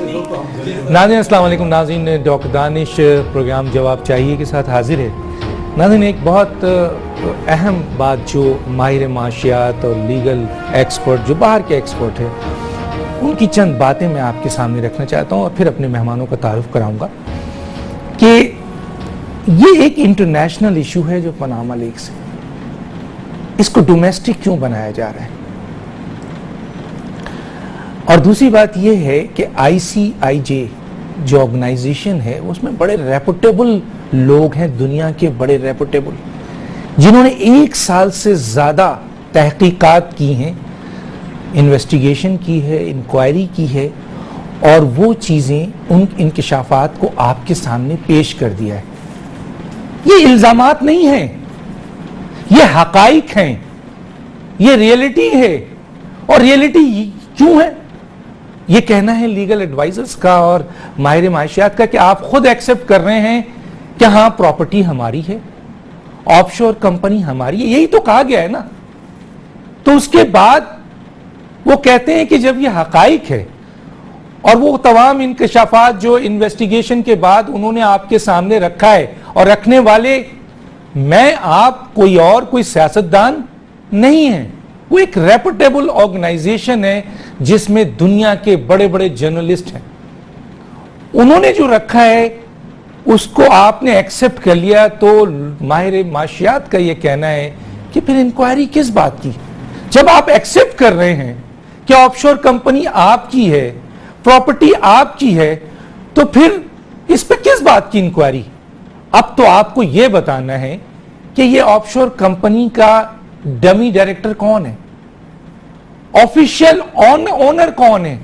नाज़रीन अस्सलाम वालेकुम। नाज़रीन, डॉक्टर दानिश प्रोग्राम जवाब चाहिए के साथ हाजिर है। नाज़रीन, एक बहुत अहम बात जो माहिर माशियात और लीगल एक्सपर्ट जो बाहर के एक्सपर्ट है उनकी चंद बातें मैं आपके सामने रखना चाहता हूँ और फिर अपने मेहमानों का तारुफ कराऊंगा कि ये एक इंटरनेशनल इशू है जो पनामा लीक्स है, इसको डोमेस्टिक क्यों बनाया जा रहा है। और दूसरी बात यह है कि ICIJ जो ऑर्गेनाइजेशन है उसमें बड़े रेपुटेबल लोग हैं, दुनिया के बड़े रेपुटेबल, जिन्होंने 1 साल से ज्यादा तहकीकात की हैं, इन्वेस्टिगेशन की है, इंक्वायरी की है और वो चीजें उन इंकशाफात को आपके सामने पेश कर दिया है। ये इल्जामात नहीं हैं, ये हकाइक हैं, ये रियलिटी है। और रियलिटी क्यों है? ये कहना है लीगल एडवाइजर्स का और माहिर माशियात का कि आप खुद एक्सेप्ट कर रहे हैं कि हाँ प्रॉपर्टी हमारी है, ऑफशोर कंपनी हमारी है, यही तो कहा गया है ना। तो उसके बाद वो कहते हैं कि जब ये हकाइक है और वो तमाम इंकशाफात जो इन्वेस्टिगेशन के बाद उन्होंने आपके सामने रखा है, और रखने वाले मैं आप कोई और कोई सियासतदान नहीं है, वो एक रेपुटेबल ऑर्गेनाइजेशन है जिसमें दुनिया के बड़े बड़े जर्नलिस्ट हैं, उन्होंने जो रखा है उसको आपने एक्सेप्ट कर लिया। तो माहिर माशियात का ये कहना है कि फिर इंक्वायरी किस बात की? जब आप एक्सेप्ट कर रहे हैं कि ऑफशोर कंपनी आपकी है, प्रॉपर्टी आपकी है, तो फिर इस पे किस बात की इंक्वायरी? अब तो आपको यह बताना है कि ये ऑफशोर कंपनी का डमी डायरेक्टर कौन है, ऑफिशियल ओनर कौन है,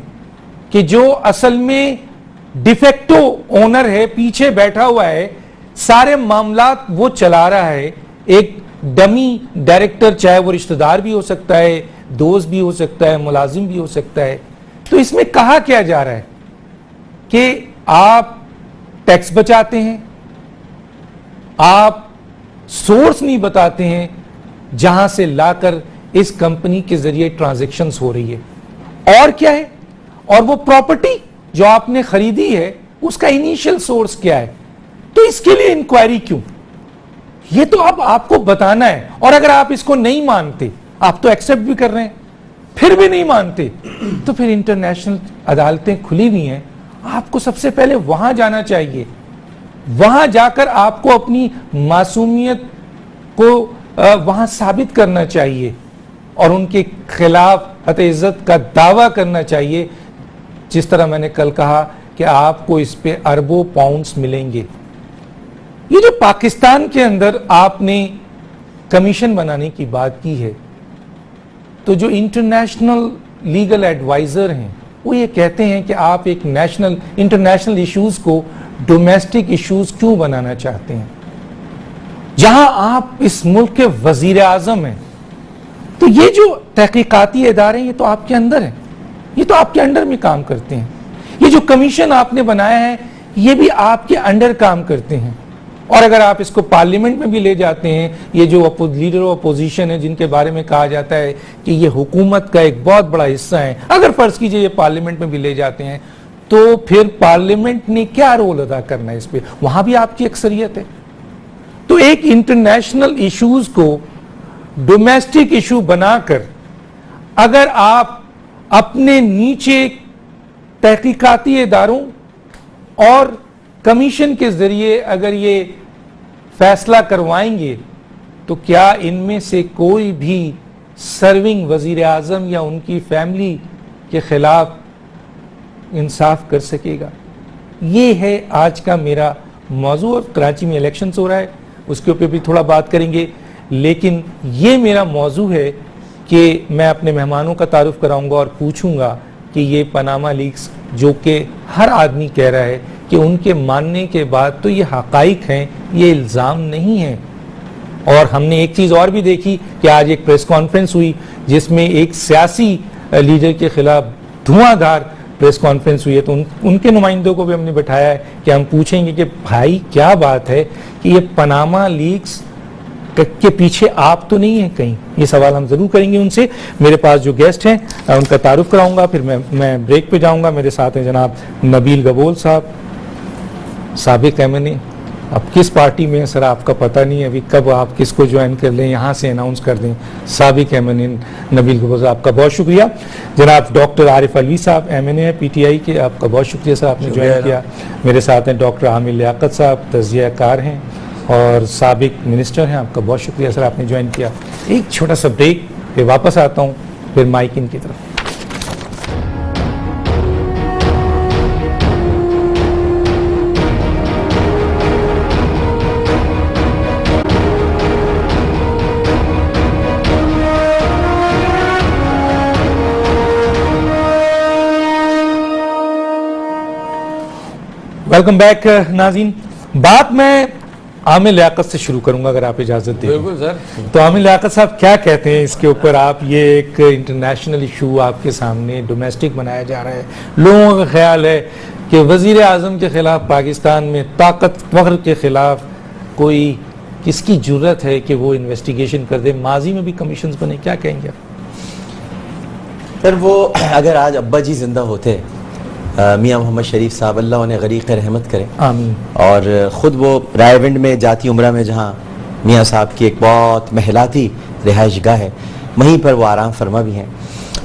कि जो असल में डिफेक्टो ओनर है, पीछे बैठा हुआ है, सारे मामलात वो चला रहा है। एक डमी डायरेक्टर, चाहे वो रिश्तेदार भी हो सकता है, दोस्त भी हो सकता है, मुलाजिम भी हो सकता है। तो इसमें कहा क्या जा रहा है कि आप टैक्स बचाते हैं, आप सोर्स नहीं बताते हैं जहां से लाकर इस कंपनी के जरिए ट्रांजैक्शंस हो रही है, और क्या है, और वो प्रॉपर्टी जो आपने खरीदी है उसका इनिशियल सोर्स क्या है। तो इसके लिए इंक्वायरी क्यों? ये तो अब आपको बताना है। और अगर आप इसको नहीं मानते, आप तो एक्सेप्ट भी कर रहे हैं, फिर भी नहीं मानते, तो फिर इंटरनेशनल अदालतें खुली हुई हैं, आपको सबसे पहले वहां जाना चाहिए। वहां जाकर आपको अपनी मासूमियत को वहां साबित करना चाहिए और उनके खिलाफ हत इज्जत का दावा करना चाहिए। जिस तरह मैंने कल कहा कि आपको इस पे अरबों पाउंड्स मिलेंगे। ये जो पाकिस्तान के अंदर आपने कमीशन बनाने की बात की है, तो जो इंटरनेशनल लीगल एडवाइजर हैं वो ये कहते हैं कि आप एक इंटरनेशनल इश्यूज को डोमेस्टिक इश्यूज क्यों बनाना चाहते हैं, जहां आप इस मुल्क के वजीर आजम हैं। तो ये जो तहकीकाती इदारे ये तो आपके अंदर है, ये तो आपके अंडर में काम करते हैं। ये जो कमीशन आपने बनाया है ये भी आपके अंडर काम करते हैं। और अगर आप इसको पार्लियामेंट में भी ले जाते हैं, ये जो लीडर ऑफ अपोजिशन है जिनके बारे में कहा जाता है कि ये हुकूमत का एक बहुत बड़ा हिस्सा है, अगर फर्ज कीजिए ये पार्लियामेंट में भी ले जाते हैं, तो फिर पार्लियामेंट ने क्या रोल अदा करना है इस पे? वहां भी आपकी अक्सरियत है। तो एक इंटरनेशनल इश्यूज को डोमेस्टिक इशू बनाकर अगर आप अपने नीचे तहकीकाती इदारों और कमीशन के जरिए अगर ये फैसला करवाएंगे, तो क्या इनमें से कोई भी सर्विंग वजीर आजम या उनकी फैमिली के खिलाफ इंसाफ कर सकेगा? ये है आज का मेरा मौजू। और कराची में इलेक्शंस हो रहा है, उसके ऊपर भी थोड़ा बात करेंगे, लेकिन ये मेरा मौजू है कि मैं अपने मेहमानों का तारुफ कराऊंगा और पूछूंगा कि ये पनामा लीक्स जो कि हर आदमी कह रहा है कि उनके मानने के बाद तो ये हकाइक हैं, ये इल्ज़ाम नहीं है। और हमने एक चीज़ और भी देखी कि आज एक प्रेस कॉन्फ्रेंस हुई जिसमें एक सियासी लीडर के खिलाफ धुआंधार प्रेस कॉन्फ्रेंस हुई है, तो उनके नुमाइंदों को भी हमने बैठाया है कि हम पूछेंगे कि भाई क्या बात है कि ये पनामा लीक्स के पीछे आप तो नहीं है कहीं? ये सवाल हम जरूर करेंगे उनसे। मेरे पास जो गेस्ट हैं उनका तारुफ कराऊंगा, फिर मैं ब्रेक पे जाऊंगा। मेरे साथ हैं जनाब नबील गबोल साहब, साबिक एमएनए। अब किस पार्टी में है सर आपका पता नहीं है, अभी कब आप किसको ज्वाइन कर लें, यहाँ से अनाउंस कर दें। साबिक एमएनए नबील गबोल साहब, आपका बहुत शुक्रिया। जनाब डॉक्टर आरिफ अलवी साहब, एमएनए है पीटीआई के, आपका बहुत शुक्रिया सर आपने ज्वाइन किया। मेरे साथ हैं डॉक्टर आमिर लियाकत साहब, तज़कियाकार हैं और साबिक मिनिस्टर हैं, आपका बहुत शुक्रिया सर आपने ज्वाइन किया। एक छोटा सा ब्रेक, फिर वापस आता हूँ, फिर माइक इनकी तरफ। वेलकम बैक नाज़रीन। बात मैं आमिर लियाकत से शुरू करूंगा अगर आप इजाजत दें। बिल्कुल सर। तो आमिर लियाकत साहब क्या कहते हैं इसके ऊपर? आप ये एक इंटरनेशनल इशू आपके सामने डोमेस्टिक बनाया जा रहा है, लोगों का ख्याल है कि वजीर आजम के खिलाफ पाकिस्तान में ताकतवर के खिलाफ कोई किसकी जुर्रत है कि वो इन्वेस्टिगेशन कर दे? माजी में भी कमीशन बने, क्या कहेंगे आप? सर वो अगर आज अब्बा जी जिंदा होते, मियाँ मोहम्मद शरीफ साहब, अल्लाह उन्हें गरीक़ रहमत करे, आमीन, और ख़ुद वो रायविंड में जाती उम्रा में जहाँ मियाँ साहब की एक बहुत महलाती रिहाइश गाह है, वहीं पर वो आराम फरमा भी हैं।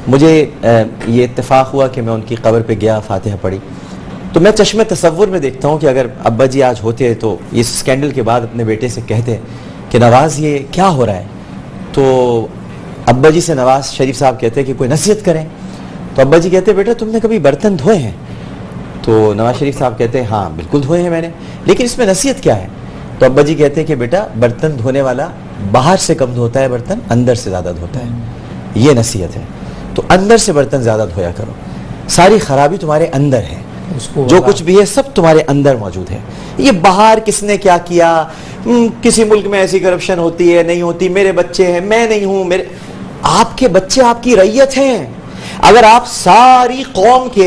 मुझे ये इत्तेफाक हुआ कि मैं उनकी कब्र पे गया, फातिहा पढ़ी, तो मैं चश्मे तसव्वुर में देखता हूँ कि अगर अब्बा जी आज होते तो इस स्कैंडल के बाद अपने बेटे से कहते कि नवाज़ ये क्या हो रहा है, तो अब्बा जी से नवाज़ शरीफ साहब कहते कि कोई नसीहत करें। तो अब्बा जी कहते बेटा तुमने कभी बर्तन धोए हैं? तो नवाज शरीफ साहब कहते हैं हाँ बिल्कुल धोए हैं मैंने, लेकिन इसमें नसीहत क्या है? तो अब्बा जी कहते हैं कि बेटा बर्तन धोने वाला बाहर से कम धोता है, बर्तन अंदर से ज़्यादा धोता है, ये नसीहत है। तो अंदर से बर्तन ज़्यादा धोया करो, सारी खराबी तुम्हारे अंदर है, जो कुछ भी है सब तुम्हारे अंदर मौजूद है। ये बाहर किसने क्या किया, किसी मुल्क में ऐसी करप्शन होती है नहीं होती, मेरे बच्चे हैं, मैं नहीं हूं, मेरे आपके बच्चे आपकी रैयत हैं। अगर आप सारी कौम के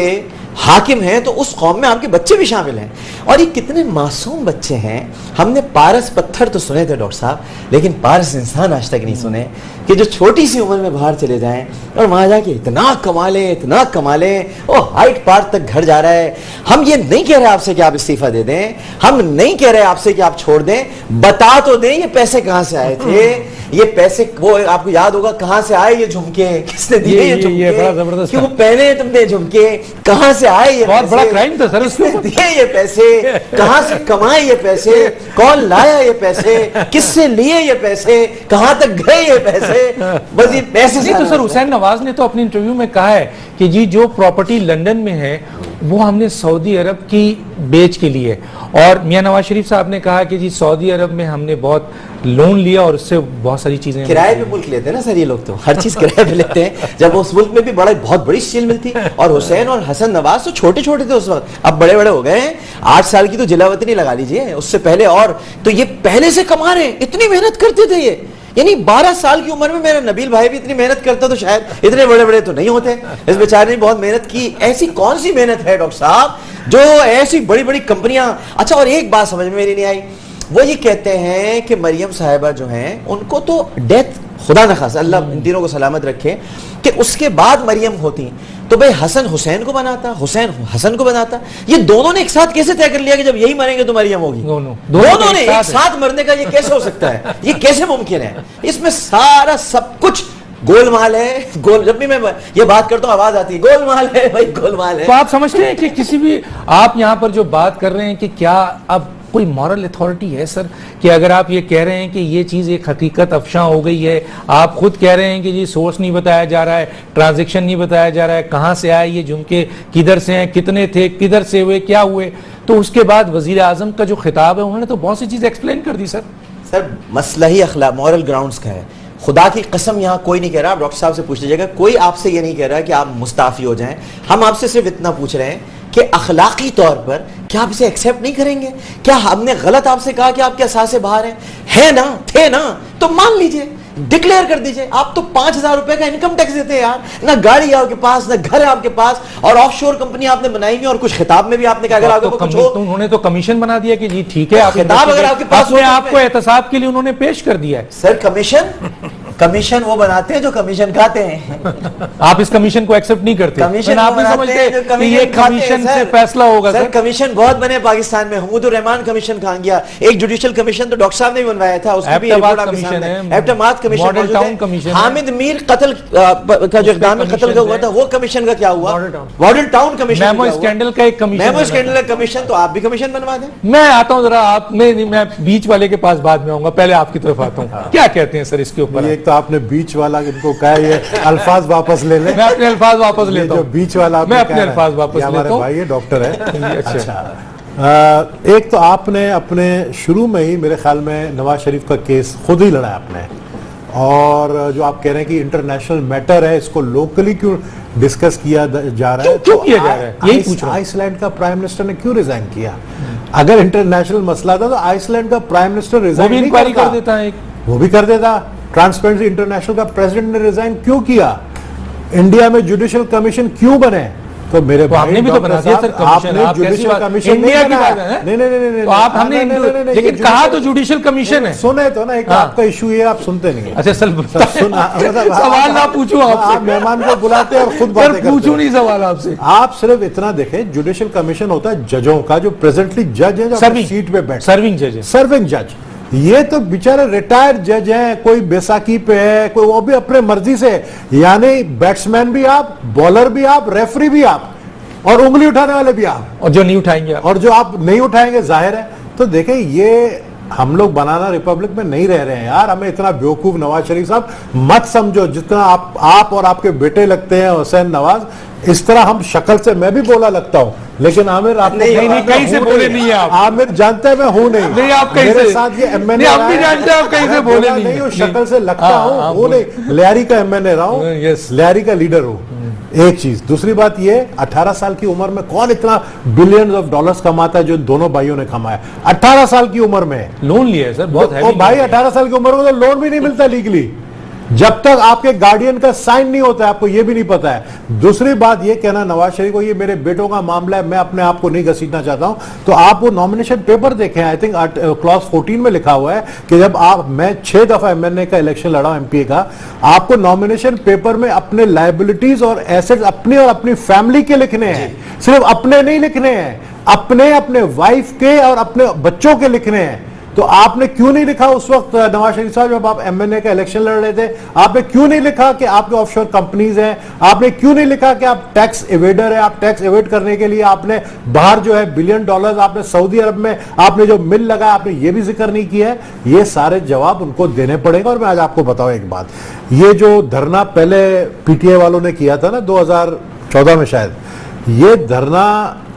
हाकिम हैं तो उस कौम में आपके बच्चे भी शामिल हैं, और ये कितने मासूम बच्चे हैं। हमने पारस पत्थर तो सुने थे डॉक्टर साहब, लेकिन पारस इंसान आज तक नहीं सुने कि जो छोटी सी उम्र में बाहर चले जाएं और वहां जाके इतना कमा लें, इतना कमा लें, और हाइट पार्क तक घर जा रहा है। हम ये नहीं कह रहे आपसे कि आप इस्तीफा दे दें, हम नहीं कह रहे आपसे कि आप छोड़ दें, बता तो दें ये पैसे कहां से आए थे, ये पैसे वो आपको याद होगा कहां से आए ये झुमके, किसने दिए ये झुमके, बड़ा जबरदस्त क्यों पहने तुमने झुमके, कहां से आए ये बहुत पैसे, बड़ा क्राइम था सर, किसने दिए ये पैसे, कहां से कमाए ये पैसे, कौन लाया ये पैसे, किससे लिए ये पैसे, कहां तक गए ये पैसे, बस ये पैसे। नहीं तो सर हुसैन नवाज ने तो अपने इंटरव्यू में कहा है कि जी जो प्रॉपर्टी लंदन में है वो हमने सऊदी अरब की बेच के लिए, और मियां नवाज शरीफ साहब ने कहा कि जी सऊदी अरब में हमने बहुत लोन लिया और उससे बहुत सारी चीजें किराए पे मुल्क लेते हैं ना सर, ये लोग तो हर चीज किराए पे लेते हैं। जब उस मुल्क में भी बहुत बड़ी स्टील मिल थी, और हुसैन और हसन नवाज तो छोटे छोटे थे उस वक्त, अब बड़े बड़े हो गए हैं। 8 साल की तो जिलावतनी लगा लीजिए, उससे पहले और तो ये पहले से कमा रहे हैं, इतनी मेहनत करते थे ये। यानी 12 साल की उम्र में मेरा नबील भाई भी इतनी मेहनत करता तो शायद इतने बड़े बड़े तो नहीं होते। इस बेचारे ने बहुत मेहनत की। ऐसी कौन सी मेहनत है डॉक्टर साहब जो ऐसी बड़ी बड़ी कंपनियां। अच्छा, और एक बात समझ में मेरी नहीं आई, वो ये कहते हैं कि मरियम साहिबा जो हैं उनको तो डेथ, खुदा न खासा अल्लाह इन तीनों को सलामत रखे, कि उसके बाद मरियम होती तो भाई हसन हुसैन को बनाता, हुसैन हसन को बनाता। ये दोनों ने एक साथ कैसे तय कर लिया कि जब यही मरेंगे तो मरियम होगी? दोनों ने एक साथ मरने का ये कैसे हो सकता है? ये कैसे मुमकिन है? इसमें सारा सब कुछ गोलमाल है। जब भी मैं ये बात करता हूँ आवाज आती है गोलमाल है भाई, गोलमाल है। तो आप समझते हैं कि किसी भी आप यहाँ पर जो बात कर रहे हैं कि क्या अब कोई मॉरल अथॉरिटी है सर, कि अगर आप ये कह रहे हैं कि ये चीज़ एक हकीकत अफशा हो गई है, आप खुद कह रहे हैं कि जी सोर्स नहीं बताया जा रहा है, ट्रांजैक्शन नहीं बताया जा रहा है, कहाँ से आए ये झुमके, किधर से हैं, कितने थे, किधर से हुए, क्या हुए, तो उसके बाद वजीर आजम का जो खिताब है उन्होंने तो बहुत सी चीज़ एक्सप्लेन कर दी सर। मसला ही अखलाक मॉरल ग्राउंड्स का है। खुदा की कसम यहाँ कोई नहीं कह रहा, आप डॉक्टर साहब से पूछ लीजिएगा, कोई आपसे ये नहीं कह रहा कि आप मुस्ताफी हो जाएं। हम आपसे सिर्फ इतना पूछ रहे हैं कि अखलाकी तौर पर क्या आप इसे एक्सेप्ट नहीं करेंगे? क्या हमने गलत आपसे कहा कि आपके एहसास से बाहर है ना, थे ना, तो मान लीजिए। डिक्लेयर कर दीजिए। आप तो 5,000 रुपए का इनकम टैक्स देते हैं यार, ना गाड़ी है आपके पास, ना घर है आपके पास, और ऑफशोर कंपनी आपने बनाई नहीं, और कुछ खिताब में भी आपने कहा अगर आपको कुछ हो, उन्होंने तो कमीशन बना दिया कि जी ठीक है, खिताब अगर आपके पास हो, आपको एहतसाब के लिए उन्होंने पेश कर दिया है। सर कमीशन वो बनाते हैं जो कमीशन खाते हैं। आप इस कमीशन को एक्सेप्ट नहीं करते? कमीशन आप नहीं समझते कि ये कमीशन से फैसला होगा? सर कमीशन बहुत बने पाकिस्तान में, हुमूदुर रहमान कमीशन कहा गया, एक जुडिशियल कमीशन तो डॉक्टर साहब ने भी बनवाया था, उसकी भी रिपोर्ट आपके सामने है। Abbottabad commission, model town commission, Hamid Mir कत्ल का जो इक़दाम में कत्ल का हुआ था, वो कमीशन का क्या हुआ? Model town commission, memo scandal का एक कमीशन, मेमो स्कैंडल का कमीशन, तो आप भी कमीशन बनवा दें। मैं आता हूं जरा, आप मैं बीच वाले के पास बाद में आऊंगा, पहले आपकी तरफ आता हूं। क्या कहते हैं सर इसके ऊपर? एक तो आपने बीच वाला इनको कहा, ये अल्फाज वापस ले ले। मैं अपने अल्फाज वापस लेता हूं। बीच वाला मैं अपने अल्फाज वापस लेता हूं। हमारे भाई ये डॉक्टर है। अच्छा, एक तो आपने अपने शुरू में ही मेरे ख्याल में नवाज शरीफ का केस खुद ही लड़ा आपने, और जो आप कह रहे हैं कि इंटरनेशनल मैटर है, इसको लोकली क्यों डिस्कस किया जा रहा है? क्यों किया जा रहा है? यही पूछ रहा हूं। आइसलैंड का प्राइम मिनिस्टर ने क्यों रिजाइन किया? अगर इंटरनेशनल मसला था तो आइसलैंड का प्राइम मिनिस्टर रिजाइन नहीं कर देता, वो भी कर देता। ट्रांसपेरेंसी इंटरनेशनल का प्रेसिडेंट ने रिजाइन क्यों किया? इंडिया में जुडिशियल कमीशन क्यों बने? तो मेरे तो आपने भी तो बना दिया सर कमीशन। आपने जुडिशियल कमीशन इंडिया की बात है। नहीं, तो आप हमने लेकिन कहा तो जुडिशियल कमीशन है। सुने तो ना, एक आपका इशू ये आप सुनते नहीं। अच्छा सर, सवाल ना पूछूं आपसे, आप मेहमान को बुलाते हैं और खुद बातें करते हैं। पूछूं नहीं सवाल आपसे। आप सिर्फ इतना देखें, जुडिशियल कमीशन होता है जजों का, जो प्रेजेंटली जज है, जो सीट पे बैठे, सर्विंग जज है, सर्विंग जज। ये तो बेचारे रिटायर्ड जज हैं, कोई बैसाखी पे है, कोई वो भी अपने मर्जी से, यानी बैट्समैन भी आप, बॉलर भी आप, रेफरी भी आप, और उंगली उठाने वाले भी आप, और जो नहीं उठाएंगे और जो आप नहीं उठाएंगे जाहिर है। तो देखें, ये हम लोग बनाना रिपब्लिक में नहीं रह रहे हैं यार। हमें इतना बेवकूफ नवाज शरीफ साहब मत समझो, जितना आप और आपके बेटे लगते हैं हुसैन नवाज, इस तरह हम शक्ल से मैं भी बोला लगता हूं, लेकिन आमिर आप नहीं कहीं से बोले नहीं है आप। आमिर जानते हैं मैं हूं नहीं आप कहीं मेरे से साथ ये एमएनए आप भी जानते हैं, आप कहीं से बोले नहीं हूं, शक्ल से लगता हूं, वो नहीं, लियारी का एमएनए रहा हूं, लियारी का लीडर हूं। एक चीज, दूसरी बात ये, 18 साल की उम्र में कौन इतना बिलियंस ऑफ डॉलर्स कमाता है जो दोनों भाइयों ने कमाया? 18 साल की उम्र में लोन लिया है सर, बहुत है भाई। 18 साल की उम्र में तो लोन भी नहीं मिलता लीगली, जब तक आपके गार्डियन का साइन नहीं होता है। आपको यह भी नहीं पता है। दूसरी बात यह कहना नवाज शरीफ को ये मेरे बेटों का मामला है, मैं अपने आप को नहीं घसीटना चाहता हूं, तो आप वो नॉमिनेशन पेपर देखें, आई थिंक क्लॉज 14 में लिखा हुआ है कि जब मैं 6 दफा एमएनए का इलेक्शन लड़ा, एमपी का, आपको नॉमिनेशन पेपर में अपने लायबिलिटीज और एसेट्स अपने और अपनी फैमिली के लिखने हैं, सिर्फ अपने नहीं लिखने हैं, अपने वाइफ के और अपने बच्चों के लिखने हैं। तो आपने क्यों नहीं लिखा उस वक्त नवाज शरीफ साहब, जब आप एमएनए का इलेक्शन लड़ रहे थे, आपने क्यों नहीं लिखा कि आपके ऑफशोर कंपनीज हैं? आपने क्यों नहीं लिखा कि आप टैक्स एवेडर है? आप टैक्स एवेड करने के लिए आपने बाहर जो है बिलियन डॉलर्स आपने सऊदी अरब में आपने जो मिल लगाया, आपने ये भी जिक्र नहीं किया है। ये सारे जवाब उनको देने पड़ेगा। और मैं आज आपको बताऊं एक बात, ये जो धरना पहले पीटीआई वालों ने किया था ना 2014 में, शायद ये धरना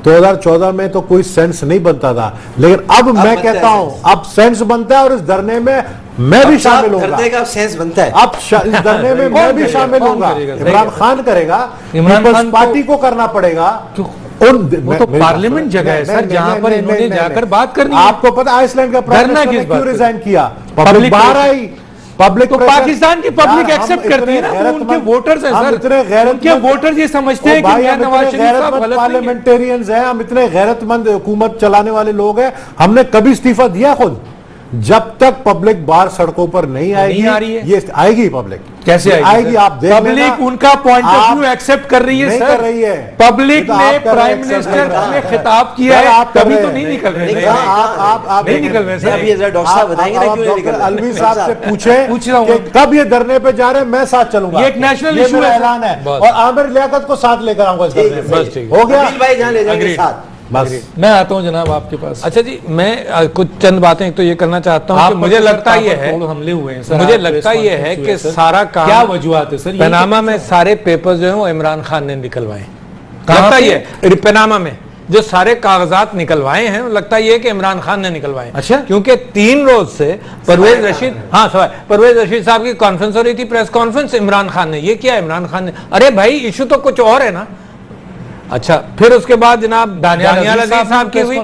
2014 में तो कोई सेंस नहीं बनता था, लेकिन अब मैं कहता हूं अब सेंस बनता है, और इस धरने में मैं भी शामिल होऊंगा। धरने का सेंस बनता है। अब इस धरने में मैं भी शामिल होऊंगा। इमरान खान करेगा, पीपल्स पार्टी को करना पड़ेगा। वो तो पार्लियामेंट जगह है सर, जहां पर इन्होंने जाकर बात करनी है। आपको पता आइसलैंड का प्राइम मिनिस्टर ने क्यों रिजाइन किया? पब्लिक बाहर आई, पब्लिक तो पाकिस्तान की पब्लिक एक्सेप्ट करती है ना, उनके वोटर्स हैं सर, उनके वोटर्स ये समझते हैं कि नवाज शरीफ साहब गलत पार्लियामेंटेरियंस हैं, हम इतने गैरतमंद हुकूमत चलाने वाले लोग हैं, हमने कभी इस्तीफा दिया खुद? जब तक पब्लिक बाहर सड़कों पर नहीं आएगी, आ रही है, ये आएगी पब्लिक। कैसे आएगी? आप देख पब्लिक उनका पॉइंट ऑफ व्यू एक्सेप्ट कर रही है नहीं सर, कर रही है। पब्लिक ने प्राइम मिनिस्टर ने खिताब किया है, आप कभी तो नहीं निकल रहे, आप नहीं निकल रहे सर। अभी डॉक्टर साहब बताएंगे ना क्यों निकल रहे। अलवी साहब से पूछ रहा हूं कब ये धरने पे जा रहे हैं, मैं साथ चलूंगा। ये एक नेशनल इशू है, ऐलान है, और आमिर लियाकत को साथ लेकर आऊंगा इस धरने पे। हो गया भाई, जहां ले जाएंगे साथ। बस मैं आता हूं जनाब आपके पास। अच्छा जी, मैं कुछ चंद बातें एक तो ये करना चाहता हूं कि मुझे लगता ये है, हमले हुए हैं सर, मुझे लगता ये है कि सारा काम, क्या वजूहत है सर? पनामा में सारे पेपर्स जो हैं वो इमरान खान ने निकलवाए। लगता ये पनामा में जो सारे कागजात निकलवाए हैं, लगता ये है कि इमरान खान ने निकलवाए। अच्छा, क्योंकि 3 रोज से परवेज रशीद, परवेज रशीद साहब की कॉन्फ्रेंस हो रही थी, प्रेस कॉन्फ्रेंस, इमरान खान ने ये किया, इमरान खान ने। अरे भाई, इशू तो कुछ और है ना। अच्छा, फिर उसके बाद जनाब दानियाल अजीज साहब की हुई,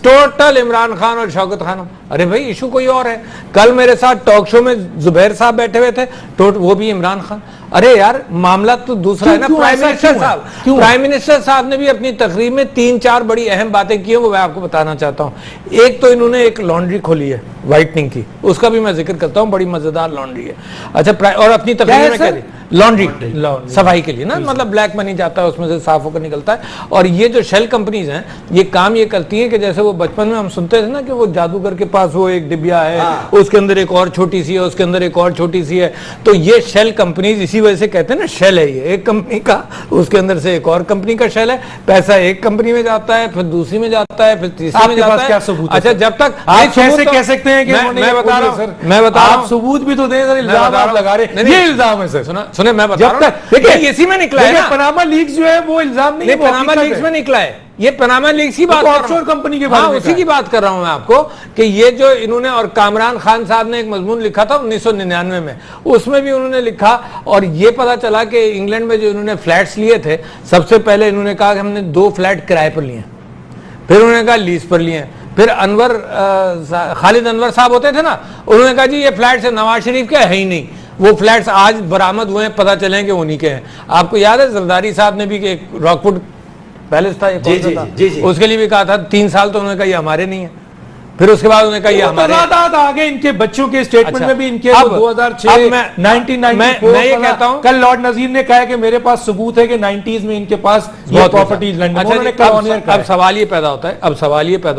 टोटल इमरान खान और शौकत खान। अरे भाई इशू कोई और है। कल मेरे साथ टॉक शो में जुबैर साहब बैठे हुए थे, वो भी इमरान खान। अरे यार मामला तो दूसरा है ना। प्राइम मिनिस्टर साहब ने भी अपनी तकरीर में 3-4 बड़ी अहम बातें की हैं, वो मैं आपको बताना चाहता हूं। एक तो इन्होंने एक लॉन्ड्री खोली है व्हाइटनिंग की, उसका भी मैं जिक्र करता हूं, बड़ी मजेदार लॉन्ड्री है। अच्छा, और अपनी तकरीर में कह रही लॉन्ड्री सफाई के लिए ना, मतलब ब्लैक मनी जाता है उसमें से साफ होकर निकलता है। और ये जो शेल कंपनीज हैं ये काम ये करती हैं कि जैसे वो बचपन में हम सुनते थे ना कि वो जादूगर के पास वो एक डिबिया है, उसके अंदर एक और छोटी सी है, उसके अंदर एक और छोटी सी है। तो ये शेल कंपनीज इसी वजह से कहते हैं ना शेल है, ये एक कंपनी का उसके अंदर से एक और कंपनी का शेल है। पैसा एक कंपनी में जाता है, फिर दूसरी में जाता है, फिर तीसरी में जाता है। क्या सबूत? अच्छा, जब तक आप कैसे कह सकते हैं कि मैं बता रहा हूं, मैं बता रहा हूं, सबूत भी तो दें सर। इल्जाम आप लगा रहे हैं, ये इल्जाम है सर। सुने मैं बता रहा हूं, देखिए इसी में निकला है ना पनामा लीक्स जो है वो इल्जाम नहीं है, पनामा लीक्स में निकला है। ये पनामा लीक्स की बात, ऑफशोर कंपनी के बारे में उसी की बात कर रहा हूं मैं आपको कि ये जो इन्होंने, और कामरान खान साहब ने एक मजमून लिखा था 1999 में, उसमें भी उन्होंने लिखा। और ये पता चला कि इंग्लैंड में जो इन्होंने फ्लैट्स लिए थे, सबसे पहले इन्होंने कहा कि हमने 2 फ्लैट किराए पर लिए, फिर उन्होंने कहा लीज पर लिए, फिर खालिद अनवर साहब होते थे ना, उन्होंने कहा जी ये फ्लैट नवाज शरीफ के है ही नहीं, वो फ्लैट्स आज बरामद हुए हैं, पता चले कि उन्हीं के हैं। आपको याद है जरदारी साहब ने भी कि एक रॉकवुड पैलेस था, उसके लिए भी कहा था 3 साल, तो उन्होंने कहा ये हमारे नहीं है। फिर उसके बाद उन्होंने कहा ये हमारे आगे इनके बच्चों के स्टेटमेंट में भी इनके 2006 1994 मैं ये कहता हूं, कल लॉर्ड नजीर ने कहा है कि मेरे पास सबूत है कि 90s में इनके पास ये प्रॉपर्टीज लंदन। अब सवाल ये पैदा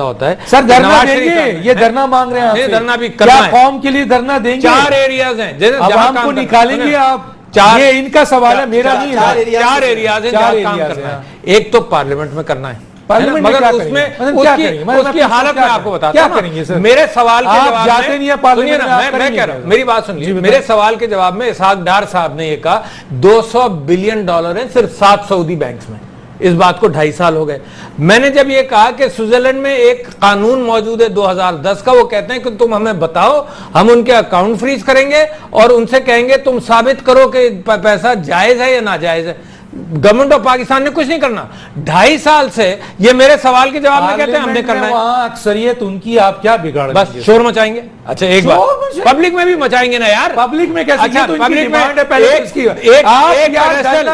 होता है, सर धरना देंगे, ये धरना मांग रहे हैं, धरना भी करना है, कौम के लिए धरना देंगे। 4 एरियाज हैं आवाम को निकालेंगे आप, ये इनका सवाल है, मेरा नहीं है। 4 एरियाज हैं जहां काम करना है। एक तो पार्लियामेंट में करना है, मगर उसमें उसकी हालत में आपको बताता हूं। क्या करेंगे सर? मेरे सवाल के जवाब जाते नहीं है पार्लियामेंट में, मैं कह रहा हूं, मेरी बात सुनिए। मेरे सवाल के जवाब में इसहाक डार साहब ने ये कहा $200 बिलियन है सिर्फ 7 सऊदी बैंक्स में। इस बात को 2.5 साल हो गए। मैंने जब ये कहा कि स्विट्जरलैंड में एक कानून मौजूद है 2010 का, वो कहते हैं कि तुम हमें बताओ, हम उनके अकाउंट फ्रीज करेंगे और उनसे कहेंगे तुम साबित करो कि पैसा जायज है या नाजायज है। गवर्नमेंट ऑफ पाकिस्तान ने कुछ नहीं करना। 2.5 साल से ये मेरे सवाल के जवाब में कहते हैं हमने करना है। वहां अक्सरियत उनकी, आप क्या बिगाड़ बस शोर मचाएंगे। अच्छा एक बात, पब्लिक में भी मचाएंगे ना यार। पब्लिक में कैसे? अच्छा, तो पब्लिक डिमांड है पहले इसकी। आप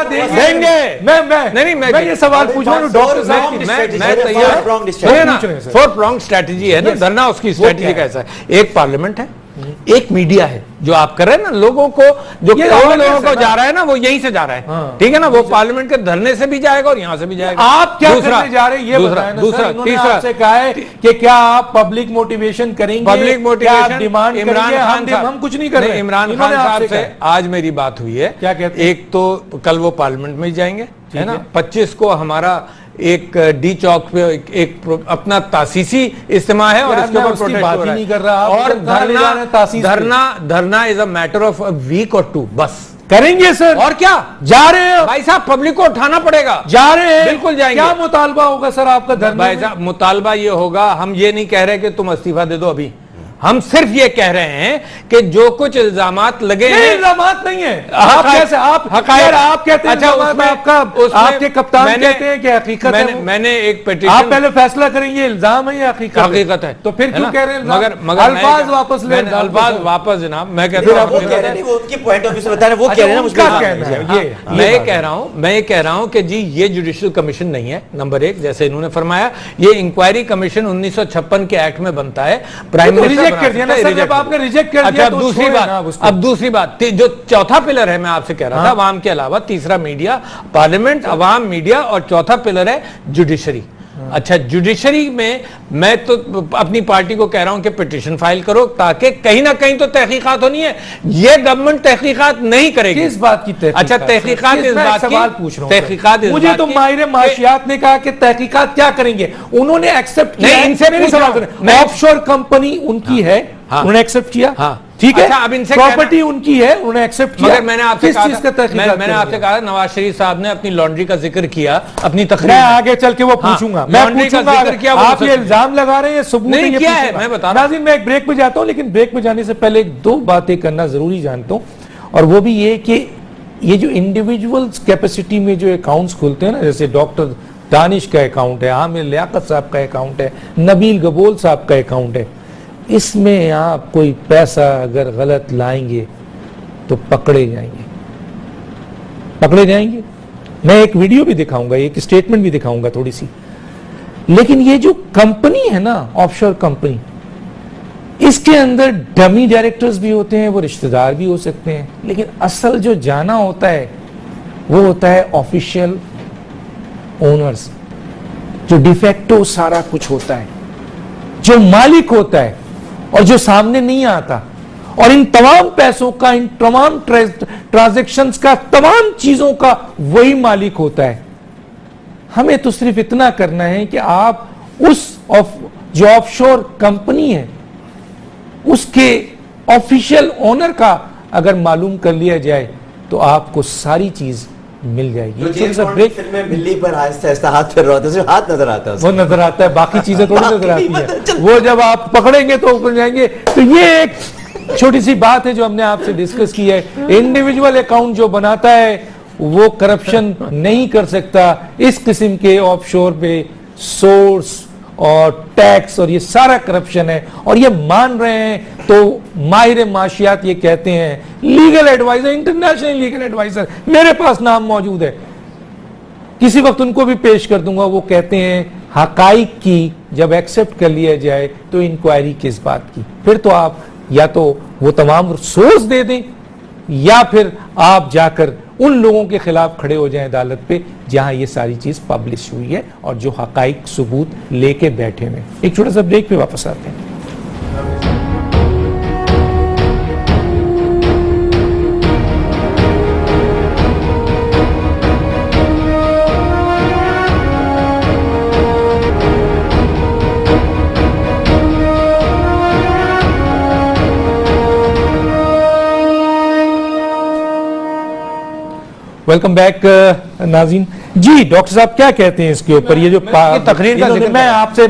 देंगे। मैं ये सवाल पूछ रहा हूं डॉक्टर साहब, मैं तैयार। 4 प्रॉन्ग स्ट्रेटजी है ना धरना, उसकी स्ट्रेटजी कैसा है? एक पार्लियामेंट है, एक मीडिया है, जो आप कर रहे हैं ना, लोगों को जो लोगों को जा रहा है ना, वो यहीं से जा रहा है, ठीक है ना, वो पार्लियामेंट के धरने से भी जाएगा और यहां से भी जाएगा। आप क्या करने जा रहे हैं ये बताएं ना। दूसरा, तीसरा आपसे कहा है कि क्या आप पब्लिक मोटिवेशन करेंगे? Public motivation demand Imran Khan साहब, हम कुछ नहीं कर रहे। इमरान खान साहब से आज मेरी बात हुई है। क्या कहते हैं? एक तो कल वो पार्लियामेंट में जाएंगे, है ना। 25 को हमारा एक डी चौक पे एक अपना तासीसी इज्तिमा है और इसके ऊपर प्रोटेस्ट बात ही नहीं कर रहा। और dharna is a matter of a week और 2 बस करेंगे सर। और क्या जा रहे हैं भाई साहब, पब्लिक को उठाना पड़ेगा। जा रहे हैं, बिल्कुल जाएंगे। क्या मुतालबा होगा सर आपका धरना? भाई साहब मुतालबा ये होगा, हम ये नहीं कह रहे कि तुम इस्तीफा दे दो अभी, हम सिर्फ ये कह रहे हैं कि जो कुछ इल्जामात लगे हैं, इल्जामात नहीं है। आप कैसे आप कहते हैं? अच्छा उसमें आपके कप्तान कहते हैं कि हकीकत है। मैंने एक पिटीशन, आप पहले फैसला करेंगे इल्जाम है या हकीकत है, तो फिर क्यों कह रहे हैं? मगर अल्फाज वापस ले, अल्फाज वापस जनाब। मैं कहता हूँ उनके पॉइंट ऑफ व्यू से बता रहे हैं, वो कह रहे हैं मुझे मैं ये कह रहा हूं कि जी ये जुडिशियल कमीशन नहीं है, नंबर 1, जैसे इन्होंने फरमाया। ये इंक्वायरी कमीशन 1956 के एक्ट में बनता है। प्राइम मिनिस्टर कर दिया ना सर, जब आपने रिजेक्ट कर दिया। अच्छा दूसरी बात जो चौथा पिलर है, मैं आपसे कह रहा था, अवाम के अलावा तीसरा मीडिया, पार्लियामेंट, अवाम, मीडिया, और चौथा पिलर है जुडिशरी। अच्छा जुडिशरी में मैं तो अपनी पार्टी को कह रहा हूं कि पिटीशन फाइल करो, ताकि कहीं ना कहीं तो तहकीकात होनी है। ये गवर्नमेंट तहकीकात नहीं करेगी। किस बात की तहकीकात? अच्छा तहकीकात इस बात की, सवाल पूछ रहा हूं। तहकीकात मुझे तो माहिर माशियात ने कहा कि तहकीकात क्या करेंगे, उन्होंने एक्सेप्ट किया। नहीं, इनसे मेरे सवाल करें, ऑफशोर कंपनी उनकी है, उन्होंने एक्सेप्ट किया, ठीक है। अच्छा, अब इनसे प्रॉपर्टी उनकी है, उन्होंने एक्सेप्ट किया। मगर मैंने आपसे कहा नवाज शरीफ साहब ने अपनी लॉन्ड्री का जिक्र किया अपनी तकरीर में। आगे चल के वो पूछूंगा, मैं पूछूंगा। आप ये इल्जाम लगा रहे हैं, सबूत नहीं किया है, मैं बता रहा हूं। मैं एक ब्रेक पे जाता हूं, लेकिन ब्रेक पे जाने से पहले 2 बातें करना जरूरी जानता हूं, और वो भी ये कि ये जो इंडिविजुअल्स कैपेसिटी में जो अकाउंट्स खुलते हैं ना, जैसे डॉक्टर दानिश का अकाउंट है, आमिर लियाकत साहब का अकाउंट है, नबील गबोल साहब का अकाउंट है। इसमें आप कोई पैसा अगर गलत लाएंगे तो पकड़े जाएंगे, पकड़े जाएंगे। मैं एक वीडियो भी दिखाऊंगा, एक स्टेटमेंट भी दिखाऊंगा थोड़ी सी। लेकिन ये जो कंपनी है ना, ऑफशोर कंपनी, इसके अंदर डमी डायरेक्टर्स भी होते हैं, वो रिश्तेदार भी हो सकते हैं, लेकिन असल जो जाना होता है वो होता है ऑफिशियल ओनर्स, जो डिफेक्टो सारा कुछ होता है, जो मालिक होता है और जो सामने नहीं आता। और इन तमाम पैसों का, इन तमाम ट्रांजैक्शंस का, तमाम चीजों का वही मालिक होता है। हमें तो सिर्फ इतना करना है कि आप जो ऑफशोर कंपनी है उसके ऑफिशियल ओनर का अगर मालूम कर लिया जाए तो आपको सारी चीज मिल जाएगी। बिल्ली पर आहिस्ता हाथ फिर रहा होता है, सिर्फ हाथ नजर आता है, वो नजर आता है, बाकी चीजें थोड़ी नजर आती है। वो जब आप पकड़ेंगे तो ऊपर जाएंगे। तो ये एक छोटी सी बात है जो हमने आपसे डिस्कस की है। इंडिविजुअल अकाउंट जो बनाता है वो करप्शन नहीं कर सकता। इस किस्म के ऑफशोर पे सोर्स और टैक्स और ये सारा करप्शन है, और ये मान रहे हैं। तो माहिर माशियात ये कहते हैं, legal adviser, international legal adviser मेरे पास नाम मौजूद है, किसी वक्त उनको भी पेश कर दूंगा। वो कहते हैं हकाइक की जब एक्सेप्ट कर लिया जाए तो इंक्वायरी किस बात की। फिर तो आप या तो वो तमाम सोर्स दे दें या फिर आप जाकर उन लोगों के खिलाफ खड़े हो जाएं अदालत पे जहां ये सारी चीज पब्लिश हुई है और जो हकाइक सबूत लेके बैठे हुए। एक छोटा सा ब्रेक पे वापस आते हैं। वेलकम बैक नाज़रीन। जी डॉक्टर साहब क्या कहते हैं इसके ऊपर? ये जो तकरीर का जिक्र, मैं आपसे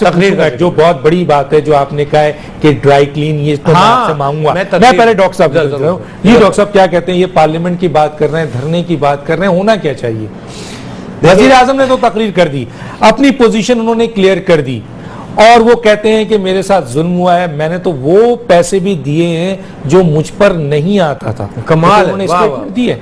तकरीर का जो बहुत बड़ी बात है जो आपने कहा है कि ड्राई क्लीन, ये तो मैं आपसे मांगूंगा। मैं पहले डॉक्टर साहब जी डॉक्टर साहब क्या कहते हैं? ये पार्लियामेंट की बात कर रहे हैं, धरने की बात कर रहे हैं, होना क्या चाहिए? वजीर आजम ने तो तकरीर कर दी, अपनी पोजीशन उन्होंने क्लियर कर दी, और वो कहते हैं कि मेरे साथ जुल्म हुआ है, मैंने तो वो पैसे भी दिए हैं जो मुझ पर नहीं आता था। कमाल, उन्होंने स्टेटमेंट दी है।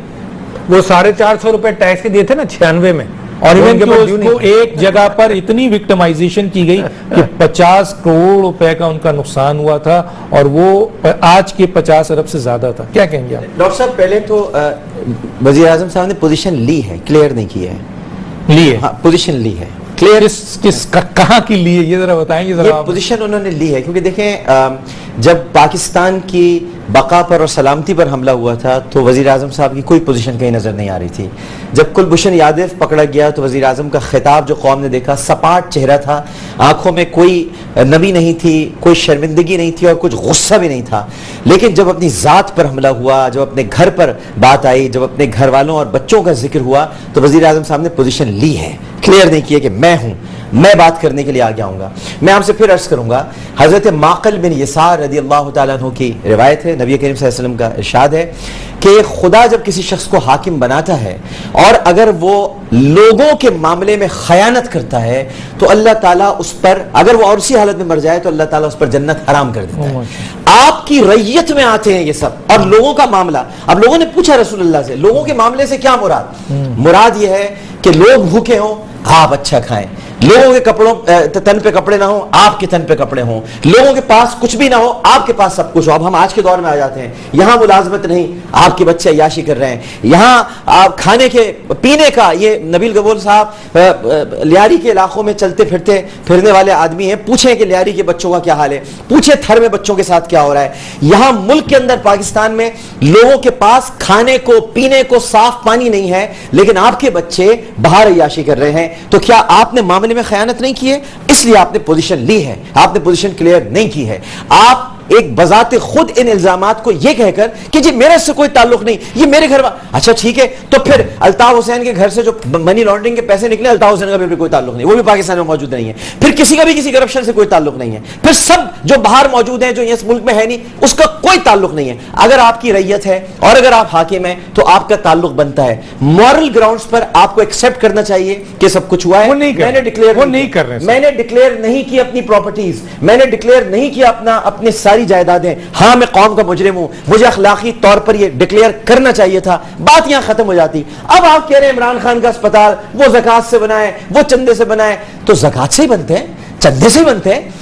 वो 450 रुपए टैक्स के दिए थे ना 96 में, और इवन उसको एक जगह पर इतनी विक्टिमाइजेशन की गई कि 50 करोड़ रुपए का उनका नुकसान हुआ था, और वो आज के 50 अरब से ज्यादा था। क्या कहेंगे आप? डॉक्टर साहब पहले तो वजीर आजम साहब ने पोजीशन ली है, क्लियर नहीं की है। ली है? हाँ, पोजीशन ली है, क्लियर। कहाँ की ली है ये जरा बताएंगे? ये पोजीशन उन्होंने ली है क्योंकि देखें जब पाकिस्तान की बका पर और सलामती पर हमला हुआ था तो वजीर आजम साहब की कोई पोजीशन कहीं नजर नहीं आ रही थी। जब कुलभूषण यादव पकड़ा गया तो वजीर आजम का खिताब जो कौम ने देखा, सपाट चेहरा था, आंखों में कोई नमी नहीं थी, कोई शर्मिंदगी नहीं थी और कुछ गुस्सा भी नहीं था। लेकिन जब अपनी जात पर हमला हुआ, जब अपने घर पर बात आई, जब अपने घर वालों और बच्चों का जिक्र हुआ, तो वजीर आजम साहब ने पोजीशन ली है, क्लियर नहीं किया कि मैं हूं, मैं बात करने के लिए आगे आऊंगा। मैं आपसे फिर अर्ज करूंगा, हजरत माक़िल बिन यसार रज़ी अल्लाह तआला अन्हु की रिवायत है, नबी करीम सल्लल्लाहु अलैहि वसल्लम का इरशाद है कि खुदा जब किसी शख्स को हाकिम बनाता है और अगर वो लोगों के मामले में खयानत करता है तो अल्लाह ताला उस पर, अगर वो और उसी हालत में मर जाए तो अल्लाह ताला उस पर जन्नत हराम कर देता है। आपकी रैयत में आते हैं ये सब, और लोगों का मामला। अब लोगों ने पूछा रसूलुल्लाह से, लोगों के मामले से क्या मुराद? मुराद ये है कि लोग भूखे हों, आप अच्छा खाएं, लोगों के कपड़ों तन पे कपड़े ना हो, आपके तन पे कपड़े हों, लोगों के पास कुछ भी ना हो, आपके पास सब कुछ हो। अब हम आज के दौर में आ जाते हैं, यहां मुलाजमत नहीं, आपके बच्चे अय्याशी कर रहे हैं, यहां आप खाने के पीने का, ये नबील गबोल साहब लियारी के इलाकों में चलते फिरने वाले आदमी हैं, पूछें कि लियारी के बच्चों का क्या हाल है, पूछे थर में बच्चों के साथ क्या हो रहा है। यहां मुल्क के अंदर पाकिस्तान में लोगों के पास खाने को पीने को साफ पानी नहीं है, लेकिन आपके बच्चे बाहर अय्याशी कर रहे हैं। तो क्या आपने मामले में खयानत नहीं की है? इसलिए आपने पोजीशन ली है, आपने पोजीशन क्लियर नहीं की है। आप एक बजाते खुद इन इल्जामात को यह कहकर कि जी मेरे से कोई ताल्लुक नहीं, ये मेरे घर अच्छा ठीक है, तो फिर अल्ताफ हुसैन के घर से जो मनी लॉन्ड्रिंग के पैसे निकले, अल्ताफ हुसैन का भी कोई ताल्लुक नहीं, वो भी पाकिस्तान में मौजूद नहीं है। फिर किसी का भी किसी करप्शन से कोई ताल्लुक नहीं है। फिर सब जो बाहर मौजूद हैं, जो इस मुल्क में है नहीं, उसका कोई ताल्लुक नहीं है। अगर आपकी रैयत है और अगर आप हाकिम हैं तो आपका ताल्लुक बनता है। मॉरल ग्राउंड्स पर आपको एक्सेप्ट करना चाहिए कि सब कुछ हुआ है। मैंने डिक्लेयर नहीं की अपनी प्रॉपर्टीज, मैंने डिक्लेयर नहीं किया अपनी सारी जायदादें। हाँ, मैं कौम का मुजरिम हूं, मुझे अखलाकी तौर पर यह डिक्लेयर करना चाहिए था, बात यहां खत्म हो जाती। अब आप कह रहे हैं इमरान खान का अस्पताल वो ज़कात से बनाए, वो चंदे से बनाए, तो ज़कात से ही बनते हैं, चंदे से ही बनते हैं,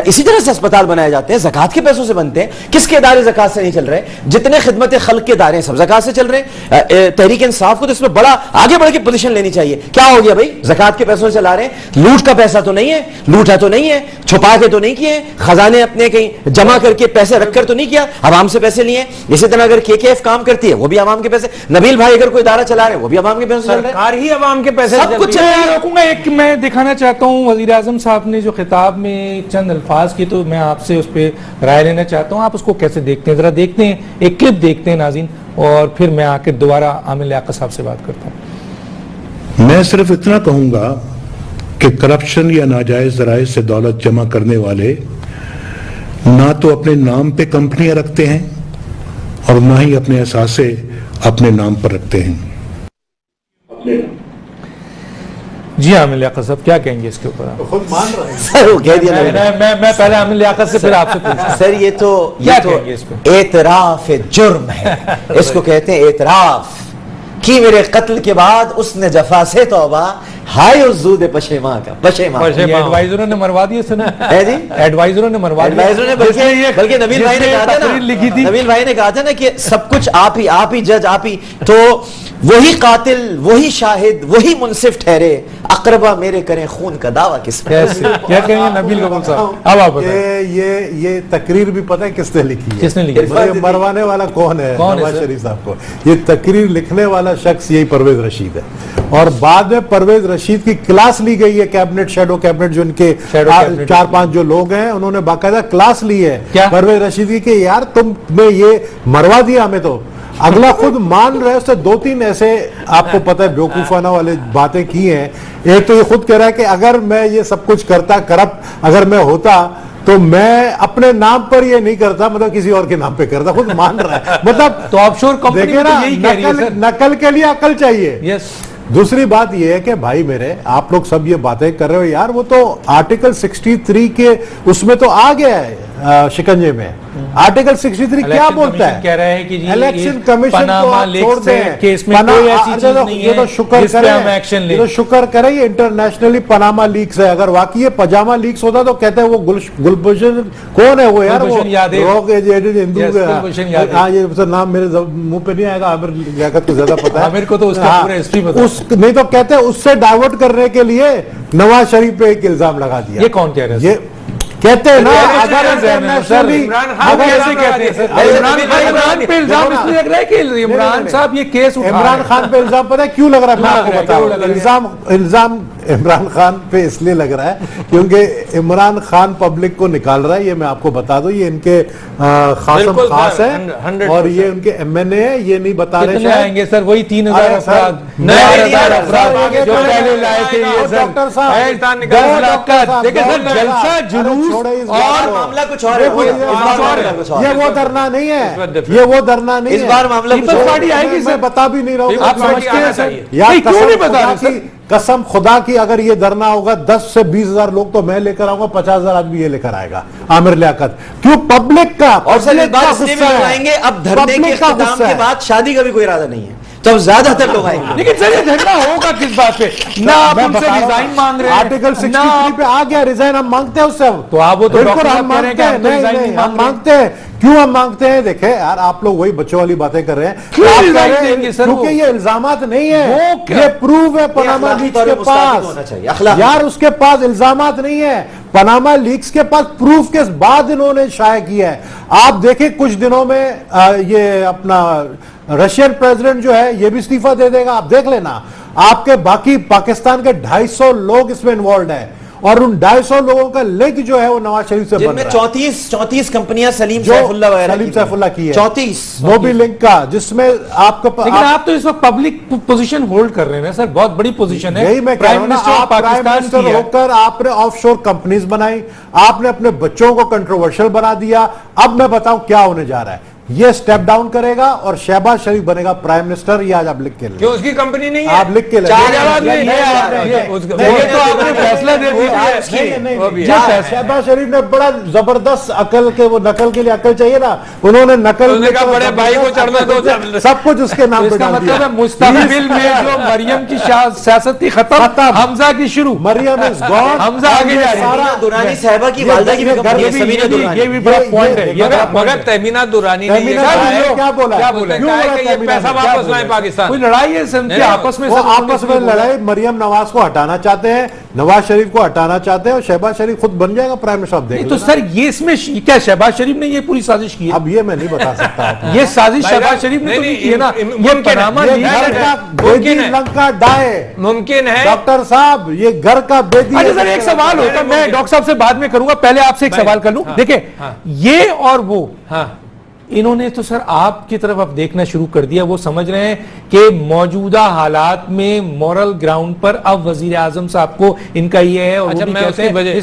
इसी तरह से अस्पताल बनाए जाते हैं, ज़कात के पैसों से बनते हैं। किसके इदारे ज़कात से नहीं चल रहे? जितने खिदमत खल्क के इदारे सब ज़कात से चल रहे हैं। तहरीक इंसाफ को तो इसमें बड़ा आगे बढ़ के पोजीशन लेनी चाहिए। क्या हो गया भाई, ज़कात के पैसों से चला रहे हैं, लूट का पैसा तो नहीं है, लूटा तो नहीं है, छुपा के तो नहीं किए, खजाने अपने कहीं जमा करके पैसे रखकर तो नहीं किया, आवाम से पैसे लिए। इसी तरह अगर KKF काम करती है, वो भी आवाम के पैसे, नबील भाई अगर कोई इदारा चला रहे हैं, वो भी आवाम के पैसे चल रहे हैं, सरकार ही आवाम के पैसे सब कुछ रोकूंगा। एक मैं दिखाना चाहता हूं, वजीर आजम साहब ने जो खिताब में चंद अल्फाज की, तो मैं आपसे उस पर राय लेना चाहता हूं, आप उसको कैसे देखते हैं, जरा देखते हैं, एक क्लिप देखते हैं नाज़रीन, और फिर मैं आकर दोबारा आमिर लियाकत साहब से बात करता हूं। मैं सिर्फ इतना कहूंगा कि करप्शन या नाजायज जराए से दौलत जमा करने वाले ना तो अपने नाम पे कंपनियां रखते हैं और ना ही अपने असासे अपने नाम पर रखते हैं। जी आमिर लियाकत साहब क्या कहेंगे इसके ऊपर? तो खुद मान रहे हैं सर, वो कह दिया मैं पहले आमिर लियाकत से फिर आपसे पूछूं। सर ये तो एतराफ जुर्म है, इसको कहते हैं एतराफ कि मेरे कत्ल के बाद उसने जफा से तौबा, हाय उज़्ज़ूद पशेमा का पशेमा। एडवाइजरों ने मरवा दिए सर, है जी, एडवाइजरों ने मरवा दिया। एडवाइजरों ने बल्कि नबील भाई ने कहा था ना, नबील भाई ने कहा था ना कि सब कुछ आप ही जज, आप ही, तो वही कातिल, वही शाहिद, वही मुनसिफ ठहरे, अकरबा मेरे करें खून का दावा किस क्या कहेंगे नबील साहब? अब आप ये तकरीर भी पता है किसने लिखी है? किसने लिखी? ये मरवाने वाला कौन है? नवाज शरीफ साहब को। ये तकरीर लिखने वाला शख्स यही परवेज रशीद है, और बाद में परवेज रशीद की क्लास ली गई है कैबिनेट, शैडो कैबिनेट, जो इनके 4-5 जो लोग हैं, उन्होंने बाकायदा क्लास ली है परवेज रशीद की कि यार तुमने ये मरवा दिया हमें। तो अगला खुद मान रहे, उससे 2-3 ऐसे आपको पता है बेवकूफाना वाले बातें की हैं। एक तो ये खुद कह रहा है कि अगर मैं ये सब कुछ करता, करप्ट अगर मैं होता, तो मैं अपने नाम पर ये नहीं करता, मतलब किसी और के नाम पे करता। खुद मान रहा है, मतलब तो ऑफशोर कंपनी देखिए ना, नकल के लिए अकल चाहिए। यस। दूसरी बात यह है कि भाई मेरे, आप लोग सब ये बातें कर रहे हो यार, वो तो आर्टिकल 63 के उसमें तो आ गया है शिकंजे में। आर्टिकल 63 क्या बोलता है? कह रहे हैं कि इलेक्शन कमिशन को छोड़ दें, केस में कोई ऐसी चीज नहीं ये तो शुक्र करें, ये तो शुक्र करें ये इंटरनेशनली पनामा लीक्स है। अगर वाकई ये पजामा लीक्स होता तो कहते हैं वो गुलभूषण कौन है वो यार, वो हिंदू। हाँ, ये नाम मेरे मुंह पे नहीं आएगा, आमिर लियाकत को ज्यादा पता है, आमिर को तो उसका पूरा हिस्ट्री पता है। नहीं तो कहते हैं उससे डाइवर्ट करने के लिए नवाज शरीफ पे एक इल्जाम लगा दिया। ये कौन कह रहा है? ये कहते हैं ना, अगर इमरान साहब ये केस इमरान खान पे इल्जाम पता है क्यों लग रहा है? मैं आपको बताऊं। इल्जाम इमरान खान पे इसलिए लग रहा है क्योंकि इमरान खान पब्लिक को निकाल रहा है। ये मैं आपको बता दूं, ये इनके खासम खास है और ये उनके MNA है। ये नहीं बता रहे आएंगे सर, वही 3000 अफराद जो पहले लाए थे। डॉक्टर साहब जलसा जुलूस और मामला कुछ और है। ये वो धरना नहीं है, ये वो धरना नहीं है। इस बार मामला पार्टी आएगी, मैं बता भी नहीं रहा हूँ। आप समझते हैं यार, क्यों नहीं बता रहे? कसम खुदा की, अगर ये धरना होगा 10 से 20,000 लोग तो मैं लेकर आऊंगा, 50,000 आदमी ये लेकर आएगा आमिर लियाकत। क्यों? पब्लिक का। और सर इस बार इसलिए भी लोग आएंगे, अब धरने के इख्तिताम के बाद शादी का भी कोई इरादा नहीं है, तो ज्यादातर लोग आएंगे। लेकिन सर ये धरना होगा किस बात पे? ना आप उनसे रिजाइन मांग रहे हैं, आर्टिकल 63 पे आ गया रिजाइन, हम मांगते हैं उससे। तो आप वो तो बिल्कुल हम मांगते हैं, नहीं हम मांगते हैं। क्यों हम मांगते हैं? देखे यार, आप लोग वही बच्चों वाली बातें कर रहे हैं। क्योंकि ये इल्जामात नहीं है, ये प्रूफ है पनामा लीक्स के पास। यार उसके पास इल्जामात नहीं है, पनामा लीक्स के पास प्रूफ के बाद इन्होंने शाया किया है। आप देखें कुछ दिनों में ये अपना रशियन प्रेसिडेंट जो है ये भी इस्तीफा दे देगा, आप देख लेना। आपके बाकी पाकिस्तान के 250 लोग इसमें इन्वॉल्व हैं और उन 250 लोगों का लिंक जो है वो नवाज शरीफ से बन रहा है। 34 कंपनियां सलीम जो सैफुल्लाह की है, 34 वो भी लिंक का, जिसमें आपका लेकिन आप तो इस वक्त पब्लिक पोजीशन होल्ड कर रहे हैं सर, बहुत बड़ी पोजीशन है। यही मैं कह रहा हूं ना, आप प्राइम मिनिस्टर होकर आपने ऑफशोर कंपनीज बनाई, आपने अपने बच्चों को कंट्रोवर्शियल बना दिया। अब मैं बताऊं क्या होने जा रहा है, ये स्टेप डाउन करेगा और शहबाज शरीफ बनेगा प्राइम मिनिस्टर। ये आज आप लिख के ले, क्यों उसकी कंपनी नहीं है? आप लिख के ले, फैसला दे दिया। शहबाज शरीफ ने बड़ा जबरदस्त अकल के, वो नकल के लिए अकल चाहिए ना, उन्होंने नकल बड़े भाई को चढ़ना दो, सब कुछ उसके नाम पे डाल दिया। मतलब है मुस्तकबिल में जो मरियम की सियासत थी खत्म, हमजा की शुरू। मरियम इज गॉन, हमजा आगे जा रही है। दुरानी साहिबा की वालिदा की भी कंपनी है, समीना दुरानी। ये भी बड़ा पॉइंट है। मगर तहमीना दुरानी क्या बोला, ये पैसा वापस लाए पाकिस्तान। कोई लड़ाई है इनके आपस में, आपस में लड़ाई। मरियम नवाज को हटाना चाहते हैं, नवाज शरीफ को हटाना चाहते हैं, और शहबाज शरीफ खुद बन जाएगा प्राइम मिनिस्टर। देख तो सर ये इसमें क्या शहबाज शरीफ ने ये पूरी साजिश की है? अब ये मैं नहीं बता सकता। ये साजिश शहबाज शरीफ ने तो की है ना। ये पनामा लंका डाए मुमकिन है डॉक्टर साहब, ये घर का बेदी। अच्छा सर एक सवाल होता, मैं डॉक्टर साहब से बाद में करूंगा, पहले आपसे एक सवाल कर लूं। देखिए ये और वो, इन्होंने तो सर आपकी तरफ अब देखना शुरू कर दिया। वो समझ रहे हैं कि मौजूदा हालात में मॉरल ग्राउंड पर अब वजीर आजम साहब को इनका ये है। और अच्छा,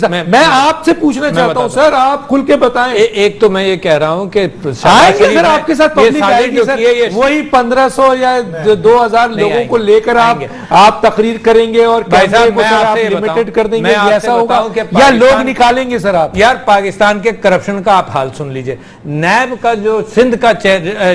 मैं आपसे पूछना चाहता हूं सर, आप खुल के बताएं। एक तो मैं ये कह रहा हूं कि सर आपके साथ पब्लिक आएगी सर, वही 1500 या 2000 लोगों को लेकर आप तकरीर करेंगे और लिमिटेड कर देंगे, ऐसा होगा या लोग निकालेंगे सर आप? यार पाकिस्तान के करप्शन का आप हाल सुन लीजिए। नैब का जो सिंध का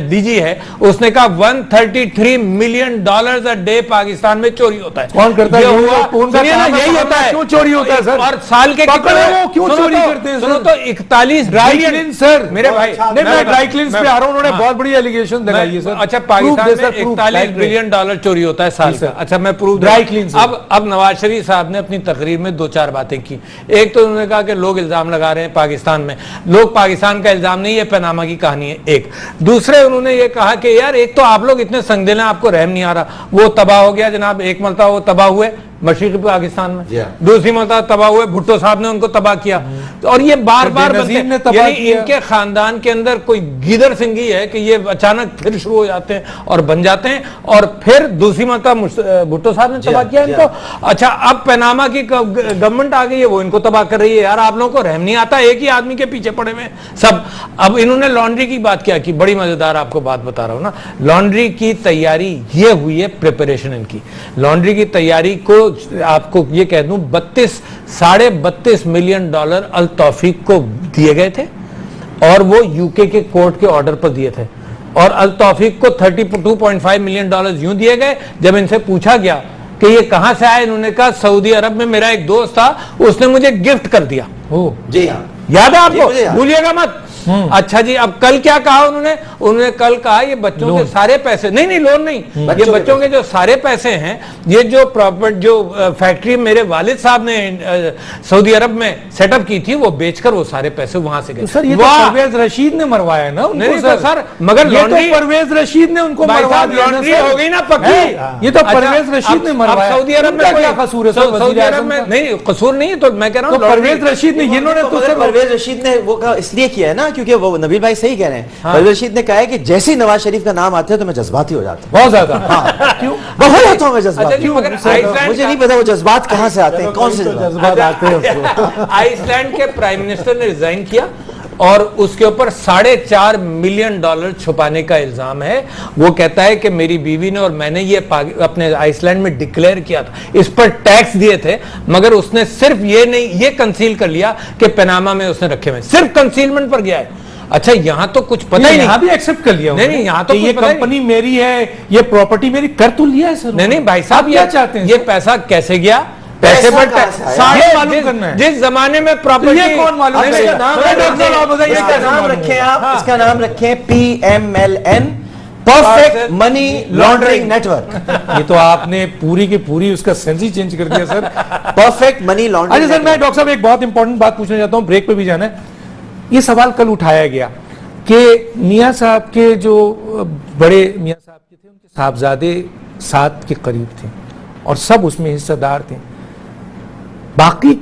डीजी है उसने कहा $133 मिलियन अ डे पाकिस्तान में चोरी होता है। कौन करता है? यही होता है। क्यों चोरी होता है सर? और साल के क्यों चोरी करते हैं? सुनो तो 41 बिलियन सर, मेरे भाई मैं ड्राई क्लींस पे आ रहा हूं, उन्होंने बहुत बड़ी एलिगेशन लगाई है सर। अच्छा पाकिस्तान में $41 बिलियन चोरी होता है साल का। अच्छा मैं प्रूव ड्राई क्लींस। अब नवाज शरीफ साहब ने अपनी तकरीर में 2-4 बातें की। एक तो उन्होंने कहा कि लोग इल्जाम लगा रहे हैं पाकिस्तान में, लोग पाकिस्तान का इल्जाम नहीं, ये पनामा की कहानी है। एक दूसरे उन्होंने ये कहा कि यार एक तो आप लोग इतने संगदिल हैं, आपको रहम नहीं आ रहा। वो तबाह हो गया जनाब, एक मरतबा वो तबाह हुए मशरिकी पाकिस्तान में, दूसरी मरतबा तबाह हुए, भुट्टो साहब ने उनको तबाह किया। और ये बार बार इनके खानदान के अंदर कोई गीदर सिंगी है कि ये अचानक फिर शुरू हो जाते हैं और बन जाते हैं, और फिर दूसरी मरतबा भुट्टो साहब ने तबाह किया इनको। अच्छा अब पनामा की गवर्नमेंट आ गई है, वो इनको तबाह कर रही है। यार आप लोगों को रहम नहीं आता, एक ही आदमी के पीछे पड़े हुए सब। अब इन्होंने लॉन्ड्री की बात क्या की, बड़ी मजेदार आपको बात बता रहा हूं ना। लॉन्ड्री की तैयारी ये हुई है, प्रिपरेशन इनकी लॉन्ड्री की तैयारी को आपको ये कह दूं, $32.5 मिलियन अल तौफीक को दिए गए थे, और वो यूके के कोर्ट के ऑर्डर पर दिए थे। और अल तौफीक को $32.5 मिलियन यूं दिए गए। जब इनसे पूछा गया कि ये कहां से आए, इन्होंने कहा सऊदी अरब में मेरा एक दोस्त था, उसने मुझे गिफ्ट कर दिया। जी हाँ, याद है आपको, भूलिएगा मत। अच्छा जी, अब कल क्या कहा उन्होंने कल कहा ये बच्चों के सारे पैसे, नहीं लोन नहीं, ये बच्चों के जो सारे पैसे हैं, ये जो प्रॉपर्टी जो फैक्ट्री मेरे वालिद साहब ने सऊदी अरब में सेटअप की थी, वो बेचकर वो सारे पैसे वहां से गए। सर ये तो परवेज रशीद ने मरवाया ना उनको। नहीं सर, मगर लॉन्ड्री तो परवेज रशीद ने उनको मरवाया। लॉन्ड्री हो गई ना पक्की। ये तो परवेज रशीद ने मरवाया। सऊदी अरब में क्या कसूर है? सऊदी अरब में नहीं कसूर नहीं है, तो मैं कह रहा हूँ परवेज रशीद ने, इन्होंने तो सर परवेज रशीद ने वो इसलिए किया है ना, क्योंकि वो नबील भाई सही कह रहे हैं। परवेज रशीद ने कहा है कि जैसे ही नवाज शरीफ का नाम आता है तो मैं जज्बाती हो जाता हूं, बहुत ज्यादा। क्यों बहुत होता हूं मैं जज्बाती। मुझे नहीं पता वो जज्बात कहां से आते हैं, कौन से जज्बात आते हैं। आइसलैंड के प्राइम मिनिस्टर ने रिजाइन किया और उसके ऊपर $4.5 मिलियन छुपाने का इल्जाम है। वो कहता है कि मेरी बीवी ने और मैंने ये अपने आइसलैंड में डिक्लेयर किया था, इस पर टैक्स दिए थे, मगर उसने सिर्फ ये कंसील कर लिया कि पनामा में उसने रखे हुए, सिर्फ कंसीलमेंट पर गया है। अच्छा यहाँ तो कुछ पता ही नहीं, यहाँ भी एक्सेप्ट कर लिया। नहीं यहाँ तो ये कंपनी मेरी है, ये प्रॉपर्टी मेरी, कर तो लिया है सर। नहीं भाई साहब, क्या चाहते हैं? ये पैसा कैसे गया? पैसे पर सारे मालूम करना है। जिस जमाने में प्रॉपर्टी, ये कौन मालूम करेगा? इसका नाम रखें आप, इसका नाम रखें PMLN, perfect money laundering network. ये तो आपने पूरी की पूरी उसका सेंस ही चेंज कर दिया सर। Perfect money laundering. अच्छा सर, मैं डॉक्टर साहब एक बहुत इंपॉर्टेंट बात पूछना चाहता हूँ, ब्रेक पे भी जाना है। ये सवाल कल उठाया गया कि मियां साहब के जो बड़े मियां साहब के थे, उनके साहबजादे 7 के करीब थे और सब उसमें हिस्सेदार थे। बाकी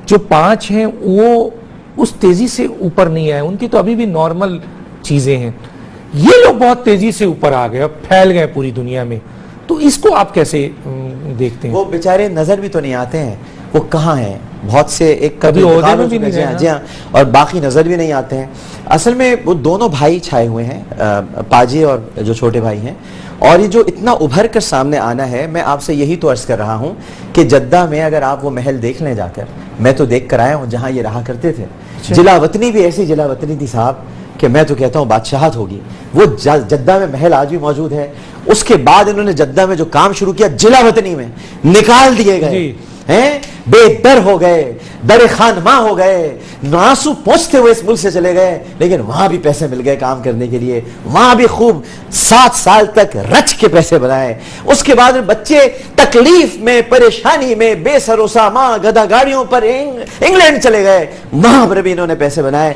जो 5 हैं वो उस तेजी से ऊपर नहीं आए, उनकी तो अभी भी नॉर्मल चीजें हैं। ये लोग बहुत तेजी से ऊपर आ गए, अब फैल गए पूरी दुनिया में। तो इसको आप कैसे देखते हैं? वो बेचारे नजर भी तो नहीं आते हैं, वो कहाँ हैं? बहुत से एक कभी ओहदे में भी नहीं जी हाँ, जी हाँ, और बाकी नजर भी नहीं आते हैं। असल में वो दोनों भाई छाए हुए हैं, पाजी और जो छोटे भाई हैं, और ये जो इतना उभर कर सामने आना है, मैं आपसे यही तो अर्ज कर रहा हूँ कि जद्दा में अगर आप वो महल देख लें जाकर, मैं तो देख कर आया हूँ जहाँ ये रहा करते थे। जिला वतनी भी ऐसी जिला वतनी थी साहब कि मैं तो कहता हूँ बादशाहत होगी। वो जद्दा में महल आज भी मौजूद है। उसके बाद इन्होंने जद्दा में जो काम शुरू किया, जिला वतनी में निकाल दिए गए हैं, बेदर हो गए, दर खानमा हो गए, आंसू पहुंचते हुए इस मुल्क से चले गए, लेकिन वहां भी पैसे मिल गए काम करने के लिए, वहां भी खूब 7 साल तक रच के पैसे बनाए। उसके बाद बच्चे तकलीफ में, परेशानी में, बेसरोसा माँ गधा गाड़ियों पर इंग्लैंड चले गए, वहां पर भी इन्होंने पैसे बनाए।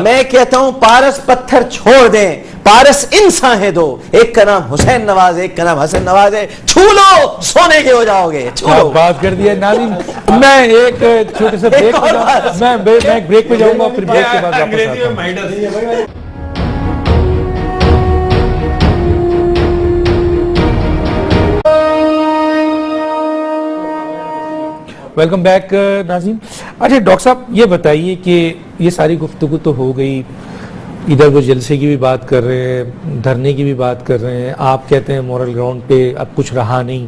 मैं कहता हूं पारस पत्थर छोड़ दें, पारस इंसान है दो, एक का नाम हुसैन नवाज, एक का नाम हसन नवाज है, छू लो सोने के हो जाओगे। छू लो। बात कर दिया नाज़रीन, मैं एक छोटे से ब्रेक मैं ब्रेक पे जाऊंगा, फिर ब्रेक के बाद वापस आता हूं। वेलकम बैक नाज़रीन। अच्छा डॉक्टर साहब ये बताइए कि ये सारी गुफ्तगू तो हो गई, इधर वो जलसे की भी बात कर रहे हैं, धरने की भी बात कर रहे हैं, आप कहते हैं मॉरल ग्राउंड पे अब कुछ रहा नहीं,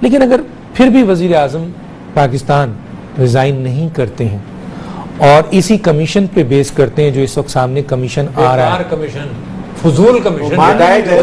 लेकिन अगर फिर भी वजीर आज़म पाकिस्तान रिजाइन नहीं करते हैं और इसी कमीशन पे बेस करते हैं जो इस वक्त सामने कमीशन आ रहा है, कमीशन फजूल कमीशन,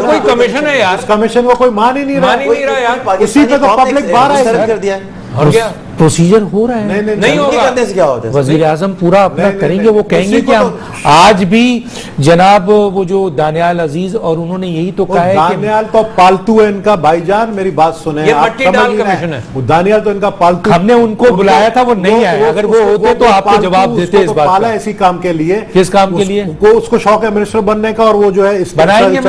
कोई कमीशन है यार, कमीशन को कोई मान ही नहीं रहा यार, उसी पे तो पब्लिक बार कर दिया है। और क्या प्रोसीजर हो रहा है? नहीं होगा। करने से क्या होता है? वजीर आजम पूरा अपना करेंगे, वो कहेंगे कि हम आज भी जनाब वो जो दानियाल अजीज, और उन्होंने यही तो कहा है कि दानियाल तो पालतू है इनका भाईजान, मेरी बात सुने, ये मट्टी डाल कमीशन है, वो दानियाल तो इनका पालतू। हमने उनको बुलाया था, वो नहीं आए, अगर वो होते तो आपको जवाब देते इस बात का। पाला इसी काम के लिए। किस काम के लिए? उसको शौक है मिनिस्टर बनने का, और वो जो है इस बनाएंगे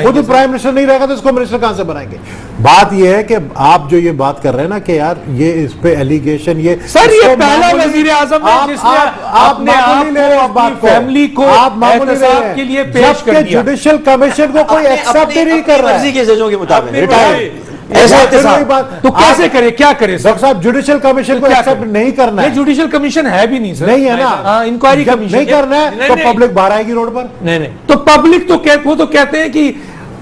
खुद प्राइम मिनिस्टर नहीं रहेगा तो इसको मिनिस्टर कहां से बनाएंगे? बात ये है कि आप जो ये बात कर रहे हैं ना कि यार ये इस पे एलिगेशन, ये सर ये पहला वजीर आजम है जिसने अपने आप को, फैमिली को एहतसाब के लिए पेश कर दिया। जुडिशियल कमीशन को कोई एक्सेप्ट ही नहीं कर रहा है के जजों के मुताबिक तो कैसे करे, क्या करे डॉक्टर साहब? जुडिशियल कमीशन को एक्सेप्ट नहीं करना है। जुडिशियल कमीशन है भी नहीं सर, नहीं है ना, इंक्वायरी कमीशन नहीं करना है तो पब्लिक बाहर आएगी रोड पर। नहीं तो पब्लिक तो वो तो कहते हैं कि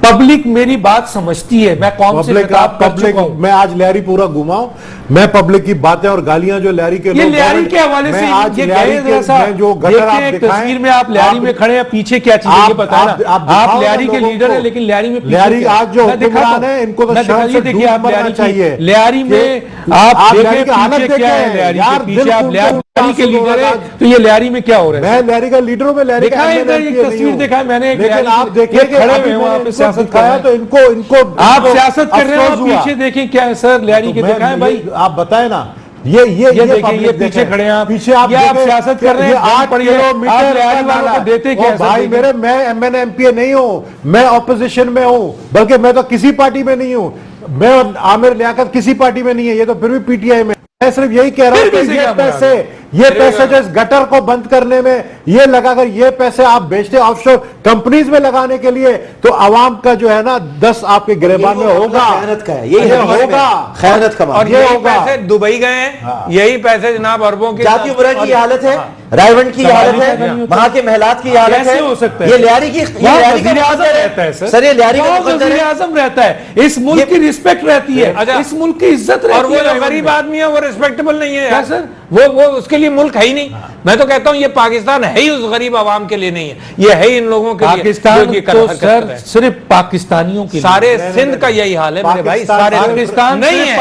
पब्लिक मेरी बात समझती है, मैं कौन से पब्लिक मैं आज लहरी पूरा घुमाऊं, मैं पब्लिक की बातें और गालियां जो लहरी के लोग लहरी के हवाले से आज ये जो गटर आप तस्वीर में आप लहरी में खड़े हैं, पीछे क्या चीज है पता है? आप लहरी के लीडर हैं, लेकिन लहरी में लहरी आज जो हुक्मरान है इनको तो देखिए आप लहरी चाहिए। लहरी में आप लहरी की हालत क्या है, लहरी के पीछे आप लहरी के लीडर है, तो ये लहरी में क्या हो रहा है? मैं लहरी का लीडर हूं, मैं लहरी का तस्वीर दिखाया मैंने, लेकिन आप देखिए खड़े हुए वहां पे सियासत खाया तो इनको आप सियासत कर रहे हो, पीछे देखें क्या है सर, लहरी के दिखाएं भाई, आप बताएं ना। ये देखिए ये पीछे खड़े हैं, पीछे आप सियासत कर रहे हैं, 8 किलोमीटर लहरी वालों को देते क्या भाई मेरे? मैं एमएनए एमपीए नहीं हूं, मैं ऑपोजिशन में हूं, बल्कि मैं तो किसी पार्टी में नहीं हूं, मैं और आमिर लियाकत किसी पार्टी में नहीं है, ये तो फिर भी पीटीआई में। मैं सिर्फ यही कह रहा हूं कि ये पैसे जो इस गटर को बंद करने में ये लगाकर ये पैसे आप बेचते ऑफशोर कंपनीज में लगाने के लिए, तो आवाम का जो है ना 10 आपके गिरबान में होगा, खयानत का है, ये होगा खयानत का, और ये पैसे दुबई गए हैं, यही पैसे जनाब अरबों की जाती उमरा की हालत है, रायवंड की हालत है, वहां के महलात की हालत है, हो सकता है? ये लहरी की रहता है सर, ये लहरी का आजम रहता है, इस मुल्क की रिस्पेक्ट रहती है, इस मुल्क की इज्जत रहती है, और वो जो गरीब आदमी है वो रिस्पेक्टेबल नहीं है यार सर, वो उसके लिए मुल्क है ही नहीं। मैं तो कहता हूं ये पाकिस्तान है ही उस गरीब आवाम के लिए नहीं है, ये है ही इन लोगों के लिए। पाकिस्तान तो सर सिर्फ पाकिस्तानियों के लिए, सारे सिंध का यही हाल है मेरे भाई, सारे पाकिस्तान नहीं है,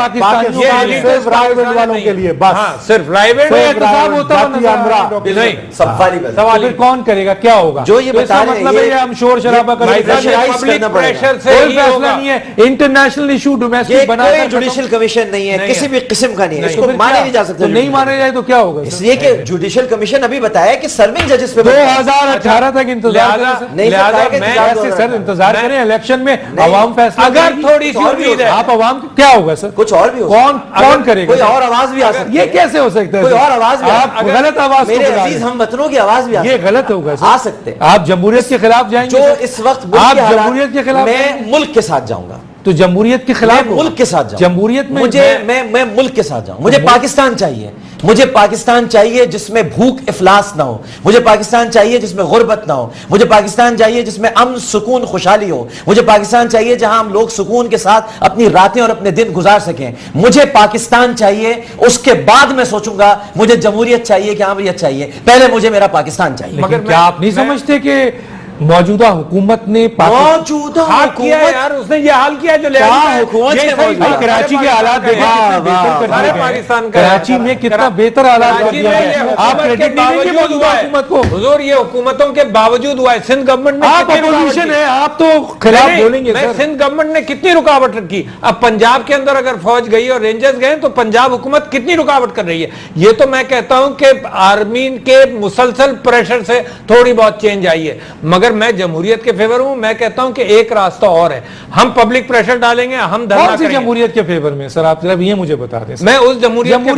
सिर्फ रायवेंड वालों के लिए बस, सिर्फ रायवेंड होता है। नहीं, सवाल फिर कौन करेगा, क्या होगा? जो ये बता रहे हैं, मतलब है हम शोर शराबा करेंगे, प्रेशर से कोई फैसला नहीं है, इंटरनेशनल इशू डोमेस्टिक बना, जुडिशियल कमीशन नहीं है, किसी भी किस्म का नहीं है, इसको माने नहीं जा सकते। नहीं माने जाए तो क्या होगा? इसलिए कि जुडिशियल कमीशन अभी बताया कि सर्विंग जजेस पे 2018 तक इंतजार सर, इंतजार करें, इलेक्शन में अवाम फैसला, अगर थोड़ी सी उम्मीद है आप अवाम क्या होगा सर? कुछ और भी हो, कौन करेगा? कोई और आवाज भी आ सकती है। ये कैसे हो सकता है? कोई और आवाज भी, आप गलत आवाज, मेरे अजीज हम वतनों की आवाज भी ये गलत होगा, आ सकते हैं। आप जमहूरियत के खिलाफ जाएंगे? जो इस वक्त आप जमहूरियत के खिलाफ, मैं मुल्क के साथ जाऊंगा, तो जमहूरियत के खिलाफ, मुल्क के साथ जाऊं, जमहूरियत में मैं मुल्क के साथ जाऊं। मुझे पाकिस्तान चाहिए, मुझे पाकिस्तान चाहिए जिसमें भूख इफलास ना हो, मुझे पाकिस्तान चाहिए जिसमें गुर्बत ना हो, मुझे पाकिस्तान चाहिए जिसमें अमन सुकून खुशहाली हो, मुझे पाकिस्तान चाहिए जहां हम लोग सुकून के साथ अपनी रातें और अपने दिन गुजार सकें। मुझे पाकिस्तान चाहिए, उसके बाद मैं सोचूंगा मुझे जमहूरियत चाहिए कि आमरीत चाहिए, पहले मुझे मेरा पाकिस्तान चाहिए। मगर क्या आप नहीं समझते कि मौजूदा हुकूमत ने मौजूदा किया है यार, उसने ये हाल किया जो कराची के हालात पाकिस्तान, कराची में कितना बेहतर हालात कर दिया है। आप क्रेडिट नहीं देंगे मौजूदा हुकूमत को? हुजूर ये हुकूमतों के बावजूद हुआ है। सिंध गवर्नमेंट में आप अपोजिशन है, आप तो खिलाफ बोलेंगे सर। सिंध गवर्नमेंट ने कितनी रुकावट रखी। अब पंजाब के अंदर अगर फौज गई और रेंजर्स गए तो पंजाब हुकूमत कितनी रुकावट कर रही है। ये तो मैं कहता हूं कि आर्मी के मुसलसल प्रेशर से थोड़ी बहुत चेंज आई है, मगर मैं जमहूरियत के फेवर हूं। मैं कहता हूं कि एक रास्ता और है, हम पब्लिक प्रेशर डालेंगे, हम धरना करेंगे। जमहूरियत के फेवर में सर आप जरा ये मुझे बता दें। मैं उस जमहूरियत में,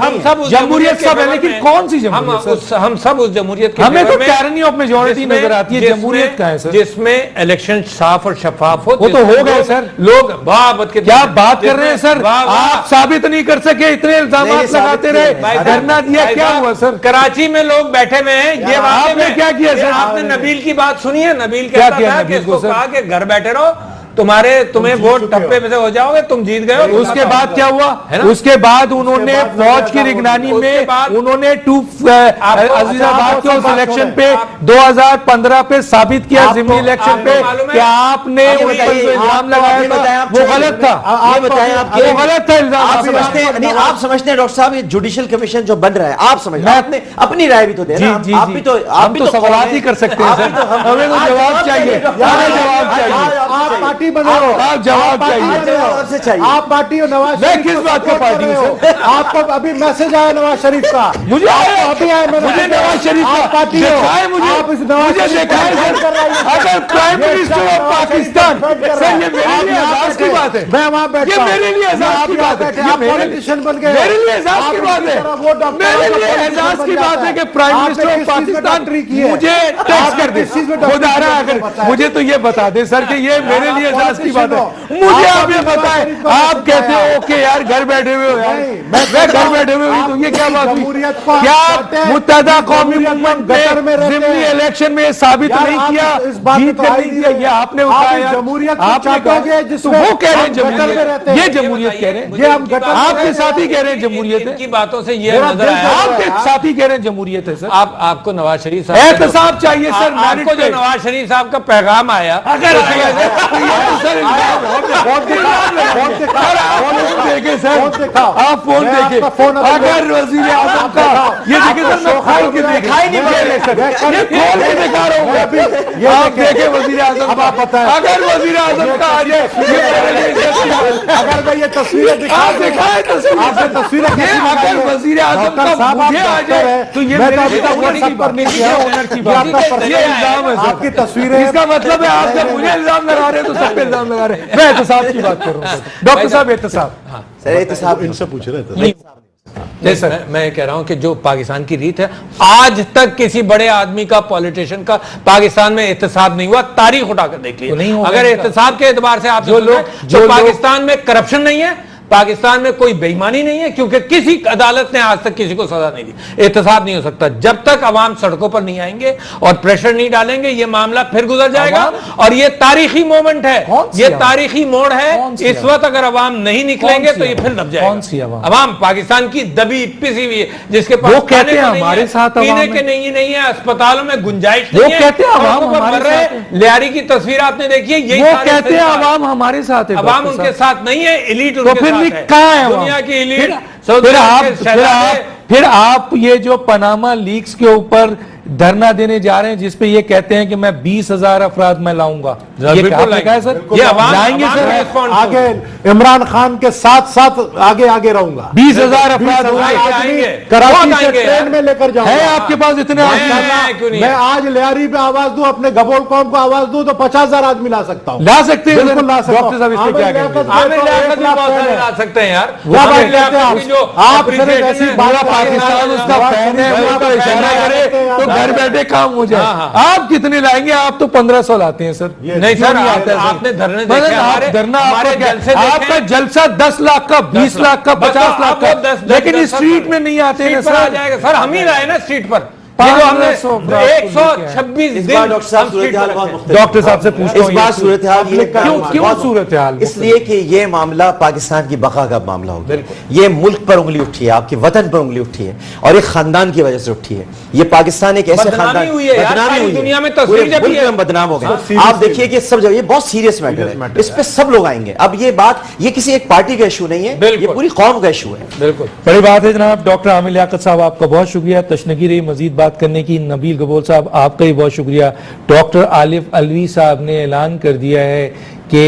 हम सब जमहूरियत सब है, लेकिन कौन सी जमहूरियत? हम सब उस जमहूरियत के, हमें तो टायरनी ऑफ मेजॉरिटी नजर आती है। जमहूरियत का है सर जिसमें इलेक्शन साफ और शफाफ हो। वो तो हो गए सर। लोग बाबत के क्या बात कर रहे हैं सर? आप साबित नहीं कर सके, इतने इल्जाम लगाते रहे, धरना दिया, क्या हुआ सर? कराची में लोग बैठे हुए हैं। ये आपने क्या किया सर? आपने नबील की बात सुनी है? नबील कहता था कि इसको कहा कि घर बैठे रहो, तुम्हें वोट टप्पे में से हो जाओगे, तुम जीत गए। उसके बाद क्या हुआ? उसके बाद उन्होंने फौज की निगरानी में उन्होंने अजीजाबाद के उस इलेक्शन पे 2015 पे साबित किया, जिमनी इलेक्शन पे, कि आपने उन पर जो इल्जाम लगाया था वो गलत था। ये बताएं, वो गलत था इल्जाम। आप समझते हैं डॉक्टर साहब ये जुडिशियल कमीशन जो बन रहा है, आप समझते हैं, आपने अपनी राय भी तो देना। आप भी तो सवाल ही कर सकते हैं सर, हमें तो जवाब चाहिए, जवाब चाहिए। आप पार्टी बने हो, आप जवाब चाहिए। आप पार्टी हो नवाज शरीफ, किस बात का पार्टी हो? आपको अभी मैसेज आया नवाज शरीफ का, मुझे अभी आया, मुझे नवाज शरीफ का पार्टी मुझे आप इस नवाज अगर prime minister of Pakistan, sir ये मेरे लिए एजाज की बात है। मैं वहां बैठा, ये मेरे लिए एजाज की बात है, आप पॉलिटिशियन बन गए, मेरे लिए एजाज की बात है, मेरे लिए एजाज की बात है कि प्राइम मिनिस्टर ऑफ पाकिस्तान मुझे टेक्स्ट कर दे, खुदारा अगर मुझे तो ये बता दे सर कि ये मेरे लिए एजाज की बात है। मुझे आप ये बताएं, आप कहते हो कि यार घर बैठे हुए हो यार, मैं घर बैठे हुए हुई, तो ये क्या बात हुई? क्या मुत्तहदा कौमी मूवमेंट ने जिमनी इलेक्शन में साबित नहीं किया, जीत कर नहीं किया? ये आपने उठाया, जमहूरियत आपने कहा, तो वो कह रहे हैं जमहूरियत, ये जमहूरियत कह रहे हैं, ये हम आपके साथ ही कह रहे हैं जमहूरियत है। की बातों से ये नजर आया, आपके साथ ही कह रहे हैं जमहूरियत है सर। आपको नवाज शरीफ साहब एहतसाब चाहिए सर, आपको जो नवाज शरीफ साहब का पैगाम आया, अगर आप फोन देखे, अगर वजीर आजम का ये देखे सर, मैं खोल के दिखाई नहीं ये खोल के दिखा रहा हूँ, आप देखे वजीर आजम का, पता है अगर वजीर आजम का आ जाए, अगर मैं ये तस्वीरें दिखाए तस्वीरें, अगर वजीर आजम का मुझे आ जाए तो ये ऑनर की बात, ये इल्जाम है आपकी तस्वीरें, इसका मतलब है आप जब मुझे इल्जाम लगा रहे हैं तो सब पे इल्जाम लगा रहे हैं। मैं एहतसाब की बात कर रहा हूँ डॉक्टर साहब, एहतसाब। सर एहतसाब इनसे पूछ रहे थे सर, मैं कह रहा हूं कि जो पाकिस्तान की रीत है, आज तक किसी बड़े आदमी का, पॉलिटिशियन का पाकिस्तान में एहतसाब नहीं हुआ। तारीख उठाकर देख लीजिए, अगर एहतसाब के एतबार से आप जो पाकिस्तान में करप्शन नहीं है, पाकिस्तान में कोई बेईमानी नहीं है, क्योंकि किसी अदालत ने आज तक किसी को सजा नहीं दी। एहतसाब नहीं हो सकता जब तक अवाम सड़कों पर नहीं आएंगे और प्रेशर नहीं डालेंगे। ये मामला फिर गुजर जाएगा और ये तारीखी मोमेंट है, ये तारीखी मोड़ है। इस वक्त अगर अवाम नहीं निकलेंगे तो ये फिर दब जाएगा। अवाम पाकिस्तान की दबी पिसी हुई है, जिसके पास कहते हैं हमारे साथ पीने के नहीं है, अस्पतालों में गुंजाइश नहीं है, कहते हैं लियारी की तस्वीर आपने देखी है, यही कहते हैं अवाम हमारे साथ है, अवाम उनके साथ नहीं है, एलीट उनके साथ है। कहाँ है दुनिया की एलीट फिर आप ये जो पनामा लीक्स के ऊपर धरना देने जा रहे हैं जिसपे ये कहते हैं कि मैं 20,000 अफराद मैं लाऊंगा, ये क्या सर? ये लाएंगे सर? आगे इमरान खान के साथ साथ आगे आगे रहूंगा। 20,000 अफराद कराची से ट्रेन में लेकर जाऊंगा। है आपके पास इतने? मैं आज लियारी पे आवाज दूं, अपने गबोल कौम को आवाज दूं तो 50,000 आदमी ला सकता हूँ। ला सकते हैं, बिल्कुल ला सकता हूं। डॉक्टर साहब इस पे क्या कहेंगे? ला सकते हैं यार। आप ऐसी पाकिस्तान उसका फैन है, वो तो इशारा करे तो घर बैठे काम हो जाए। आप कितने लाएंगे? आप तो 1500 लाते हैं सर। नहीं सर, आपने धरने देखे हमारे, धरना हमारे जलसे देखे। आपका जलसा 10 लाख का, 20 लाख का, 50 लाख का, लेकिन स्ट्रीट में नहीं आते हैं सर। आ जाएगा सर, हम ही लाए ना स्ट्रीट पर। हमने 126 दिन डॉक्टर साहब डॉक्टर साहब से पूछते इस बार सूरत हाल क्यों सूरत हाल? इसलिए कि ये मामला पाकिस्तान की बका का मामला हो गया। ये मुल्क पर उंगली उठी है, आपके वतन पर उंगली उठी है, और एक खानदान की वजह से उठी है। ये पाकिस्तान एक ऐसे खानदान हुई है, बदनामी हुई है, दुनिया में तस्वीर जब हम बदनाम हो गए। आप देखिए कि सब जगह ये बहुत सीरियस मैटर है, इस पे सब लोग आएंगे। अब ये बात, ये किसी एक पार्टी का इशू नहीं है, ये पूरी कौम का इशू है। बिल्कुल बड़ी बात है जनाब। डॉक्टर आमिर लियाकत साहब, आपका बहुत शुक्रिया तशनगी रही मजीद बात करने की। नबील गबोल साहब, आपका ही बहुत शुक्रिया। डॉक्टर आलिफ अलवी साहब ने ऐलान कर दिया है कि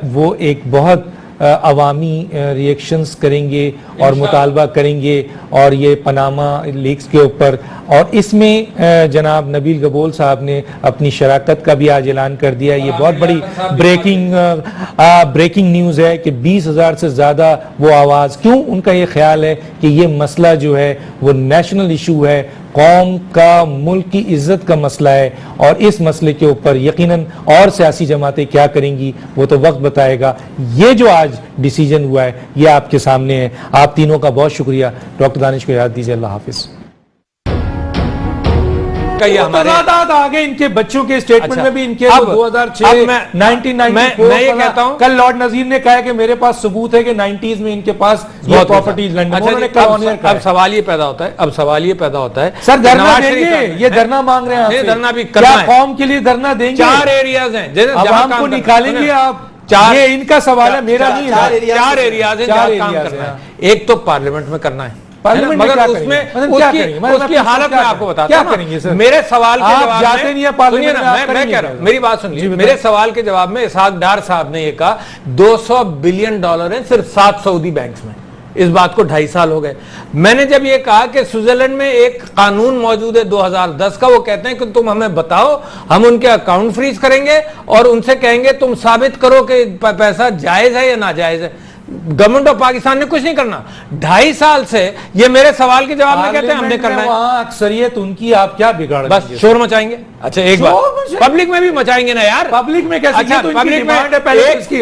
वो एक बहुत अवामी रिएक्शंस करेंगे और मुतालबा करेंगे और ये पनामा लीक्स के ऊपर, और इसमें जनाब नबील गबोल साहब ने अपनी शराकत का भी आज ऐलान कर दिया। ये बहुत बड़ी ब्रेकिंग न्यूज़ है कि 20,000 से ज़्यादा वो आवाज़। क्यों? उनका ये ख्याल है कि ये मसला जो है वो नेशनल इशू है, कौम का, मुल्क की इज्जत का मसला है, और इस मसले के ऊपर यकीनन और सियासी जमातें क्या करेंगी वो तो वक्त बताएगा। ये जो आज डिसीजन हुआ है ये आपके सामने है। आप तीनों का बहुत शुक्रिया। डॉक्टर दानिश को याद दीजिए। अल्लाह हाफिज। आगे इनके बच्चों के स्टेटमेंट में भी इनके 2006 1994 मैं ये कहता हूं, कल लॉर्ड नजीर ने कहा कि मेरे पास सबूत है कि 90s में इनके पास ये प्रॉपर्टीज लंदन। अब सवाल ये पैदा होता है, सर धरना देंगे? ये धरना मांग रहे हैं, धरना भी क्या कौम के लिए धरना देंगे? 4 एरियाज हैं, आवाम को निकालेंगे आप? ये इनका सवाल है, मेरा नहीं है। 4 एरियाज हैं जहां काम करना है। एक तो पार्लियामेंट में करना है, मगर उसमें उसकी हालत में आपको बताता हूं। क्या करेंगे सर? मेरे सवाल के जवाब जाते नहीं है पार्लियामेंट में। मैं कह रहा हूं, मेरी बात सुन लीजिए। मेरे सवाल के जवाब में इसहाक डार साहब ने ये कहा $200 बिलियन है सिर्फ 7 सऊदी बैंक्स में। इस बात को 2.5 साल हो गए। मैंने जब ये कहा कि स्विट्जरलैंड में एक कानून मौजूद है 2010 का, वो कहते हैं कि तुम हमें बताओ, हम उनके अकाउंट फ्रीज करेंगे और उनसे कहेंगे तुम साबित करो कि पैसा जायज है या नाजायज है। गवर्नमेंट ऑफ पाकिस्तान ने कुछ नहीं करना। 2.5 साल से ये मेरे सवाल के जवाब में कहते हैं हमने करना है। वहां अक्सरियत उनकी, आप क्या बिगाड़ बस शोर मचाएंगे। अच्छा एक बात, पब्लिक में भी मचाएंगे ना यार। पब्लिक में कैसे? अच्छा, तो पब्लिक में है पहले इसकी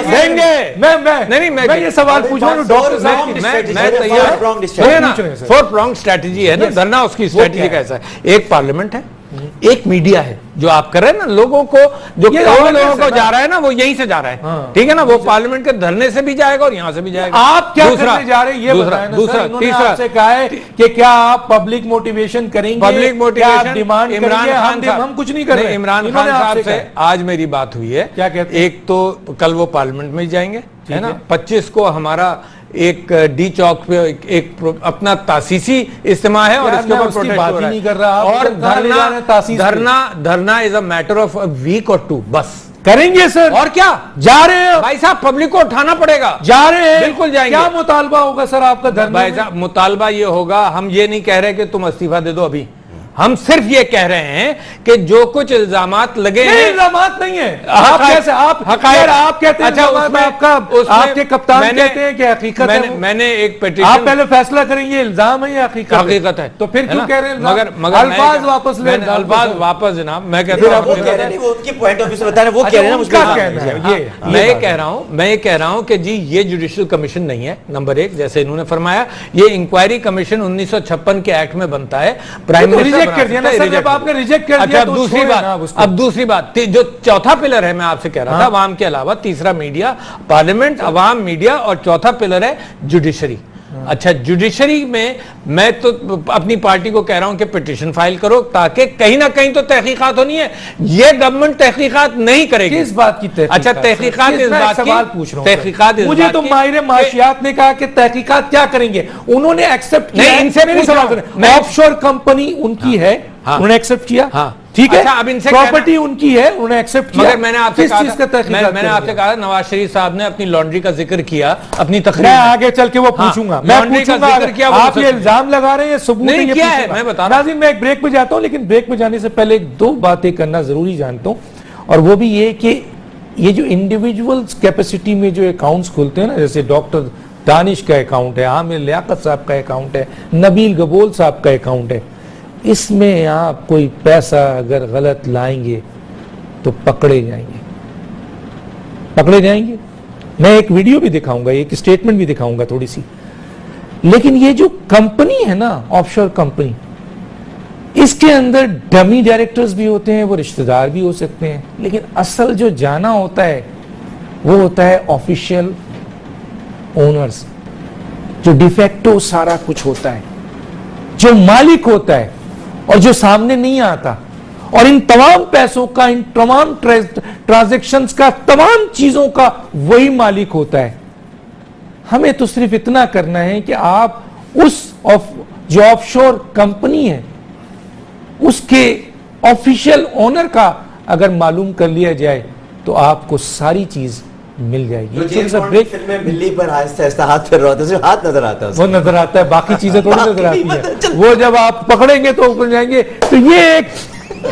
देंगे। मैं ये सवाल पूछ रहा हूं डॉक्टर साहब, मैं तैयार। 4 pronged स्ट्रेटेजी है ना धरना, उसकी स्ट्रेटेजी कैसा है? एक पार्लियामेंट है, एक मीडिया है, जो आप कर रहे हैं ना, लोगों को जो लोगों को जा रहा है ना वो यहीं से जा रहा है, ठीक है ना? वो पार्लियामेंट के धरने से भी जाएगा और यहां से भी जाएगा। आप क्या करने जा रहे हैं ये बताएं ना। दूसरा, तीसरा आपसे कहा है कि क्या आप पब्लिक मोटिवेशन करेंगे? Public motivation demand Imran Khan साहब, हम कुछ नहीं कर रहे। इमरान खान साहब से आज मेरी बात हुई है। क्या कहते हैं? एक तो कल वो पार्लियामेंट में ही जाएंगे, है ना? 25 को हमारा एक डी चौक पे एक अपना तासीसी इज्तिमा है और इसके ऊपर प्रोटेस्ट हो रहा है। और dharna is a matter of a week और 2 बस करेंगे सर। और क्या जा रहे हैं भाई साहब? पब्लिक को उठाना पड़ेगा। जा रहे हैं, बिल्कुल जाएंगे। क्या मुतालबा होगा सर आपका धरना? भाई साहब मुतालबा ये होगा, हम ये नहीं कह रहे कि तुम इस्तीफा दे दो अभी, हम सिर्फ ये कह रहे हैं कि जो कुछ इल्जामात लगे हैं, इल्जामात नहीं है। आप कैसे आप कहते हैं? अच्छा आपके कप्तान कहते हैं कि हकीकत है। मैंने एक पिटीशन, आप पहले फैसला करेंगे इल्जाम है या हकीकत है, तो फिर क्यों कह रहे हैं? मगर अल्फाज वापस ले, अल्फाज वापस जनाब। मैं कहता हूँ मैं ये कह रहा हूँ कि जी ये जुडिशियल कमीशन नहीं है, नंबर 1, जैसे इन्होंने फरमाया। ये इंक्वायरी कमीशन 1956 के एक्ट में बनता है। प्राइम मिनिस्टर कर दिया ना सर, जब आपने रिजेक्ट कर दिया। अच्छा अब दूसरी बात जो चौथा पिलर है, मैं आपसे कह रहा था, अवाम के अलावा तीसरा मीडिया, पार्लियामेंट, अवाम, मीडिया, और चौथा पिलर है जुडिशरी। अच्छा, जुडिशरी में मैं तो अपनी पार्टी को कह रहा हूं कि पिटीशन फाइल करो ताकि कहीं ना कहीं तो तहकीकात होनी है। ये गवर्नमेंट तहकीकात नहीं करेगी। किस बात की तहकीकात? अच्छा, तहकीकात इस बात की, सवाल पूछ रहा हूं। तहकीकात मुझे तो माहिर माशियात ने कहा कि तहकीकात क्या करेंगे, उन्होंने एक्सेप्ट किया। नहीं, इनसे मेरी सवाल सुने, ऑफशोर कंपनी उनकी है, उन्होंने एक्सेप्ट किया, ठीक है। अच्छा, अब इनसे प्रॉपर्टी उनकी है, उन्होंने एक्सेप्ट किया। मगर मैंने आपसे किस चीज का तहकीकात? मैंने आपसे कहा नवाज शरीफ साहब ने अपनी लॉन्ड्री का जिक्र किया अपनी तकरीर मैं में। आगे चल के वो पूछूंगा, मैं लॉन्ड्री का पूछूंगा। जिक्र किया, आप ये इल्जाम लगा रहे हैं, सबूत नहीं है, ये किया है, पूछूंगा। मैं बता रहा हूं। नाज़रीन, मैं एक ब्रेक पे जाता हूं, लेकिन ब्रेक पे जाने से पहले एक दो बातें करना जरूरी जानता हूं, और वो भी ये कि ये जो इंडिविजुअल्स कैपेसिटी में जो अकाउंट्स खुलते हैं ना, जैसे डॉक्टर दानिश का अकाउंट है, आमिर लियाकत साहब का अकाउंट है, नबील गबोल साहब का अकाउंट है, इसमें आप कोई पैसा अगर गलत लाएंगे तो पकड़े जाएंगे, पकड़े जाएंगे। मैं एक वीडियो भी दिखाऊंगा, एक स्टेटमेंट भी दिखाऊंगा थोड़ी सी। लेकिन ये जो कंपनी है ना, ऑफशोर कंपनी, इसके अंदर डमी डायरेक्टर्स भी होते हैं, वो रिश्तेदार भी हो सकते हैं, लेकिन असल जो जाना होता है वो होता है ऑफिशियल ओनर्स, जो डिफेक्टो सारा कुछ होता है, जो मालिक होता है और जो सामने नहीं आता, और इन तमाम पैसों का, इन तमाम ट्रांजैक्शंस का, तमाम चीजों का वही मालिक होता है। हमें तो सिर्फ इतना करना है कि आप जो ऑफशोर कंपनी है उसके ऑफिशियल ओनर का अगर मालूम कर लिया जाए तो आपको सारी चीज मिल जाएगी। फिल्म बिल्ली पर आहिस्ता आहिस्ता हाथ फिर रहा था, सिर्फ हाथ नजर आता है, वो नजर आता है, बाकी चीजें थोड़ी नजर आती है। वो जब आप पकड़ेंगे तो ऊपर जाएंगे। तो ये एक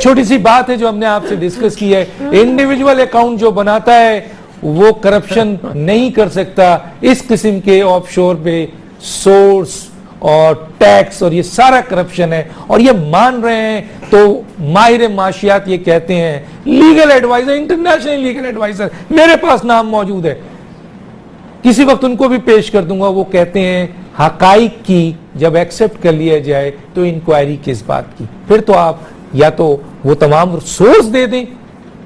छोटी सी बात है जो हमने आपसे डिस्कस की है। इंडिविजुअल अकाउंट जो बनाता है वो करप्शन नहीं कर सकता। इस किस्म के ऑफशोर पे सोर्स और टैक्स और ये सारा करप्शन है, और ये मान रहे हैं। तो माहिर माशियात ये कहते हैं, legal adviser, international legal adviser, मेरे पास नाम मौजूद है, किसी वक्त उनको भी पेश कर दूंगा। वो कहते हैं हकाइक की जब एक्सेप्ट कर लिया जाए तो इंक्वायरी किस बात की। फिर तो आप या तो वो तमाम सोर्स दे दें,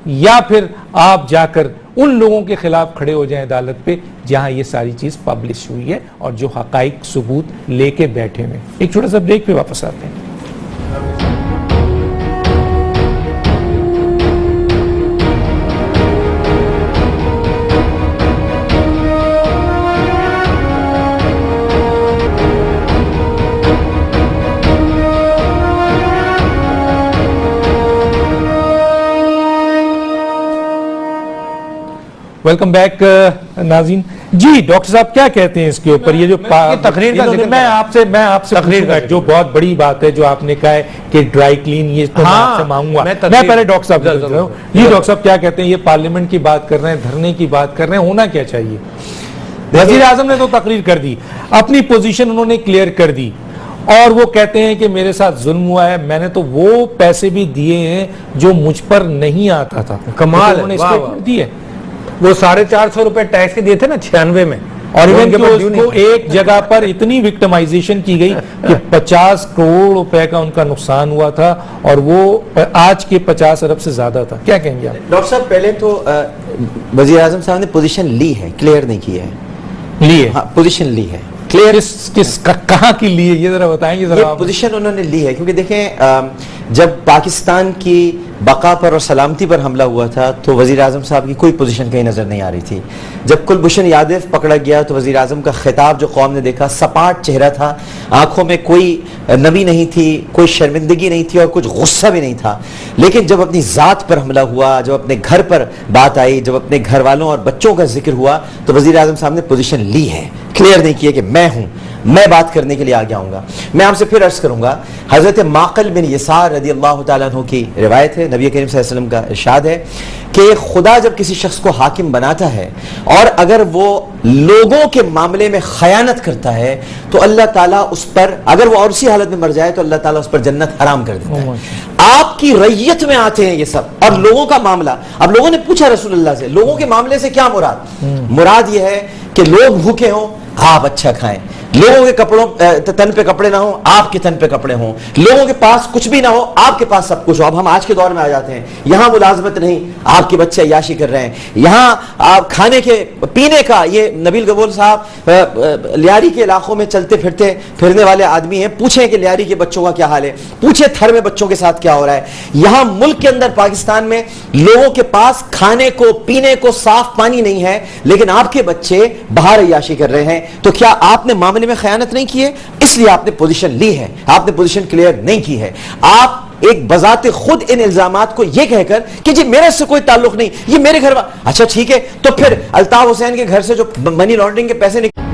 या फिर आप जाकर उन लोगों के खिलाफ खड़े हो जाएं अदालत पे जहां ये सारी चीज पब्लिश हुई है और जो हकाइक सबूत लेके बैठे हुए। एक छोटा सा ब्रेक पे वापस आते हैं। वेलकम बैक नाज़रीन जी। डॉक्टर साहब क्या कहते हैं इसके ऊपर? ये जो तकरीर का जिक्र, मैं आपसे तकरीर का जो बहुत बड़ी बात है जो आपने कहा है कि ड्राई क्लीन, ये तो मैं आपसे मांगूंगा। मैं पहले डॉक्टर साहब जी डॉक्टर साहब क्या कहते हैं? ये पार्लियामेंट की बात कर रहे हैं, धरने की बात कर रहे हैं, होना क्या चाहिए? वजीर आजम ने तो तकरीर कर दी, अपनी पोजीशन उन्होंने क्लियर कर दी, और वो कहते हैं कि मेरे साथ जुल्म हुआ है, मैंने तो वो पैसे भी दिए हैं जो मुझ पर नहीं आता था। कमाल, उन्होंने स्टेटमेंट दी है। वो 450 रुपए टैक्स के दिए थे ना 96 में, और इवन उसको एक जगह पर इतनी विक्टिमाइजेशन की गई कि 50 करोड़ रुपए का उनका नुकसान हुआ था, और वो आज के 50 अरब से ज्यादा था। क्या कहेंगे आप? डॉक्टर साहब, पहले तो वजीर आजम साहब ने पोजीशन ली है, क्लियर नहीं की है। ली है? हाँ, पोजीशन ली है, क्लियर। कहाँ की ली है ये जरा बताएंगे जरा? ये पोजीशन उन्होंने ली है क्योंकि देखें, जब पाकिस्तान की बका पर और सलामती पर हमला हुआ था तो वजीर आजम साहब की कोई पोजीशन कहीं नजर नहीं आ रही थी। जब कुलभूषण यादव पकड़ा गया तो वजीर आजम का खिताब जो कौम ने देखा, सपाट चेहरा था, आंखों में कोई नमी नहीं थी, कोई शर्मिंदगी नहीं थी और कुछ गुस्सा भी नहीं था। लेकिन जब अपनी जात पर हमला हुआ, जब अपने घर पर बात आई, जब अपने घर वालों और बच्चों का जिक्र हुआ, तो वजीर आजम साहब ने पोजीशन ली है, क्लियर नहीं किया कि मैं हूं, मैं बात करने के लिए आगे आऊंगा। मैं आपसे फिर अर्ज करूंगा, हजरत माक़िल बिन यसार रज़ी अल्लाह तआला अन्हु की रिवायत है, नबी करीम सल्लल्लाहु अलैहि वसल्लम का इरशाद है कि खुदा जब किसी शख्स को हाकिम बनाता है और अगर वो लोगों के मामले में खयानत करता है तो अल्लाह ताला उस पर, अगर वो और सी हालत में मर जाए तो अल्लाह ताला उस पर जन्नत हराम कर देता है। आपकी रैयत में आते हैं ये सब, और लोगों का मामला। अब लोगों ने पूछा रसूलुल्लाह से, लोगों के मामले से क्या मुराद? मुराद ये है कि लोग भूखे हों, आप अच्छा खाएं, लोगों के कपड़ों तन पे कपड़े ना हो, आपके तन पे कपड़े हों। लोगों के पास कुछ भी ना हो, आपके पास सब कुछ हो। अब हम आज के दौर में आ जाते हैं, यहां मुलाजमत नहीं, आपके बच्चे अय्याशी कर रहे हैं। यहां आप खाने के पीने का, ये नबील गबोल साहब लियारी के इलाकों में चलते फिरने वाले आदमी हैं, पूछें कि लियारी के बच्चों का क्या हाल है, पूछे थर में बच्चों के साथ क्या हो रहा है। यहां मुल्क के अंदर पाकिस्तान में लोगों के पास खाने को पीने को साफ पानी नहीं है, लेकिन आपके बच्चे बाहर अय्याशी कर रहे हैं। तो क्या आपने मामले में खयानत नहीं की है? इसलिए आपने पोजीशन ली है, आपने पोजीशन क्लियर नहीं की है। आप एक बजाते खुद इन इल्जामात को यह कहकर कि जी मेरे से कोई ताल्लुक नहीं, ये मेरे घर अच्छा ठीक है, तो फिर अल्ताफ हुसैन के घर से जो मनी लॉन्ड्रिंग के पैसे निकले,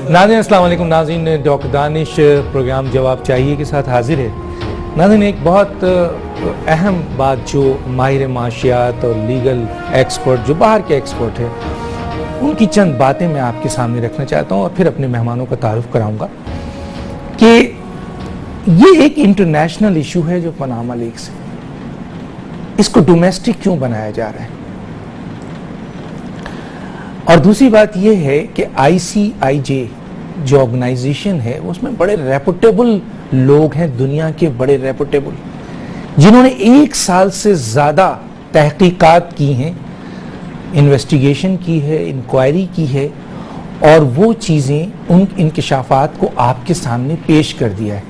नाज़रीन अस्सलाम वालेकुम। नाज़रीन, डॉक्टर दानिश प्रोग्राम जवाब चाहिए के साथ हाजिर है। नाज़रीन, एक बहुत अहम बात जो माहिर माशियात और लीगल एक्सपर्ट, जो बाहर के एक्सपर्ट है, उनकी चंद बातें मैं आपके सामने रखना चाहता हूँ और फिर अपने मेहमानों का तारुफ कराऊंगा कि ये एक इंटरनेशनल इशू है जो पनामा लीक्स है, इसको डोमेस्टिक क्यों बनाया जा रहा है। और दूसरी बात यह है कि ICIJ जो ऑर्गेनाइजेशन है उसमें बड़े रेपुटेबल लोग हैं, दुनिया के बड़े रेपुटेबल, जिन्होंने 1 साल से ज्यादा तहकीकात की हैं, इन्वेस्टिगेशन की है, इंक्वायरी की है और वो चीजें, उन इंकशाफात को आपके सामने पेश कर दिया है।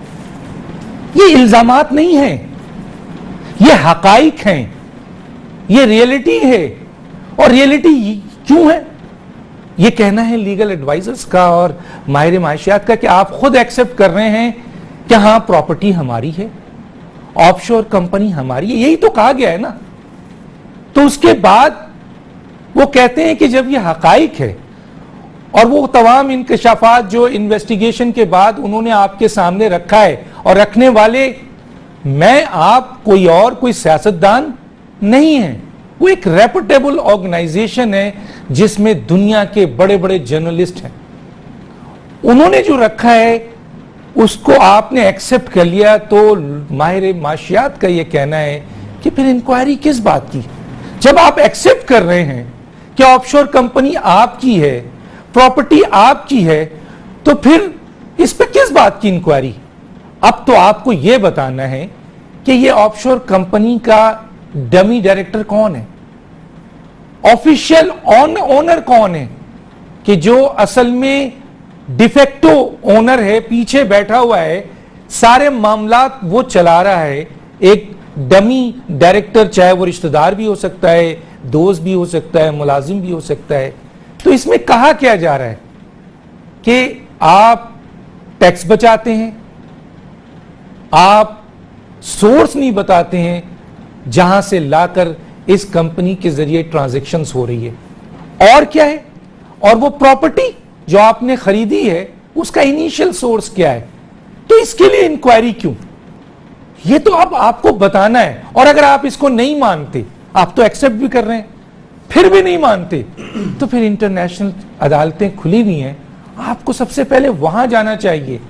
ये इल्जामात नहीं हैं, ये हकाइक हैं, ये रियलिटी है। और रियलिटी क्यों है? ये कहना है लीगल एडवाइजर्स का और माहिर माशियात का कि आप खुद एक्सेप्ट कर रहे हैं कि हाँ प्रॉपर्टी हमारी है, ऑफशोर कंपनी हमारी है, यही तो कहा गया है ना। तो उसके बाद वो कहते हैं कि जब ये हकाइक है और वो तमाम इंकशाफात जो इन्वेस्टिगेशन के बाद उन्होंने आपके सामने रखा है, और रखने वाले मैं, आप, कोई और कोई सियासतदान नहीं है, वो एक रेपुटेबल ऑर्गेनाइजेशन है जिसमें दुनिया के बड़े बड़े जर्नलिस्ट हैं, उन्होंने जो रखा है उसको आपने एक्सेप्ट कर लिया। तो माहिर माशियात का ये कहना है कि फिर इंक्वायरी किस बात की? जब आप एक्सेप्ट कर रहे हैं कि ऑफशोर कंपनी आपकी है, प्रॉपर्टी आपकी है, तो फिर इस पे किस बात की इंक्वायरी? अब तो आपको यह बताना है कि ये ऑफशोर कंपनी का डमी डायरेक्टर कौन है, ऑफिशियल ओनर कौन है, कि जो असल में डिफेक्टो ओनर है, पीछे बैठा हुआ है, सारे मामलात वो चला रहा है। एक डमी डायरेक्टर, चाहे वो रिश्तेदार भी हो सकता है, दोस्त भी हो सकता है, मुलाजिम भी हो सकता है। तो इसमें कहा क्या जा रहा है कि आप टैक्स बचाते हैं, आप सोर्स नहीं बताते हैं जहां से लाकर इस कंपनी के जरिए ट्रांजैक्शंस हो रही है, और क्या है, और वो प्रॉपर्टी जो आपने खरीदी है उसका इनिशियल सोर्स क्या है। तो इसके लिए इंक्वायरी क्यों? ये तो अब आपको बताना है। और अगर आप इसको नहीं मानते, आप तो एक्सेप्ट भी कर रहे हैं, फिर भी नहीं मानते, तो फिर इंटरनेशनल अदालतें खुली हुई हैं, आपको सबसे पहले वहां जाना चाहिए।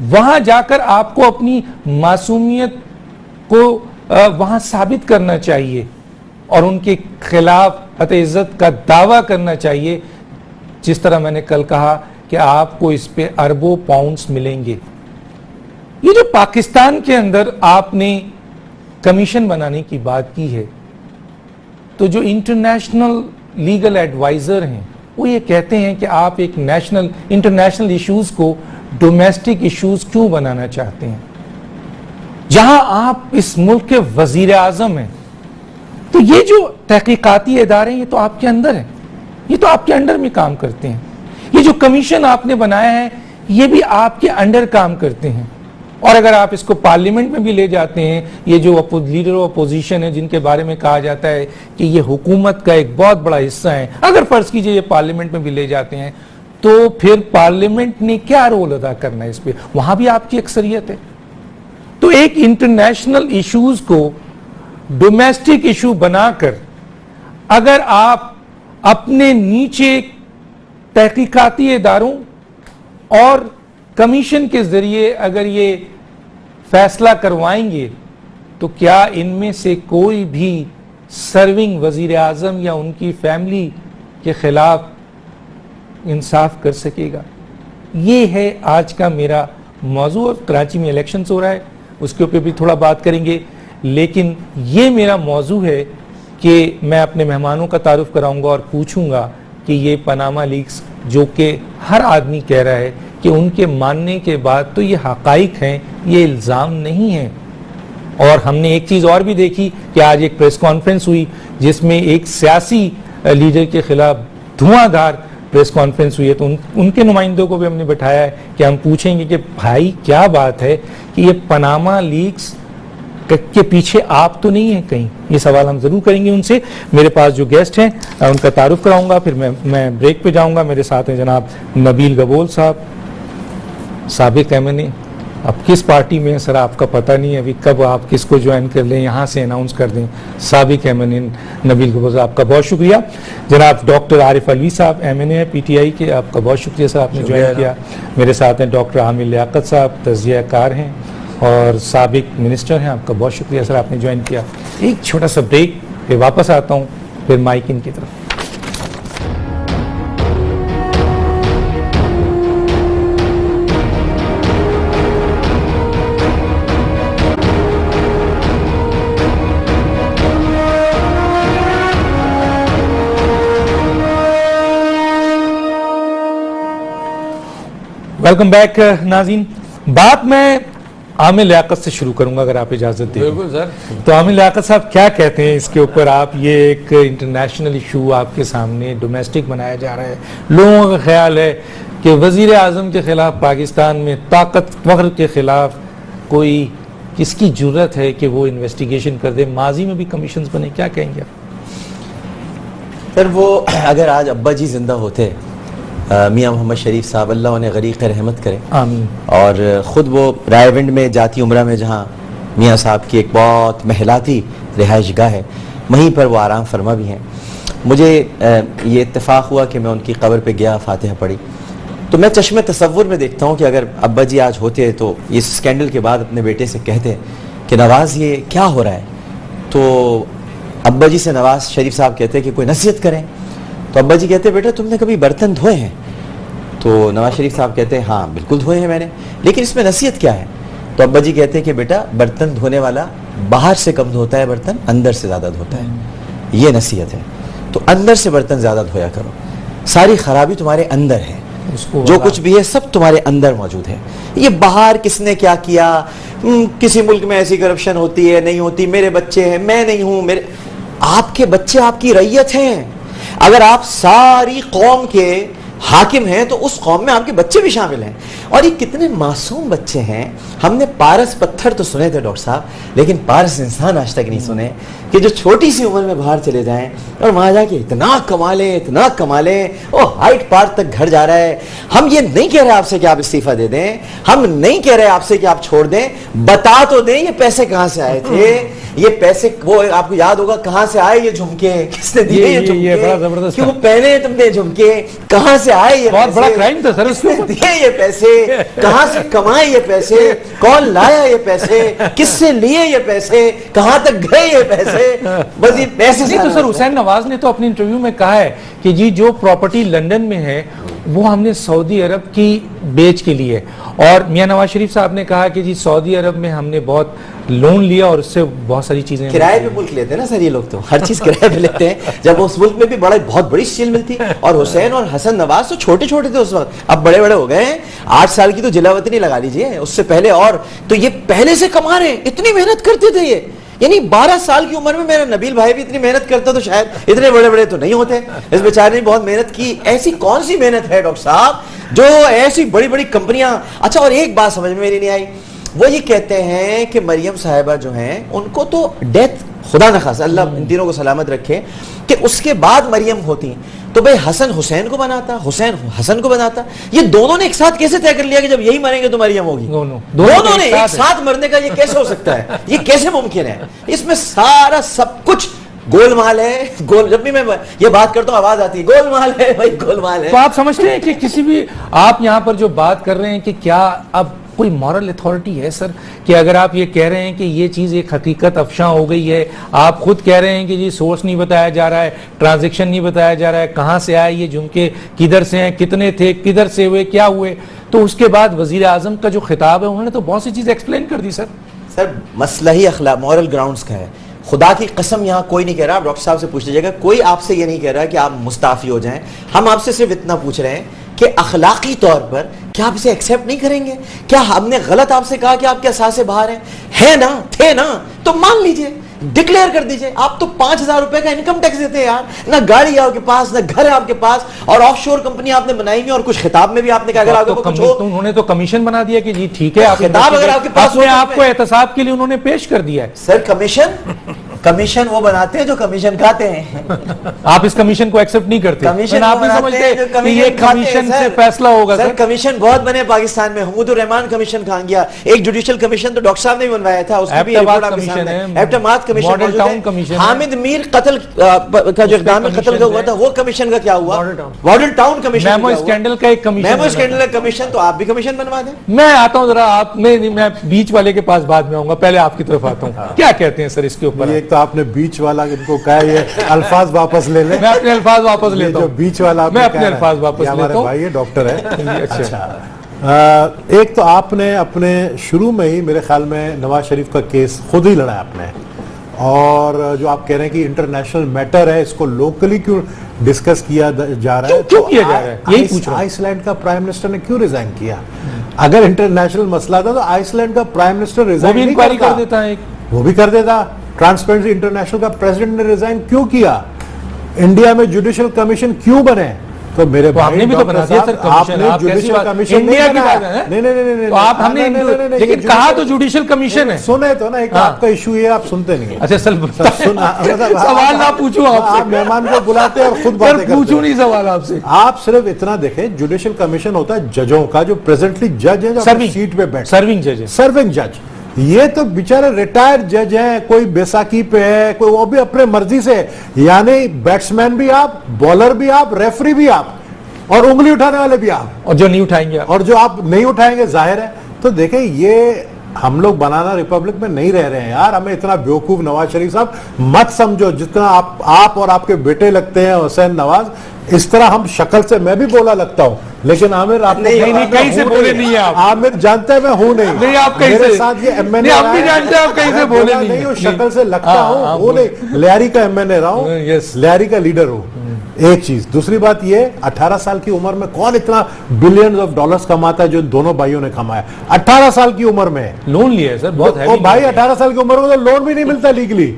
वहां जाकर आपको अपनी मासूमियत को वहां साबित करना चाहिए और उनके खिलाफ हते इज्जत का दावा करना चाहिए। जिस तरह मैंने कल कहा कि आपको इस पे अरबों पाउंड्स मिलेंगे। ये जो पाकिस्तान के अंदर आपने कमीशन बनाने की बात की है, तो जो इंटरनेशनल लीगल एडवाइजर हैं वो ये कहते हैं कि आप एक इंटरनेशनल इश्यूज को डोमेस्टिक इश्यूज क्यों बनाना चाहते हैं, जहां आप इस मुल्क के वजीर आजम हैं। तो ये जो तहकीकाती इदारे हैं ये तो आपके अंदर है, ये तो आपके अंडर में काम करते हैं। ये जो कमीशन आपने बनाया है ये भी आपके अंडर काम करते हैं। और अगर आप इसको पार्लियामेंट में भी ले जाते हैं, ये जो लीडर ऑफ अपोजिशन है जिनके बारे में कहा जाता है कि ये हुकूमत का एक बहुत बड़ा हिस्सा है, अगर फर्ज कीजिए ये पार्लियामेंट में भी ले जाते हैं, तो फिर पार्लियामेंट ने क्या रोल अदा करना है इस पे? वहां भी आपकी अक्सरियत है। तो एक इंटरनेशनल इश्यूज को डोमेस्टिक इशू बनाकर अगर आप अपने नीचे तहकीकाती इदारों और कमीशन के जरिए अगर ये फैसला करवाएंगे तो क्या इनमें से कोई भी सर्विंग वजीर आजम या उनकी फैमिली के खिलाफ इंसाफ कर सकेगा? ये है आज का मेरा मौजू। और कराची में इलेक्शंस हो रहा है, उसके ऊपर भी थोड़ा बात करेंगे, लेकिन ये मेरा मौजू है कि मैं अपने मेहमानों का तारुफ कराऊंगा और पूछूंगा कि ये पनामा लीक्स जो कि हर आदमी कह रहा है कि उनके मानने के बाद तो ये हकाइक हैं, ये इल्ज़ाम नहीं है। और हमने एक चीज़ और भी देखी कि आज एक प्रेस कॉन्फ्रेंस हुई जिसमें एक सियासी लीडर के खिलाफ धुआंधार प्रेस कॉन्फ्रेंस हुई है, तो उनके नुमाइंदों को भी हमने बैठाया है कि हम पूछेंगे कि भाई क्या बात है कि ये पनामा लीक्स के पीछे आप तो नहीं है कहीं। ये सवाल हम जरूर करेंगे उनसे। मेरे पास जो गेस्ट हैं उनका तारुफ कराऊंगा, फिर मैं ब्रेक पे जाऊंगा। मेरे साथ हैं जनाब नबील गबोल साहब, साबिक एमएनए। अब किस पार्टी में है सर आपका पता नहीं है, अभी कब आप किसको ज्वाइन कर लें यहाँ से अनाउंस कर दें। साबिक एमएनए नबील गबोल साहब आपका बहुत शुक्रिया। जनाब डॉक्टर आरिफ अलवी साहब एमएनए है पीटीआई के, आपका बहुत शुक्रिया सर आपने ज्वाइन किया। मेरे साथ हैं डॉक्टर आमिर लियाकत साहब, तज़कियाकार हैं और साबिक मिनिस्टर हैं, आपका बहुत शुक्रिया सर आपने ज्वाइन किया। एक छोटा सा ब्रेक, फिर वापस आता हूँ, फिर माइक इनकी तरफ। वेलकम बैक नाज़रीन। बात मैं आमिर लियाकत से शुरू करूंगा अगर आप इजाजत दें। बिल्कुल सर। तो आमिर लियाकत साहब क्या कहते हैं इसके ऊपर? आप ये एक इंटरनेशनल इशू आपके सामने डोमेस्टिक बनाया जा रहा है, लोगों का ख्याल है कि वजीर आजम के खिलाफ पाकिस्तान में ताकतवर के खिलाफ कोई किसकी जुर्रत है कि वो इन्वेस्टिगेशन कर दे? माजी में भी कमीशन बने, क्या कहेंगे आप? सर वो अगर आज अब्बा जी जिंदा होते, मियाँ मोहम्मद शरीफ साहब, अल्लाह उन्हें गरीक़ रहमत करे, आमीन, और ख़ुद वो रायविंड में जाती उम्रा में जहाँ मियाँ साहब की एक बहुत महलाती रिहाइश गाह है, वहीं पर वो आराम फरमा भी हैं। मुझे ये इत्तेफाक हुआ कि मैं उनकी कब्र पे गया, फातिहा पढ़ी, तो मैं चश्मे तसव्वुर में देखता हूँ कि अगर अब्बा जी आज होते तो इस स्कैंडल के बाद अपने बेटे से कहते कि नवाज़ ये क्या हो रहा है, तो अब्बा जी से नवाज़ शरीफ साहब कहते कि कोई नसीहत करें। तो अब्बा जी कहते बेटा तुमने कभी बर्तन धोए हैं? तो नवाज शरीफ साहब कहते हैं हाँ बिल्कुल धोए हैं मैंने, लेकिन इसमें नसीहत क्या है? तो अब्बा जी कहते हैं कि बेटा बर्तन धोने वाला बाहर से कम धोता है बर्तन, अंदर से ज़्यादा धोता है, ये नसीहत है। तो अंदर से बर्तन ज़्यादा धोया करो, सारी खराबी तुम्हारे अंदर है, जो कुछ भी है सब तुम्हारे अंदर मौजूद है। ये बाहर किसने क्या किया, किसी मुल्क में ऐसी करप्शन होती है नहीं होती, मेरे बच्चे हैं, मैं नहीं हूं, मेरे आपके बच्चे आपकी रैयत हैं। अगर आप सारी कौम के हाकिम हैं तो उस कौम में आपके बच्चे भी शामिल हैं। और ये कितने मासूम बच्चे हैं। हमने पारस पत्थर तो सुने थे डॉक्टर साहब, लेकिन पारस इंसान आज तक नहीं सुने कि जो छोटी सी उम्र में बाहर चले जाएं और वहां जाके इतना कमा लें, ओ हाइट पार्क तक घर जा रहा है। हम ये नहीं कह रहे आपसे कि आप इस्तीफा दे दें, हम नहीं कह रहे आपसे कि आप छोड़ दें, बता तो दें ये पैसे कहां से आए थे। ये पैसे वो आपको याद होगा कहां से आए ये झुमके, किसने दिए ये झुमके, बड़ा जबरदस्त क्यों पहने तुमने झुमके, कहां से आए ये बहुत पैसे, बड़ा क्राइम था सर, किसने दिए ये पैसे, कहां से कमाए ये पैसे, कौन लाया ये पैसे, किससे लिए ये पैसे, कहां तक गए ये पैसे, बस ये पैसे। नहीं तो सर हुसैन नवाज ने तो अपने इंटरव्यू में कहा है कि जी जो प्रॉपर्टी लंदन में है वो हमने सऊदी अरब की बेच के लिए, और मियां नवाज शरीफ साहब ने कहा कि जी सऊदी अरब में हमने बहुत लोन लिया और उससे बहुत सारी चीजें किराए पे मुल्क लेते हैं ना सर ये लोग, तो हर चीज किराए पे लेते हैं। जब उस मुल्क में भी बहुत बड़ी स्टील मिल थी, और हुसैन और हसन नवाज तो छोटे छोटे थे उस वक्त, अब बड़े बड़े हो गए हैं। 8 साल की तो जिलावतनी लगा लीजिए, उससे पहले और तो ये पहले से कमा रहे हैं, इतनी मेहनत करते थे ये। यानी 12 साल की उम्र में मेरा नबील भाई भी इतनी मेहनत करता तो शायद इतने बड़े बड़े तो नहीं होते। इस बेचारे ने बहुत मेहनत की। ऐसी कौन सी मेहनत है डॉक्टर साहब जो ऐसी बड़ी बड़ी कंपनियां। अच्छा, और एक बात समझ में मेरी नहीं आई, वो ये कहते हैं कि मरियम साहिबा जो हैं उनको तो डेथ, खुदा न खासा अल्लाह इन तीनों को सलामत रखे, कि उसके बाद मरियम होती तो भाई हसन हुसैन को बनाता, हुसैन हसन को बनाता। ये दोनों ने एक साथ कैसे तय कर लिया कि जब यही मरेंगे तो मरियम होगी? दोनों ने एक साथ मरने का ये कैसे हो सकता है? ये कैसे मुमकिन है? इसमें सारा सब कुछ गोलमाल है, जब भी मैं ये बात करता हूं आवाज आती है गोलमाल है भाई, गोलमाल है। तो आप समझते हैं कि किसी भी, आप यहां पर जो बात कर रहे हैं कि क्या अब कोई मॉरल अथॉरिटी है सर, कि अगर आप ये कह रहे हैं कि ये चीज एक हकीकत अफशा हो गई है, आप खुद कह रहे हैं कि जी सोर्स नहीं बताया जा रहा है, ट्रांजैक्शन नहीं बताया जा रहा है, कहां से आए ये झुमके, किधर से हैं, कितने थे, किधर से हुए, क्या हुए, तो उसके बाद वजीर आजम का जो खिताब है उन्होंने तो बहुत सी चीज एक्सप्लेन कर दी सर मसला ही अखलाक मॉरल ग्राउंड्स का है। खुदा की कसम यहाँ कोई नहीं कह रहा, आप डॉक्टर साहब से पूछ लीजिएगा, कोई आपसे ये नहीं कह रहा कि आप मुस्ताफी हो जाएं। हम आपसे सिर्फ इतना पूछ रहे हैं कि अखलाकी तौर पर क्या आप इसे एक्सेप्ट नहीं करेंगे? क्या हमने गलत आपसे कहा कि आपके एहसास बाहर है ना, थे ना, तो मान लीजिए, डिक्लेयर कर दीजिए। आप तो 5,000 रुपए का इनकम टैक्स देते हैं यार, ना गाड़ी है आपके पास, ना घर है आपके पास, और ऑफशोर कंपनी आपने बनाई हुई, और कुछ खिताब में भी आपने कहा अगर आपको कुछ हो, तो उन्होंने तो कमीशन बना दिया कि जी ठीक है, आप खिताब अगर आपके पास अपने आपको एहतसाब के लिए उन्होंने पेश कर दिया है। सर कमीशन वो बनाते हैं जो कमीशन खाते हैं। आप इस कमीशन को एक्सेप्ट नहीं करते? कमीशन आप नहीं समझते कि ये कमीशन से फैसला होगा? सर कमीशन बहुत बने पाकिस्तान में, हमूदुर रहमान कमीशन खान गया, एक जुडिशियल कमीशन तो डॉक्टर साहब ने भी बनवाया था, उसकी भी रिपोर्ट आपके सामने है। Abbottabad commission, model town commission, Hamid Mir कत्ल का जो इक़दाम कत्ल का हुआ था वो कमीशन का क्या हुआ? Model town commission, memo scandal का एक कमीशन, मेमो स्कैंडल का कमीशन, तो आप भी कमीशन बनवा दें। मैं आता हूं जरा, आप मैं बीच वाले के पास बाद में आऊंगा, पहले आपकी तरफ आता हूं। क्या कहते हैं सर इसके ऊपर? एक तो आपने बीच वाला इनको कहा ये अल्फाज वापस ले ले। मैं अपने अल्फाज वापस लेता हूं। बीच वाला मैं अपने अल्फाज वापस लेता हूं। हमारे भाई ये डॉक्टर है। अच्छा, एक तो आपने अपने शुरू में ही मेरे ख्याल में नवाज शरीफ का केस खुद ही लड़ा आपने, और जो आप कह रहे हैं कि इंटरनेशनल मैटर है, इसको लोकली क्यों डिस्कस किया जा रहा है? क्यों किया जा रहा है? यही पूछ रहा हूं। आइसलैंड का प्राइम मिनिस्टर ने क्यों रिजाइन किया? अगर इंटरनेशनल मसला था तो आइसलैंड का प्राइम मिनिस्टर रिजाइन नहीं कर देता है, वो भी कर देता। ट्रांसपेरेंसी इंटरनेशनल का प्रेसिडेंट ने रिजाइन क्यों किया? इंडिया में जुडिशियल कमीशन क्यों बने? तो मेरे भाई आपने भी तो बना दिया सर कमीशन, आपने जुडिशियल कमीशन इंडिया की बात है। नहीं, तो आप हमने लेकिन कहा तो जुडिशियल कमीशन है। सुने तो ना, एक आपका इशू है, आप सुनते नहीं। अच्छा सवाल ना पूछो आपसे, मेहमान को बुलाते हैं और खुद बातें करते हैं। पूछो नहीं सवाल आपसे। आप सिर्फ इतना देखें, जुडिशियल कमीशन होता है जजों का, जो प्रेजेंटली जज है, जो सीट पे बैठे, सर्विंग जज है, सर्विंग जज। ये तो बेचारे रिटायर्ड जज हैं, कोई बैसाखी पे है, कोई वो भी अपने मर्जी से, यानी बैट्समैन भी आप, बॉलर भी आप, रेफरी भी आप, और उंगली उठाने वाले भी आप, और जो नहीं उठाएंगे और जो आप नहीं उठाएंगे जाहिर है। तो देखें, ये हम लोग बनाना रिपब्लिक में नहीं रह रहे हैं यार। हमें इतना बेवकूफ नवाज शरीफ साहब मत समझो, जितना आप और आपके बेटे लगते हैं हुसैन नवाज, इस तरह हम शक्ल से मैं भी बोला लगता हूं, लेकिन आमिर आप नहीं कहीं से बोले नहीं है आप। आमिर जानते हैं मैं हूं नहीं आप कहीं मेरे से साथ ये एमएनए, आप भी जानते हैं आप कहीं से बोले नहीं हूं, शक्ल से लगता हूं वो नहीं, लियारी का एमएनए रहा हूं, लियारी का लीडर हूं। एक चीज, दूसरी बात ये, 18 साल की उम्र में कौन इतना बिलियंस ऑफ डॉलर्स कमाता है जो दोनों भाइयों ने कमाया? 18 साल की उम्र में लोन लिया है सर, बहुत है भाई। 18 साल की उम्र में तो लोन भी नहीं मिलता लीगली,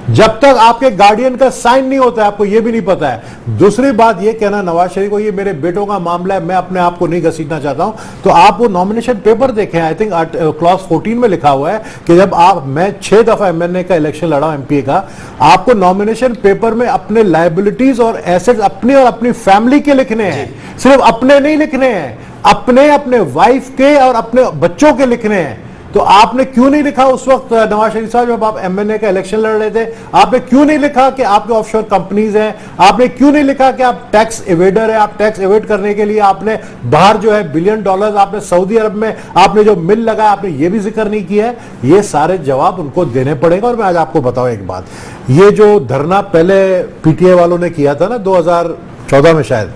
जब तक आपके गार्डियन का साइन नहीं होता है, आपको ये भी नहीं पता है। दूसरी बात ये कहना नवाज शरीफ को ये मेरे बेटों का मामला है, मैं अपने आप को नहीं घसीटना चाहता हूं, तो आप वो नॉमिनेशन पेपर देखें, आई थिंक क्लॉज 14 में लिखा हुआ है कि जब मैं 6 दफा एमएनए का इलेक्शन लड़ा, एमपी का, आपको नॉमिनेशन पेपर में अपने लायबिलिटीज और एसेट्स अपने और अपनी फैमिली के लिखने हैं, सिर्फ अपने नहीं लिखने हैं, अपने वाइफ के और अपने बच्चों के लिखने हैं। तो आपने क्यों नहीं लिखा उस वक्त नवाज शरीफ साहब जब आप एमएनए का इलेक्शन लड़ रहे थे? आपने क्यों नहीं लिखा कि आपके ऑफशोर कंपनीज हैं? आपने क्यों नहीं लिखा कि आप टैक्स एवेडर है? आप टैक्स एवेड करने के लिए आपने बाहर जो है बिलियन डॉलर्स आपने सऊदी अरब में आपने जो मिल लगाया, आपने ये भी जिक्र नहीं किया है। ये सारे जवाब उनको देने पड़ेगा। और मैं आज आपको बताऊं एक बात, ये जो धरना पहले पीटीआई वालों ने किया था ना 2014 में, शायद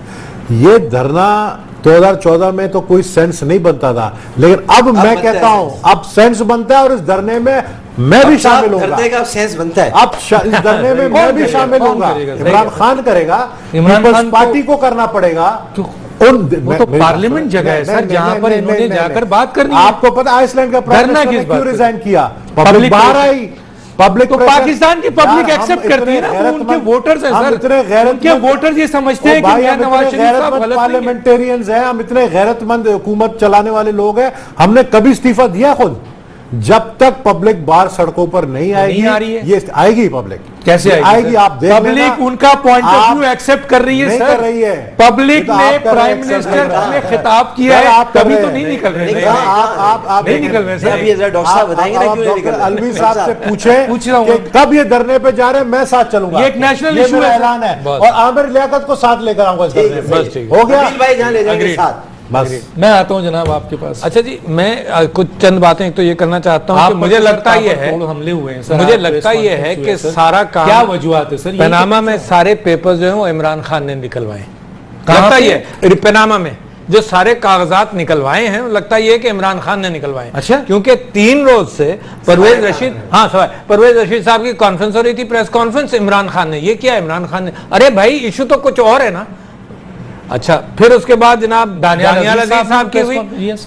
ये धरना 2014 में तो कोई सेंस नहीं बनता था, लेकिन अब मैं कहता हूं अब सेंस बनता है, और इस धरने में मैं भी शामिल होऊंगा। सेंस बनता है अब इस धरने में मैं भी शामिल होऊंगा। इमरान खान करेगा, इमरान पार्टी को करना पड़ेगा। वो तो पार्लियामेंट जगह है सर, जहां पर इन्होंने जाकर बात करनी है। आपको पता आइसलैंड का प्राइम मिनिस्टर ने क्यों रिजाइन किया? पब्लिक बाहर आई, पब्लिक तो पाकिस्तान की पब्लिक एक्सेप्ट करती है ना, उनके वोटर्स हैं सर, उनके वोटर्स ये समझते हैं कि मियां नवाज शरीफ साहब गलत पार्लियामेंटेरियंस हैं, हम इतने गैरतमंद हुकूमत चलाने वाले लोग हैं, हमने कभी इस्तीफा दिया खुद? जब तक पब्लिक बाहर सड़कों पर नहीं आएगी, आ रही है। ये आएगी पब्लिक, कैसे आएगी? आप देख पब्लिक उनका पॉइंट ऑफ व्यू एक्सेप्ट कर रही है नहीं सर, कर रही है। पब्लिक तो ने आप कर रहे प्राइम हैं, मिनिस्टर ने सर, खिताब किया सर, है, आप कर तभी रहे तो हैं। नहीं निकल रहे नहीं, हैं। आप नहीं निकल रहे सर। अब ये जरा डॉक्टर साहब बताएंगे ना क्यों नहीं निकल रहे? अलवी साहब से पूछ रहा हूं। कि कब ये धरने पे जा रहे हैं, मैं साथ चलूंगा। ये एक नेशनल ये इशू मेरा है, ऐलान है, बस। और आमिर लियाकत को साथ लेकर आऊंगा इस धरने पे। बस ठीक है। हो गया? नबील भाई जहां ले जाएंगे Agreed. साथ। बस मैं आता हूं जनाब आपके पास। अच्छा जी, मैं कुछ चंद बातें एक तो ये करना चाहता हूँ कि मुझे लगता ये है, हमले हुए हैं सर, मुझे आप लगता प्रेस ये है कॉन्फ्रेंस कि हुए सर। सारा काम क्या वजूहत है सर? पनामा में सारे पेपर्स जो हैं वो इमरान खान ने निकलवाए। कहाँ लगता पे? ये पनामा में जो सारे कागजात निकलवाए हैं, लगता ये है कि इमरान खान ने निकलवाए। अच्छा। क्योंकि 3 रोज से परवेज रशीद, हाँ सवाल, परवेज रशीद साहब की कॉन्फ्रेंस हो रही थी, प्रेस कॉन्फ्रेंस, इमरान खान ने ये किया, इमरान खान ने, अरे भाई इशू तो कुछ और है ना। अच्छा, फिर उसके बाद जनाब दानियाल अजीज साहब की हुई,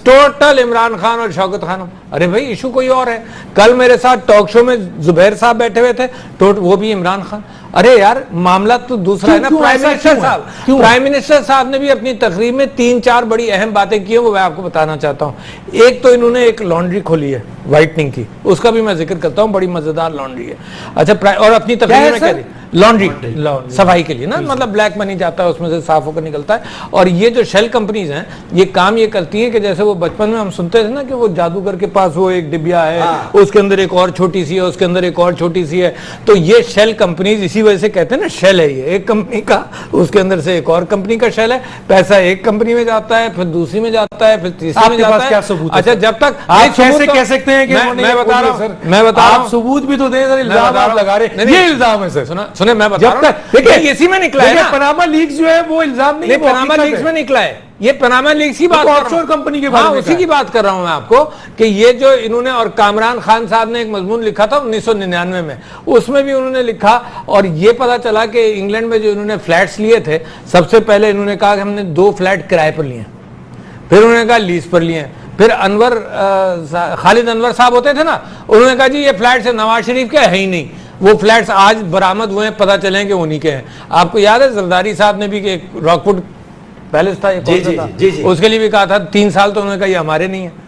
टोटल इमरान खान और शौकत खानम, अरे भाई इशू कोई और है। कल मेरे साथ टॉक शो में जुबैर साहब बैठे हुए थे, वो भी इमरान खान। अरे यार मामला तो दूसरा है ना। प्राइम मिनिस्टर साहब ने भी अपनी तकरीर में 3-4 बड़ी अहम बातें की हैं, वो मैं आपको बताना चाहता हूं। एक तो इन्होंने एक लॉन्ड्री खोली है व्हाइटनिंग की, उसका भी मैं जिक्र करता हूं, बड़ी मजेदार लॉन्ड्री है। अच्छा, और अपनी तकरीर में कह रही लॉन्ड्री सफाई के लिए ना, मतलब ब्लैक मनी जाता है उसमें से साफ होकर निकलता है। और ये जो शेल कंपनीज हैं ये काम ये करती हैं कि जैसे वो बचपन में हम सुनते थे ना कि वो जादूगर के पास वो एक डिबिया है, उसके अंदर एक और छोटी सी है, उसके अंदर एक और छोटी सी है, तो ये शेल कंपनीज इसी वजह से कहते हैं ना शेल है, ये एक कंपनी का, उसके अंदर से एक और कंपनी का शेल है। पैसा एक कंपनी में जाता है, फिर दूसरी में जाता है, फिर तीसरी में जाता है। क्या सबूत है? अच्छा, जब तक आप कैसे कह सकते हैं कि मैं बता रहा हूं, मैं बता रहा हूं, सबूत भी तो दें सर, इल्जाम आप लगा रहे हैं, ये इल्जाम है सर। सुने मैं बता रहा हूं, देखिए इसी में निकला है ना, पनामा लीक्स जो है वो इल्जाम नहीं है, पनामा लीक्स में निकला है, ये पनामा लीक्स की बात, ऑफशोर कंपनी के बारे में उसी की बात कर रहा हूं मैं आपको कि ये जो इन्होंने, और कामरान खान साहब ने एक मजमून लिखा था 1999 में, उसमें भी उन्होंने लिखा, और ये पता चला कि इंग्लैंड में जो इन्होंने फ्लैट्स लिए थे, सबसे पहले इन्होंने कहा कि हमने 2 फ्लैट किराए पर लिए, फिर उन्होंने कहा लीज पर लिए, फिर खालिद अनवर साहब होते थे ना, उन्होंने कहा जी ये फ्लैट नवाज शरीफ के है ही नहीं, वो फ्लैट्स आज बरामद हुए हैं, पता चले कि उन्हीं के हैं। आपको याद है जरदारी साहब ने भी कि रॉकवुड पैलेस था, जी, उसके लिए भी कहा था 3 साल, तो उन्होंने कहा ये हमारे नहीं है।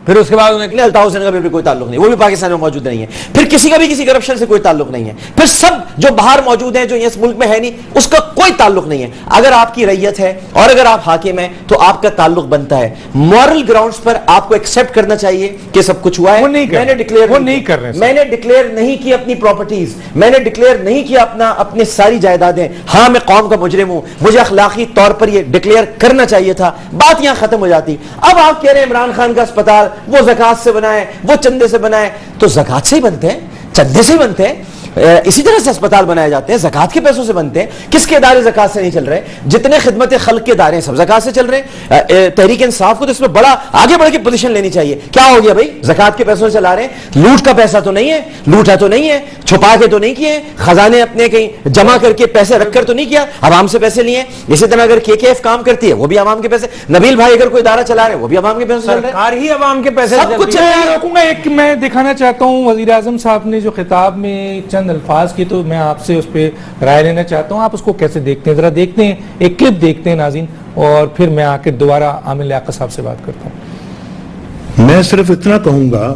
फिर उसके बाद उन्हें अल्ताफ हुसैन का भी कोई ताल्लुक नहीं, वो भी पाकिस्तान में मौजूद नहीं है। फिर किसी का भी किसी करप्शन से कोई ताल्लुक नहीं है। फिर सब जो बाहर मौजूद हैं, जो इस मुल्क में है नहीं, उसका कोई ताल्लुक नहीं है। अगर आपकी रैयत है और अगर आप हाकिम हैं तो आपका ताल्लुक बनता है। मॉरल ग्राउंड्स पर आपको एक्सेप्ट करना चाहिए कि सब कुछ हुआ है। मैंने डिक्लेयर नहीं कर रहे, मैंने डिक्लेयर नहीं की अपनी प्रॉपर्टीज, मैंने डिक्लेयर नहीं किया अपनी सारी जायदादें। हाँ, मैं कौम का मुजरिम हूं, मुझे अखलाकी तौर पर यह डिक्लेयर करना चाहिए था, बात यहां खत्म हो जाती। अब आप कह रहे हैं इमरान खान का अस्पताल वो ज़कात से बनाए, वो चंदे से बनाए, तो ज़कात से ही बनते हैं, चंदे से ही बनते हैं। इसी तरह से अस्पताल बनाए जाते हैं, ज़कात के पैसों से बनते हैं। किसके इदारे ज़कात से नहीं चल रहे? जितने खिदमत खल्क के इदारे हैं सब ज़कात से चल रहे हैं। तहरीक इंसाफ को तो इसमें बड़ा आगे बढ़ के पोजीशन लेनी चाहिए। क्या हो गया भाई, ज़कात के पैसों से चला रहे हैं, लूट का पैसा तो नहीं है, लूटा तो नहीं है, छुपा के तो नहीं किए, खजाने अपने कहीं जमा करके पैसे रखकर तो नहीं किया, आवाम से पैसे लिए। इसी तरह अगर KKF काम करती है वो भी आवाम के पैसे, नबील भाई अगर कोई इदारा चला रहे हैं वो भी आवाम के पैसे चल रहे हैं, ही आवाम के पैसे, सब कुछ रोकूंगा। एक मैं दिखाना चाहता हूँ वजीर आजम साहब ने जो खिताब में चंद अल्फाज की, तो मैं आपसे उस पर राय लेना चाहता हूँ, आप उसको कैसे देखते हैं? जरा देखते हैं, एक क्लिप देखते हैं नाज़रीन, और फिर मैं आके दोबारा आमिर लियाकत साहब से बात करता हूँ। मैं सिर्फ इतना कहूंगा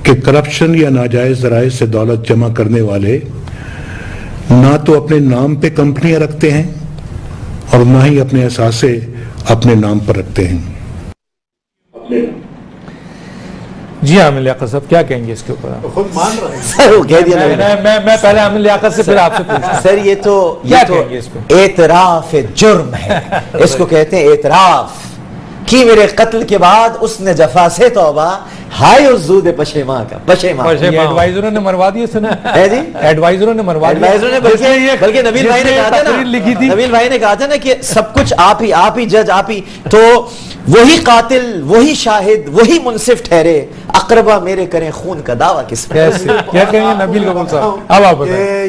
कि करप्शन या नाजायज जराए से दौलत जमा करने वाले ना तो अपने नाम पे कंपनियां रखते हैं और ना ही अपने असासे अपने नाम पर रखते हैं। जी आमिर लियाकत साहब क्या कहेंगे इसके ऊपर? तो खुद मान रहे हैं सर, वो कह दिया मैं पहले आमिर लियाकत से फिर आपसे पूछूं। सर ये तो एतराफ जुर्म है, इसको कहते हैं एतराफ कि मेरे कत्ल के बाद उसने जफा से तौबा, हाय उस जूद पशेमा का पशेमा। एडवाइजरों ने मरवा दिए सर, है जी, एडवाइजरों ने मरवा दिया। एडवाइजरों ने बल्कि नबील भाई ने कहा था ना, नबील भाई ने कहा था ना कि सब कुछ आप ही जज आप ही, तो वही कातिल, वही शाहिद, वही मुनसिफ ठहरे, अकरबा मेरे करें खून का दावा किस पे? क्या कहेंगे नबील कपूर साहब? अब आप बताएं।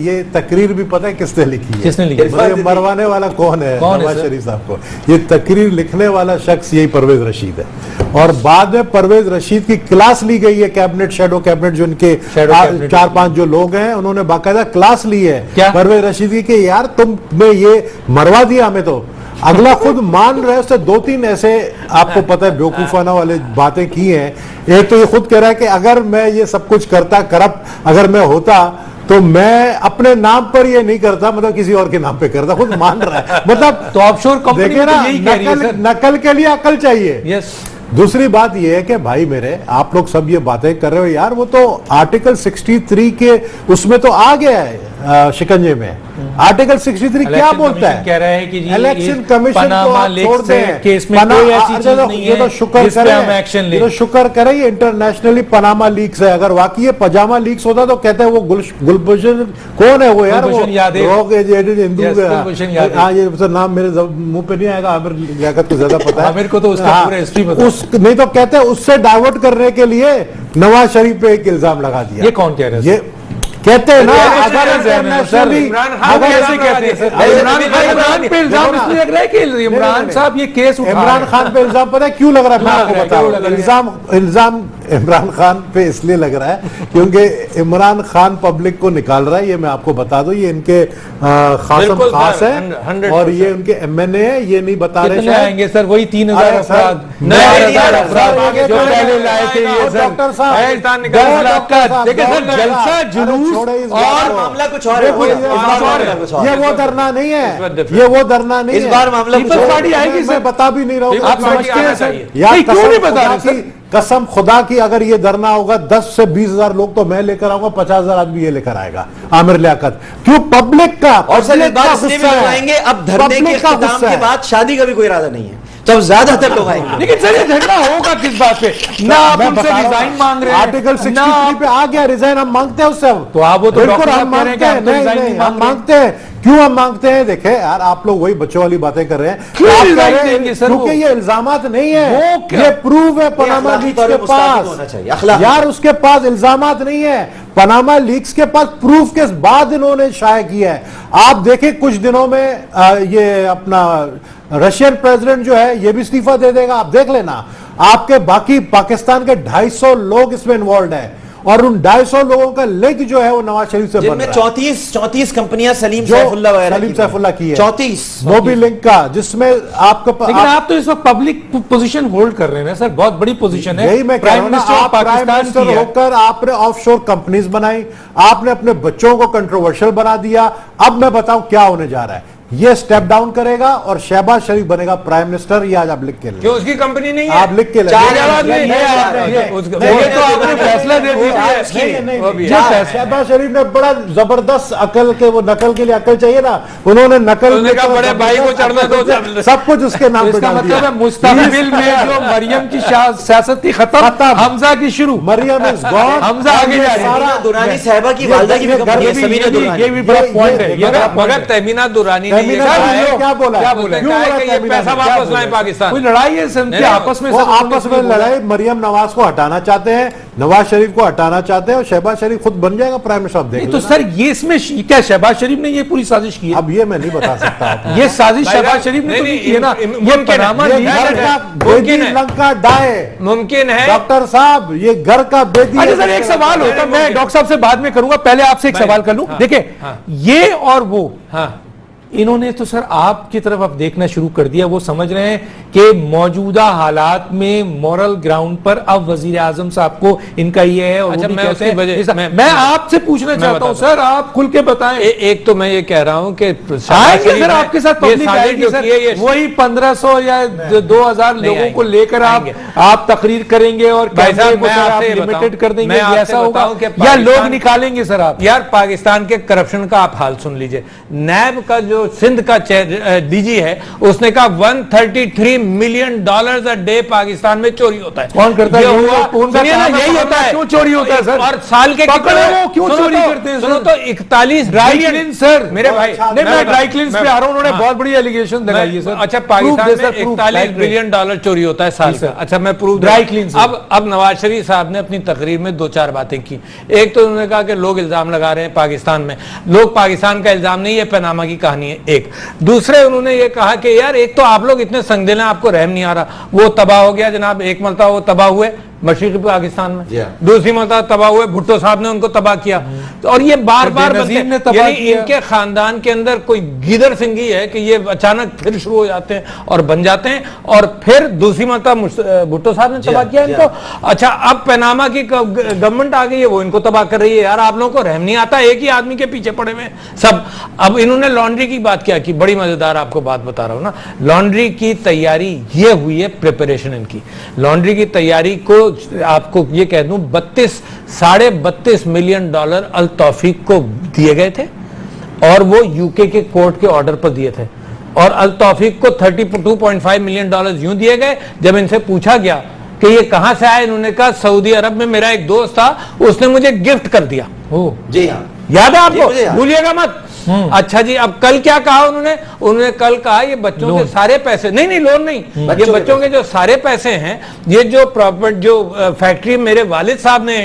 ये तकरीर भी पता है किसने लिखी है? किसने लिखी? ये मरवाने वाला कौन है? नवाज शरीफ साहब को। ये तकरीर लिखने वाला शख्स यही परवेज रशीद है, और बाद में परवेज रशीद की क्लास ली गई है कैबिनेट, शैडो कैबिनेट, जो इनके 4-5 जो लोग हैं उन्होंने बाकायदा क्लास ली है परवेज रशीद की कि यार तुमने ये मरवा दिया हमें, तो अगला खुद मान रहे, उससे 2-3 ऐसे आपको पता है बेवकूफाना वाले बातें की हैं। एक तो ये खुद कह रहा है कि अगर मैं ये सब कुछ करता, करप्ट अगर मैं होता तो मैं अपने नाम पर ये नहीं करता, मतलब किसी और के नाम पे करता। खुद मान रहा है, मतलब तो ऑफशोर कंपनी देखिए ना, यही कह रही है सर। नकल के लिए अकल चाहिए। यस। दूसरी बात यह है कि भाई मेरे, आप लोग सब ये बातें कर रहे हो यार, वो तो आर्टिकल 63 के उसमें तो आ गया है शिकंजे में। आर्टिकल 63 क्या बोलता है? कह रहा है कि इलेक्शन कमीशन को छोड़ दें, केस में कोई ऐसी चीज नहीं ये तो है शुक्र जिस पे हम करें, एक्शन ये लें। तो शुक्र करें ये इंटरनेशनली पनामा लीक्स है। अगर वाकई ये पजामा लीक्स होता तो कहते हैं वो गुलभूषण कौन है वो यार, वो रोग हिंदू। हाँ, ये नाम मेरे मुंह पे नहीं आएगा, आमिर लियाकत को ज्यादा पता है। मेरे को तो उसका पूरा हिस्ट्री पता है। नहीं तो कहते हैं उससे डाइवर्ट करने के लिए नवाज शरीफ पे एक इल्जाम लगा दिया। ये कौन कह रहा है? ये कहते हैं ना, अगर इंटरनेशनली इमरान खान पे इल्जाम इसलिए लग रहा है कि इमरान साहब ये केस उठा इमरान खान पे इल्जाम पता है क्यों लग रहा है? मैं आपको बताऊं। इल्जाम इमरान खान पे इसलिए लग रहा है क्योंकि इमरान खान पब्लिक को निकाल रहा है। ये मैं आपको बता दूं, ये इनके खासम खास है और ये उनके एमएनए है। ये नहीं बता रहे शायद आएंगे सर, वही 3000 अफराद जो पहले लाए थे ये सर। डॉक्टर साहब देखिए सर, जलसा जुलूस और मामला कुछ और है। ये वो धरना नहीं है, ये वो धरना नहीं है। इस बार मामला पीपल्स पार्टी आएगी सर। मैं बता भी नहीं रहा हूँ, आप समझते हैं सर? यार क्यों नहीं बता रहे सर? कसम खुदा की, अगर ये धरना होगा 10 से 20,000 लोग तो मैं लेकर आऊंगा, 50,000 आदमी ये लेकर आएगा आमिर लियाकत। क्यों? पब्लिक का। और सर इस बार इसलिए भी लोग आएंगे, अब धरने के इख्तिताम के बाद शादी का भी कोई इरादा नहीं है, तो ज्यादातर लोग आएंगे। लेकिन सर ये धरना होगा किस बात पे? ना आप उनसे रिजाइन मांग रहे हैं, आर्टिकल 63 पे आ गया रिजाइन, हम मांगते हैं उससे। तो आप वो तो बिल्कुल डॉक्टर हम साहब कह रहे हैं कि मांगते हैं। हम तो रिजाइन नहीं, नहीं हम मांग रहे। मांगते हैं। क्यों हम मांगते हैं? देखे यार, आप लोग वही बच्चों वाली बातें कर रहे हैं। क्यों आप रिजाइन कह रहे हैं, देंगे सर? क्योंकि ये इल्जामात नहीं है, वो क्या? ये प्रूव है पनामा लीक्स के पास। यार उसके पास इल्जामात नहीं है, पनामा लीक्स के पास प्रूफ के बाद इन्होंने शाया किया है। आप देखें कुछ दिनों में ये अपना रशियन प्रेसिडेंट जो है ये भी इस्तीफा दे देगा, आप देख लेना। आपके बाकी पाकिस्तान के 250 लोग इसमें इन्वॉल्व हैं और उन 250 लोगों का लिंक जो है वो नवाज शरीफ से बन रहा है। 34 कंपनियां सलीम सैफुल्लाह की है, 34 मोबी लिंक का, जिसमें आपका लेकिन आप तो इस वक्त पब्लिक पोजीशन होल्ड कर रहे हैं ना सर, बहुत बड़ी पोजीशन है। यही मैं कह रहा हूं ना, आप प्राइम मिनिस्टर होकर आपने ऑफशोर कंपनीज बनाई, आपने अपने बच्चों को कंट्रोवर्शियल बना दिया। अब मैं बताऊं क्या होने जा रहा है, ये स्टेप डाउन करेगा और शहबाज शरीफ बनेगा प्राइम मिनिस्टर। ये आज आप लिख के ले, क्यों उसकी कंपनी नहीं है? आप लिख के ले, तो आपने फैसला दे दिया। शहबाज शरीफ ने बड़ा जबरदस्त अकल के, वो नकल के लिए अकल चाहिए ना, उन्होंने नकल बड़े भाई को चढ़ना दो, सब कुछ उसके नाम पे इसका डाल मतलब दिया। है मुस्तकबिल में जो मरियम की सियासत थी खत्म, हमजा की शुरू। मरियम इज गॉन, हमजा आगे जा रही है। दुरानी साहिबा की वालदा की भी कंपनी है, समीना दुरानी। ये भी बड़ा पॉइंट है। ये मगर तहमीना दुरानी क्या बोला? ये पैसा वापस लाए पाकिस्तान। कोई लड़ाई है उनके आपस में, वो आपस में लड़ाई, मरियम नवाज को हटाना चाहते हैं, नवाज शरीफ को हटाना चाहते हैं और शहबाज शरीफ खुद बन जाएगा प्राइम मिनिस्टर। नहीं तो सर ये इसमें क्या शहबाज शरीफ ने ये पूरी साजिश की है? अब ये मैं नहीं बता सकता। ये साजिश शहबाज शरीफ ने तो की है ना। ये पनामा लंका डाए मुमकिन है डॉक्टर साहब, ये घर का बेदी। अच्छा सर एक सवाल होता, मैं डॉक्टर साहब से बाद में करूंगा, पहले आपसे एक सवाल कर लूं। देखिए ये और वो इन्होंने तो सर आपकी तरफ अब देखना शुरू कर दिया। वो समझ रहे हैं कि मौजूदा हालात में मॉरल ग्राउंड पर अब वजीर आजम साहब को इनका ये है। और अच्छा, मैं आपसे पूछना चाहता हूं सर, आप खुल के बताएं। एक तो मैं ये कह रहा हूं कि आएंगे सर आपके साथ पब्लिक आएगी सर, वही 1500 या 2000 लोगों को लेकर आप तकरीर करेंगे और लिमिटेड कर देंगे, ऐसा होगा या लोग निकालेंगे सर आप? यार पाकिस्तान के करप्शन का आप हाल सुन लीजिए। नैब का जो सिंध का डीजी है उसने कहा $133 मिलियन अ डे पाकिस्तान में चोरी होता है। कौन करता है? उनका यही होता है। क्यों चोरी होता है सर? और साल के वो क्यों चोरी करते हैं? सुनो तो 41 ड्राई क्लीन सर, मेरे भाई नहीं मैं ड्राई क्लीन पे आ रहा हूं, उन्होंने बहुत बड़ी एलिगेशन लगाई है सर। अच्छा पाकिस्तान में 41 बिलियन डॉलर चोरी होता है साल का। अच्छा मैं प्रूव ड्राई क्लीन। अब नवाज शरीफ साहब ने अपनी तकरीर में 2-4 बातें की। एक तो उन्होंने कहा कि लोग इल्जाम लगा रहे हैं पाकिस्तान में, लोग पाकिस्तान का इल्जाम नहीं है, पनामा की कहानी है। एक दूसरे उन्होंने ये कहा कि यार एक तो आप लोग इतने संगदिल हैं, आपको रहम नहीं आ रहा, वो तबाह हो गया जनाब, एक मरतबा वो तबाह हुए, मशरक़ी पाकिस्तान में, Yeah. दूसरी मरतबा तबाह हुए, भुट्टो साहब ने उनको तबाह किया। तो और ये बार बार इनके खानदान के अंदर कोई गीदर सिंगी है कि ये अचानक फिर शुरू हो जाते हैं और बन जाते हैं, और फिर दूसरी मरतबा भुट्टो साहब ने तबाह किया इनको। अच्छा, अब पनामा की गवर्नमेंट आ गई है, वो इनको तबाह कर रही है। यार आप लोगों को रहम नहीं आता, एक ही आदमी के पीछे पड़े हुए सब। अब इन्होंने लॉन्ड्री की बात क्या की, बड़ी मजेदार आपको बात बता रहा हूं ना। लॉन्ड्री की तैयारी ये हुई है, प्रिपरेशन इनकी लॉन्ड्री की तैयारी को आपको ये कह दूं, 32.5 मिलियन डॉलर अल तौफीक को दिए गए थे, और वो यूके के कोर्ट के ऑर्डर पर दिए थे। और अल तौफीक को 32.5 मिलियन डॉलर यूं दिए गए। जब इनसे पूछा गया कि ये कहां से आया, इन्होंने कहा सऊदी अरब में मेरा एक दोस्त था, उसने मुझे गिफ्ट कर दिया। जी हाँ, याद है आपको, भूलिएगा मत। अच्छा जी, अब कल क्या कहा उन्होंने कल कहा ये बच्चों के सारे पैसे, नहीं लोन नहीं, ये बच्चों के जो सारे पैसे हैं, ये जो प्रॉपर्टी जो फैक्ट्री मेरे वालिद साहब ने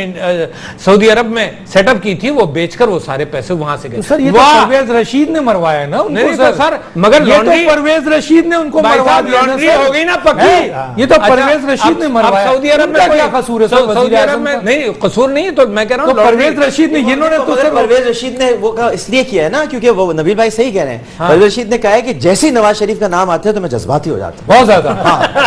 सऊदी अरब में सेटअप की थी, वो बेचकर वो सारे पैसे वहां से गए। सर ये तो परवेज रशीद ने मरवाया ना उनको। नहीं सर, मगर लॉन्ड्री परवेज रशीद ने उनको मरवा दिया। लॉन्ड्री हो गई ना पक्की। ये तो परवेज रशीद ने मरवाया। सऊदी अरब में क्या कसूर है? सऊदी अरब में नहीं कसूर नहीं है, तो मैं कह रहा हूँ परवेज रशीद ने, इन्होंने तो परवेज रशीद ने वो इसलिए किया है ना, क्योंकि वो नबील भाई सही कह रहे हैं। परवेज रशीद ने कहा है कि जैसे ही नवाज शरीफ का नाम आता है तो मैं जज्बाती हो जाता हूँ, बहुत ज्यादा।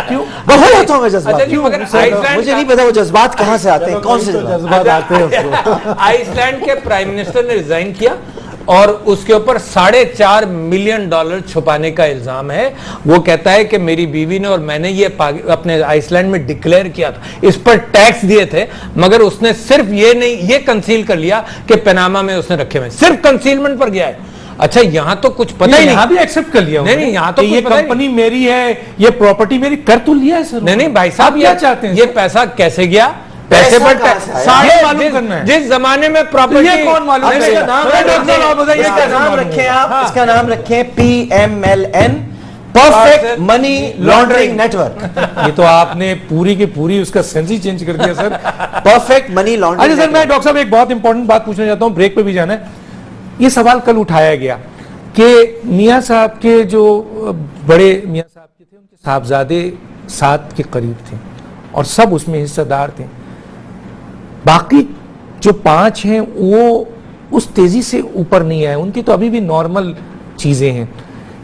क्यों बहुत होता हूँ मैं जज्बाती। मुझे नहीं पता वो जज्बात कहां से आते हैं, कौन से जज्बात आते हैं। आइसलैंड के प्राइम मिनिस्टर ने रिजाइन किया और उसके ऊपर $4.5 मिलियन छुपाने का इल्जाम है। वो कहता है कि मेरी बीवी ने और मैंने ये अपने आइसलैंड में डिक्लेयर किया था, इस पर टैक्स दिए थे, मगर उसने सिर्फ ये कंसील कर लिया कि पनामा में उसने रखे हुए, सिर्फ कंसीलमेंट पर गया है। अच्छा, यहाँ तो कुछ पता ही नहीं, यहाँ भी एक्सेप्ट कर लिया। नहीं, यहाँ तो ये कंपनी मेरी है, ये प्रॉपर्टी मेरी, कर तो लिया है सर। नहीं भाई साहब, क्या चाहते हैं? ये पैसा कैसे गया, पैसे पर सारे मालूम करना है। जिस जमाने में प्रॉपर्टी, ये कौन मालूम करेगा? इसका नाम रखें आप, इसका नाम रखें PMLN, perfect money laundering network. ये तो आपने पूरी की पूरी उसका सेंस ही चेंज कर दिया सर। Perfect money laundering. अच्छा सर, मैं डॉक्टर साहब एक बहुत इंपॉर्टेंट बात पूछना चाहता हूँ, ब्रेक पे भी जाना है। ये सवाल कल उठाया गया कि मियाँ साहब के जो बड़े मियाँ साहब के थे, उनके साहबजादे 7 के करीब थे और सब उसमें हिस्सेदार थे। बाकी जो 5 हैं वो उस तेजी से ऊपर नहीं आए, उनकी तो अभी भी नॉर्मल चीजें हैं।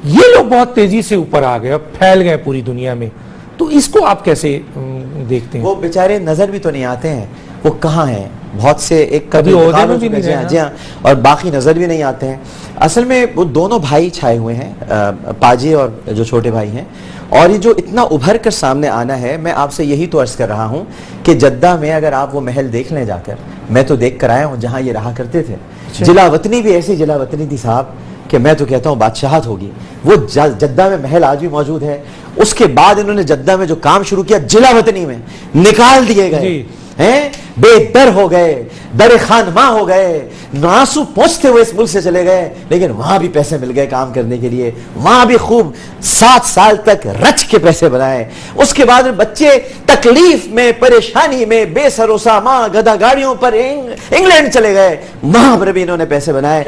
ये लोग बहुत तेजी से ऊपर आ गए, फैल गए पूरी दुनिया में। तो इसको आप कैसे देखते हैं? वो बेचारे नजर भी तो नहीं आते हैं, वो कहाँ हैं? बहुत से एक कभी ओहदे में भी नहीं रहे। जी हाँ, और बाकी नजर भी नहीं आते हैं। असल में वो दोनों भाई छाए हुए हैं, पाजी और जो छोटे भाई हैं, और ये जो इतना उभर कर सामने आना है, मैं आपसे यही तो अर्ज कर रहा हूँ कि जद्दा में अगर आप वो महल देख लें जाकर, मैं तो देख कर आया हूँ जहाँ ये रहा करते थे। जिलावतनी भी ऐसी जिलावतनी थी साहब कि मैं तो कहता हूँ बादशाहत होगी। वो जद्दा में महल आज भी मौजूद है। उसके बाद इन्होंने जद्दा में जो काम शुरू किया, जिलावतनी में निकाल दिए गए हैं, बेदर हो गए, दर खानमा हो गए, नासू पहुंचते हुए इस मुल्क से चले गए, लेकिन वहां भी पैसे मिल गए काम करने के लिए। वहां भी खूब 7 साल तक रच के पैसे बनाए। उसके बाद बच्चे तकलीफ में, परेशानी में, बेसरोसामा गधा गाड़ियों पर इंग्लैंड चले गए, वहां पर भी इन्होंने पैसे बनाए।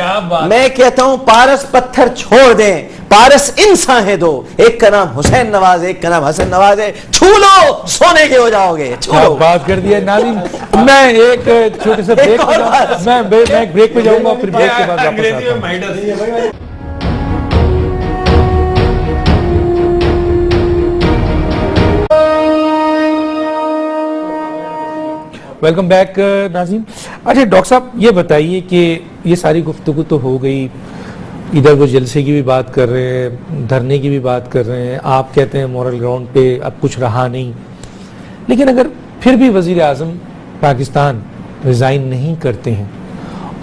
मैं कहता हूं पारस पत्थर छोड़ दें, पारस इंसान है दो, एक का नाम हुसैन नवाज, एक का नाम हसन नवाज है, छू लो सोने के हो जाओगे। छू लो। बात कर दिया नाज़रीन। मैं एक छोटे से ब्रेक पे मैं ब्रेक पे जाऊंगा, फिर ब्रेक के बाद वापस आता हूं। वेलकम बैक नाज़रीन। अच्छा डॉक्टर साहब, ये बताइए कि ये सारी गुफ्तगू तो हो गई, इधर वो जलसे की भी बात कर रहे हैं, धरने की भी बात कर रहे हैं, आप कहते हैं मॉरल ग्राउंड पे अब कुछ रहा नहीं, लेकिन अगर फिर भी वजीर आज़म पाकिस्तान रिजाइन नहीं करते हैं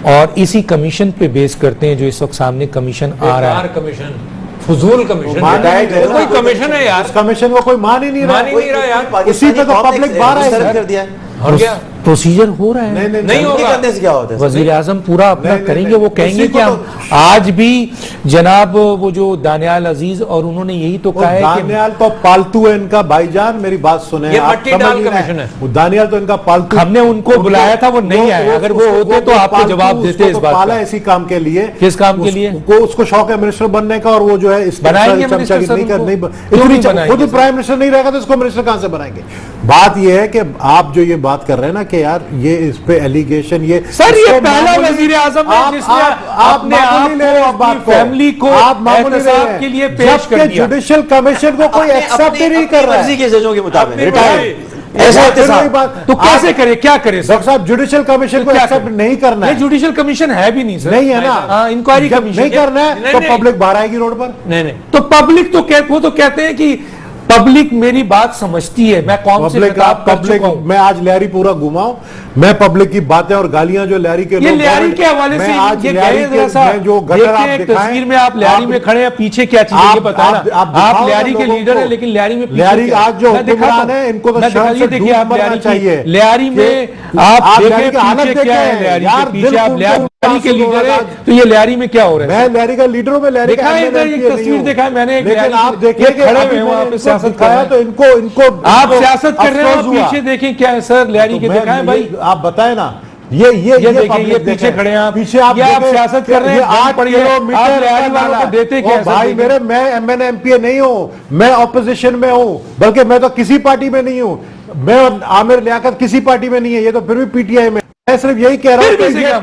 और इसी कमीशन पे बेस करते हैं जो इस वक्त सामने कमीशन आ रहा है, कमीशन फजूल कमीशन, कोई कमीशन है यार, कमीशन को कोई मान ही नहीं रहा यार, उसी पे तो पब्लिक बार कर दिया। और प्रोसीजर हो रहा है। नहीं होगा। करने से क्या होता है? वजीर आजम पूरा अपना करेंगे, वो कहेंगे उसी कि को हम आज भी जनाब वो जो दानियाल अजीज और उन्होंने यही तो कहा है कि दानियाल तो पालतू है इनका भाईजान, मेरी बात सुने, ये आप मट्टी समझ डाल नहीं रहे कमीशन है। हैं। वो दानियाल तो इनका पालतू, हमने उनको बुलाया था, वो नहीं आए। अगर वो होते तो आपको पालतू, जवाब देते उसको इस तो बात पाला का। इसी काम के लिए। किस काम के लिए? उसको शौक है मिनिस्टर बनने का, और वो जो है इस बनाएंगे चमचा मिनिस्टर सर नहीं उनको? नहीं क्यों नहीं बनाएंगे खुद ही सर? प्राइम मिनिस्टर नहीं रहेगा तो इसको मिनिस्टर कहां से बनाएंगे? बात ये है कि आप जो ये बात कर रहे हैं ना कि यार ये इस पे एलिगेशन, ये सर ये इसको पहला मामूली- वजीर आजम है जिसने अपने आप ले रहे हो इस को, बात अपनी फैमिली को आप मामूली ले एहतसाब रहे हैं। के लिए पेश जबकि कर दिया। जुडिशियल कमीशन को कोई एक्सेप्ट ही नहीं कर रहा मर्जी है। के जजों के मुताबिक अपनी रिटायर्ड ऐसा ऐसा फिर वही एहतसाब। बात, तो कैसे आप- करे, क्या करे सर? डॉक्टर साहब जुडिशियल कमीशन को क्या एक्सेप्ट करें? नहीं करना ये है, जुडिशियल कमीशन है भी नहीं सर। नहीं है ना, हाँ, इंक्वायरी जब कमीशन नहीं करना है नहीं, तो नहीं। पब्लिक बाहर आएगी रोड पर। नहीं तो पब्लिक तो वो तो कहते हैं कि पब्लिक मेरी बात समझती है, मैं कौन से पब्लिक खिताब कर पब्लिक चुका हूं। मैं आज लहरी पूरा घुमाऊं, मैं पब्लिक की बातें और गालियां जो लहरी के ये लोग लहरी के हवाले से मैं आज ये लहरी गए के- जरा सा मैं जो गटर देखते आप हैं, एक दिखाएं, तस्वीर में आप लहरी में खड़े हैं, पीछे क्या चीज है ये आप बताना। दिखाओ आप ना लहरी के लोगों लीडर को। है, लेकिन लहरी में पीछे लहरी क्या है? आज जो मैं दिखाता हुक्मरान हूं। है, इनको तो मैं शर्म दिखाइए, से देखिए डूब आप मरना लहरी चाहिए। की लहरी में कि आप आप देखें लहरी की हालत पीछे क्या है, देखें, लहरी यार, के पीछे दिल आप फूट लहरी फूट के लीडर है, आज। तो ये लहरी में क्या हो रहा है? मैं लहरी का लीडर हूं, मैं लहरी का दिखाएं MLA इधर एक नहीं तस्वीर हूं। दिखाएं, मैंने एक लेकिन लहरी आप की- देखिए ये कि खड़े अभी हुए हैं वहां मैंने पे इनको सियासत कर दिखाया रहे हैं। तो इनको आप सियासत कर रहे हो, अफसोस हुआ। पीछे देखें क्या है सर, लहरी के तो मैं- दिखाएं भाई। आप बताएं ना, ये देखिए, पब्लिक ये पीछे देखें। खड़े हैं आप। पीछे आप ये आप देखें, सियासत कर रहे हैं, ये जंग 8 पड़ी है। किलोमीटर आप लहरी का वालों को नाला। देते क्या ओ है सर, भाई देखिए। मेरे, मैं MN MP नहीं हूं, मैं ऑपोजिशन में हूं, बल्कि मैं तो किसी पार्टी में नहीं हूं, मैं और आमिर लियाकत किसी पार्टी में नहीं है, ये तो फिर भी PTI में। मैं सिर्फ यही कह रहा हूं फिर भी कि क्या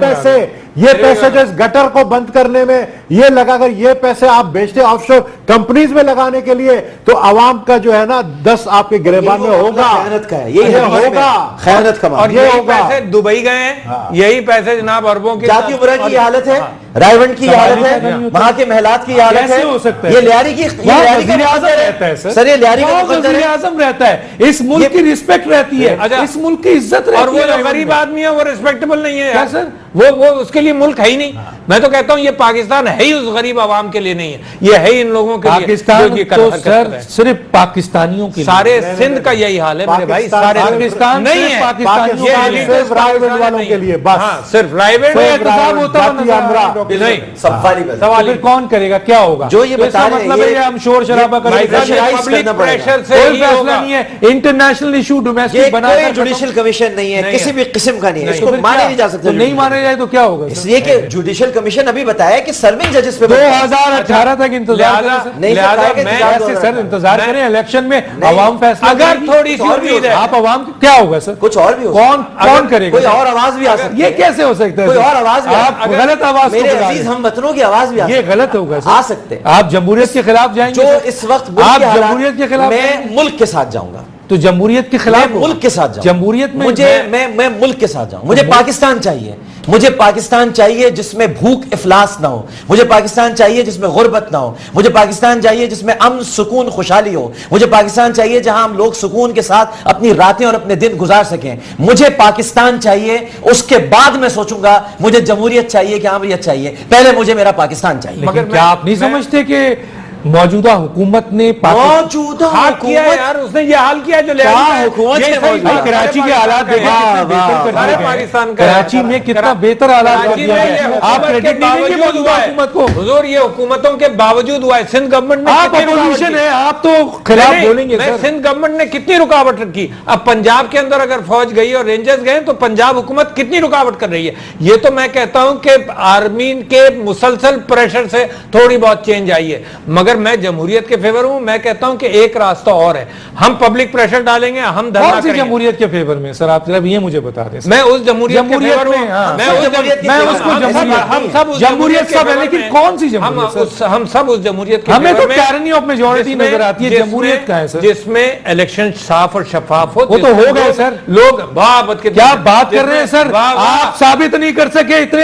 ये पैसे जो इस गटर को बंद करने में ये लगाकर ये पैसे आप बेचते ऑफशोर कंपनीज में लगाने के लिए, तो आवाम का जो है ना 10 आपके गिरबान में होगा, खयानत का है, यही ये हकीकत होगा, है, खयानत का और मामला। ये यही होगा। पैसे दुबई गए हैं, यही पैसे जनाब अरबों के जाती उमरा की ये हालत है, रायवंड की ये सवाल हालत ही पैदा नहीं है, होता। वहां के महलात की ये हालत कैसे है। हो सकता है? ये लियारी की वहाँ लियारी का वज़ीर आज़म मुकद्दर रहता है सर, ये लियारी का वहाँ मुकद्दर वज़ीर है। आज़म रहता है, इस मुल्क की रिस्पेक्ट रहती है, अच्छा। इस मुल्क की इज्जत रहती और वो है। जो गरीब आदमी है वो रिस्पेक्टेबल नहीं है क्या यार। सर? वो उसके लिए मुल्क है ही नहीं। मैं तो कहता हूँ ये पाकिस्तान है ही उस गरीब आवाम के लिए नहीं है, ये है ही इन लोगों के लिए पाकिस्तान जो ये तो हरकत कर सर रहे हैं। सिर्फ पाकिस्तानियों के लिए। सारे सिंध का यही हाल है मेरे भाई, सारे पाकिस्तान नहीं सिर्फ है, पाकिस्तानियों ये के लिए। elitist सिर्फ रायगढ़ पाकिस्तान वालों नहीं के है। लिए, बस। हाँ, सिर्फ रायगढ़ कोई में एहतसाब होता हुआ जाती नजर आ रहा है, अमरा। डॉक्टर नहीं। साहब। सवाल ही बस। सवाल फिर कौन करेगा, क्या होगा? जो ये तो बता इसका रहे हैं, मतलब है ये- हम शोर शराबा ये करेंगे, प्रेशराइज पब्लिक करना पड़ेगा। प्रेशर से कोई ही फैसला होगा। नहीं है, इंटरनेशनल इशू ये डोमेस्टिक बना कोई जुडिशियल कमीशन नहीं है, नहीं किसी है। भी किस्म का नहीं है, नहीं। इसको फिर माने क्या? नहीं जा सकता। तो नहीं माने जाए तो क्या होगा सर? इसलिए कि जुडिशियल कमीशन अभी बताया कि सर्विंग जजेस पे 2018 तक इंतजार लिहाजा- करें सर। नहीं, लिहाजा सरकार के मैं इंतजार ऐसे सर इंतजार मैं- करें, इलेक्शन में नहीं। आवाम फैसला अगर करेगी। थोड़ी सी कुछ और भी उम्मीद हो है, आप आवाम क्या होगा सर? कुछ और भी हो कौन सकता कौन है। करेगा कोई सर? और आवाज भी आ सकती ये है। कैसे हो सकता है कोई सर? और आवाज भी आ आप सकती है। गलत आवाज को मेरे बुला अजीज रहे हैं। हम वतनों की आवाज भी आ ये सकती है। गलत होगा सर। आ सकते हैं। आप जमहूरियत के खिलाफ जाएंगे जो सर? इस वक्त मुल्क आप के हालात- जमहूरियत के खिलाफ मैं जाएंगे? मुल्क के साथ जाऊंगा, तो जमहूरियत के खिलाफ मैं मुल्क के साथ जाऊंगा। जमहूरियत में मुझे मैं मुल्क के साथ जाऊं। मुझे पाकिस्तान चाहिए, मुझे पाकिस्तान चाहिए जिसमें भूख इफलास ना हो, मुझे पाकिस्तान चाहिए जिसमें गुर्बत ना हो, मुझे पाकिस्तान चाहिए जिसमें अमन सुकून खुशहाली हो, मुझे पाकिस्तान चाहिए जहां हम लोग सुकून के साथ अपनी रातें और अपने दिन गुजार सकें। मुझे पाकिस्तान चाहिए, उसके बाद मैं सोचूंगा मुझे जमहूरियत चाहिए कि आमरीत चाहिए, पहले मुझे मेरा पाकिस्तान चाहिए। लेकिन मगर क्या मैं- आप नहीं मैं- समझते कि मौजूदा हुकूमत ने मौजूदा हाल किया है हुकूमत यार, उसने ये हाल किया है जो क्या लिहाजा है, हुकूमत ये के सही मौजूद? बात है। कराची के हालात देखें वाह, कितने बेहतर वाह, कर वाह। दिए सारे गए हैं। पाकिस्तान का कराची में कितना बेहतर हालात कर कराची दिया में गया ये है। हुकूमत आप के क्रेडिट नहीं देंगे बावजूद मौजूदा हुआ है। हुकूमत को। हुजूर ये हुकूमतों के बावजूद हुआ है। सिंध गवर्नमेंट ने आप कितनी रुकावट अपोजिशन की? है, आप तो खिलाफ नहीं, बोलेंगे मैं सर। सिंध गवर्नमेंट ने कितनी रुकावट रखी। अब पंजाब के अंदर अगर फौज गई और रेंजर्स गए तो पंजाब हुकूमत कितनी रुकावट कर रही है। ये तो मैं कहता हूं कि आर्मी के मुसलसल प्रेशर से थोड़ी बहुत चेंज आई है, मगर मैं जमहूरियत के फेवर हूं। मैं कहता हूं कि एक रास्ता और है, हम पब्लिक प्रेशर डालेंगे, हम धरना कौन सी करेंगे। जमहूरियत के फेवर में सर? आप जरा ये मुझे बता दें सर। मैं उस जमहूरियत के जमहूरियत फेवर में, हूं। हाँ। मैं सब उस जमहूरियत की मैं फेवर उसको में। जमहूरियत हम सब उस जमहूरियत सब है, के लेकिन फेवर कौन सी में- जमहूरियत सर? हम सब उस जमहूरियत के हमें तो फेवर में- टायरनी ऑफ मेजॉरिटी जिसमें- नजर आती है। जिसमें- जमहूरियत का है सर? जिसमें इलेक्शन साफ और शफाफ हो। वो तो हो जिसमें गए लोग- सर। लोग वाह, क्या बात कर रहे हैं सर? वाह, वाह। आप साबित नहीं कर सके इतने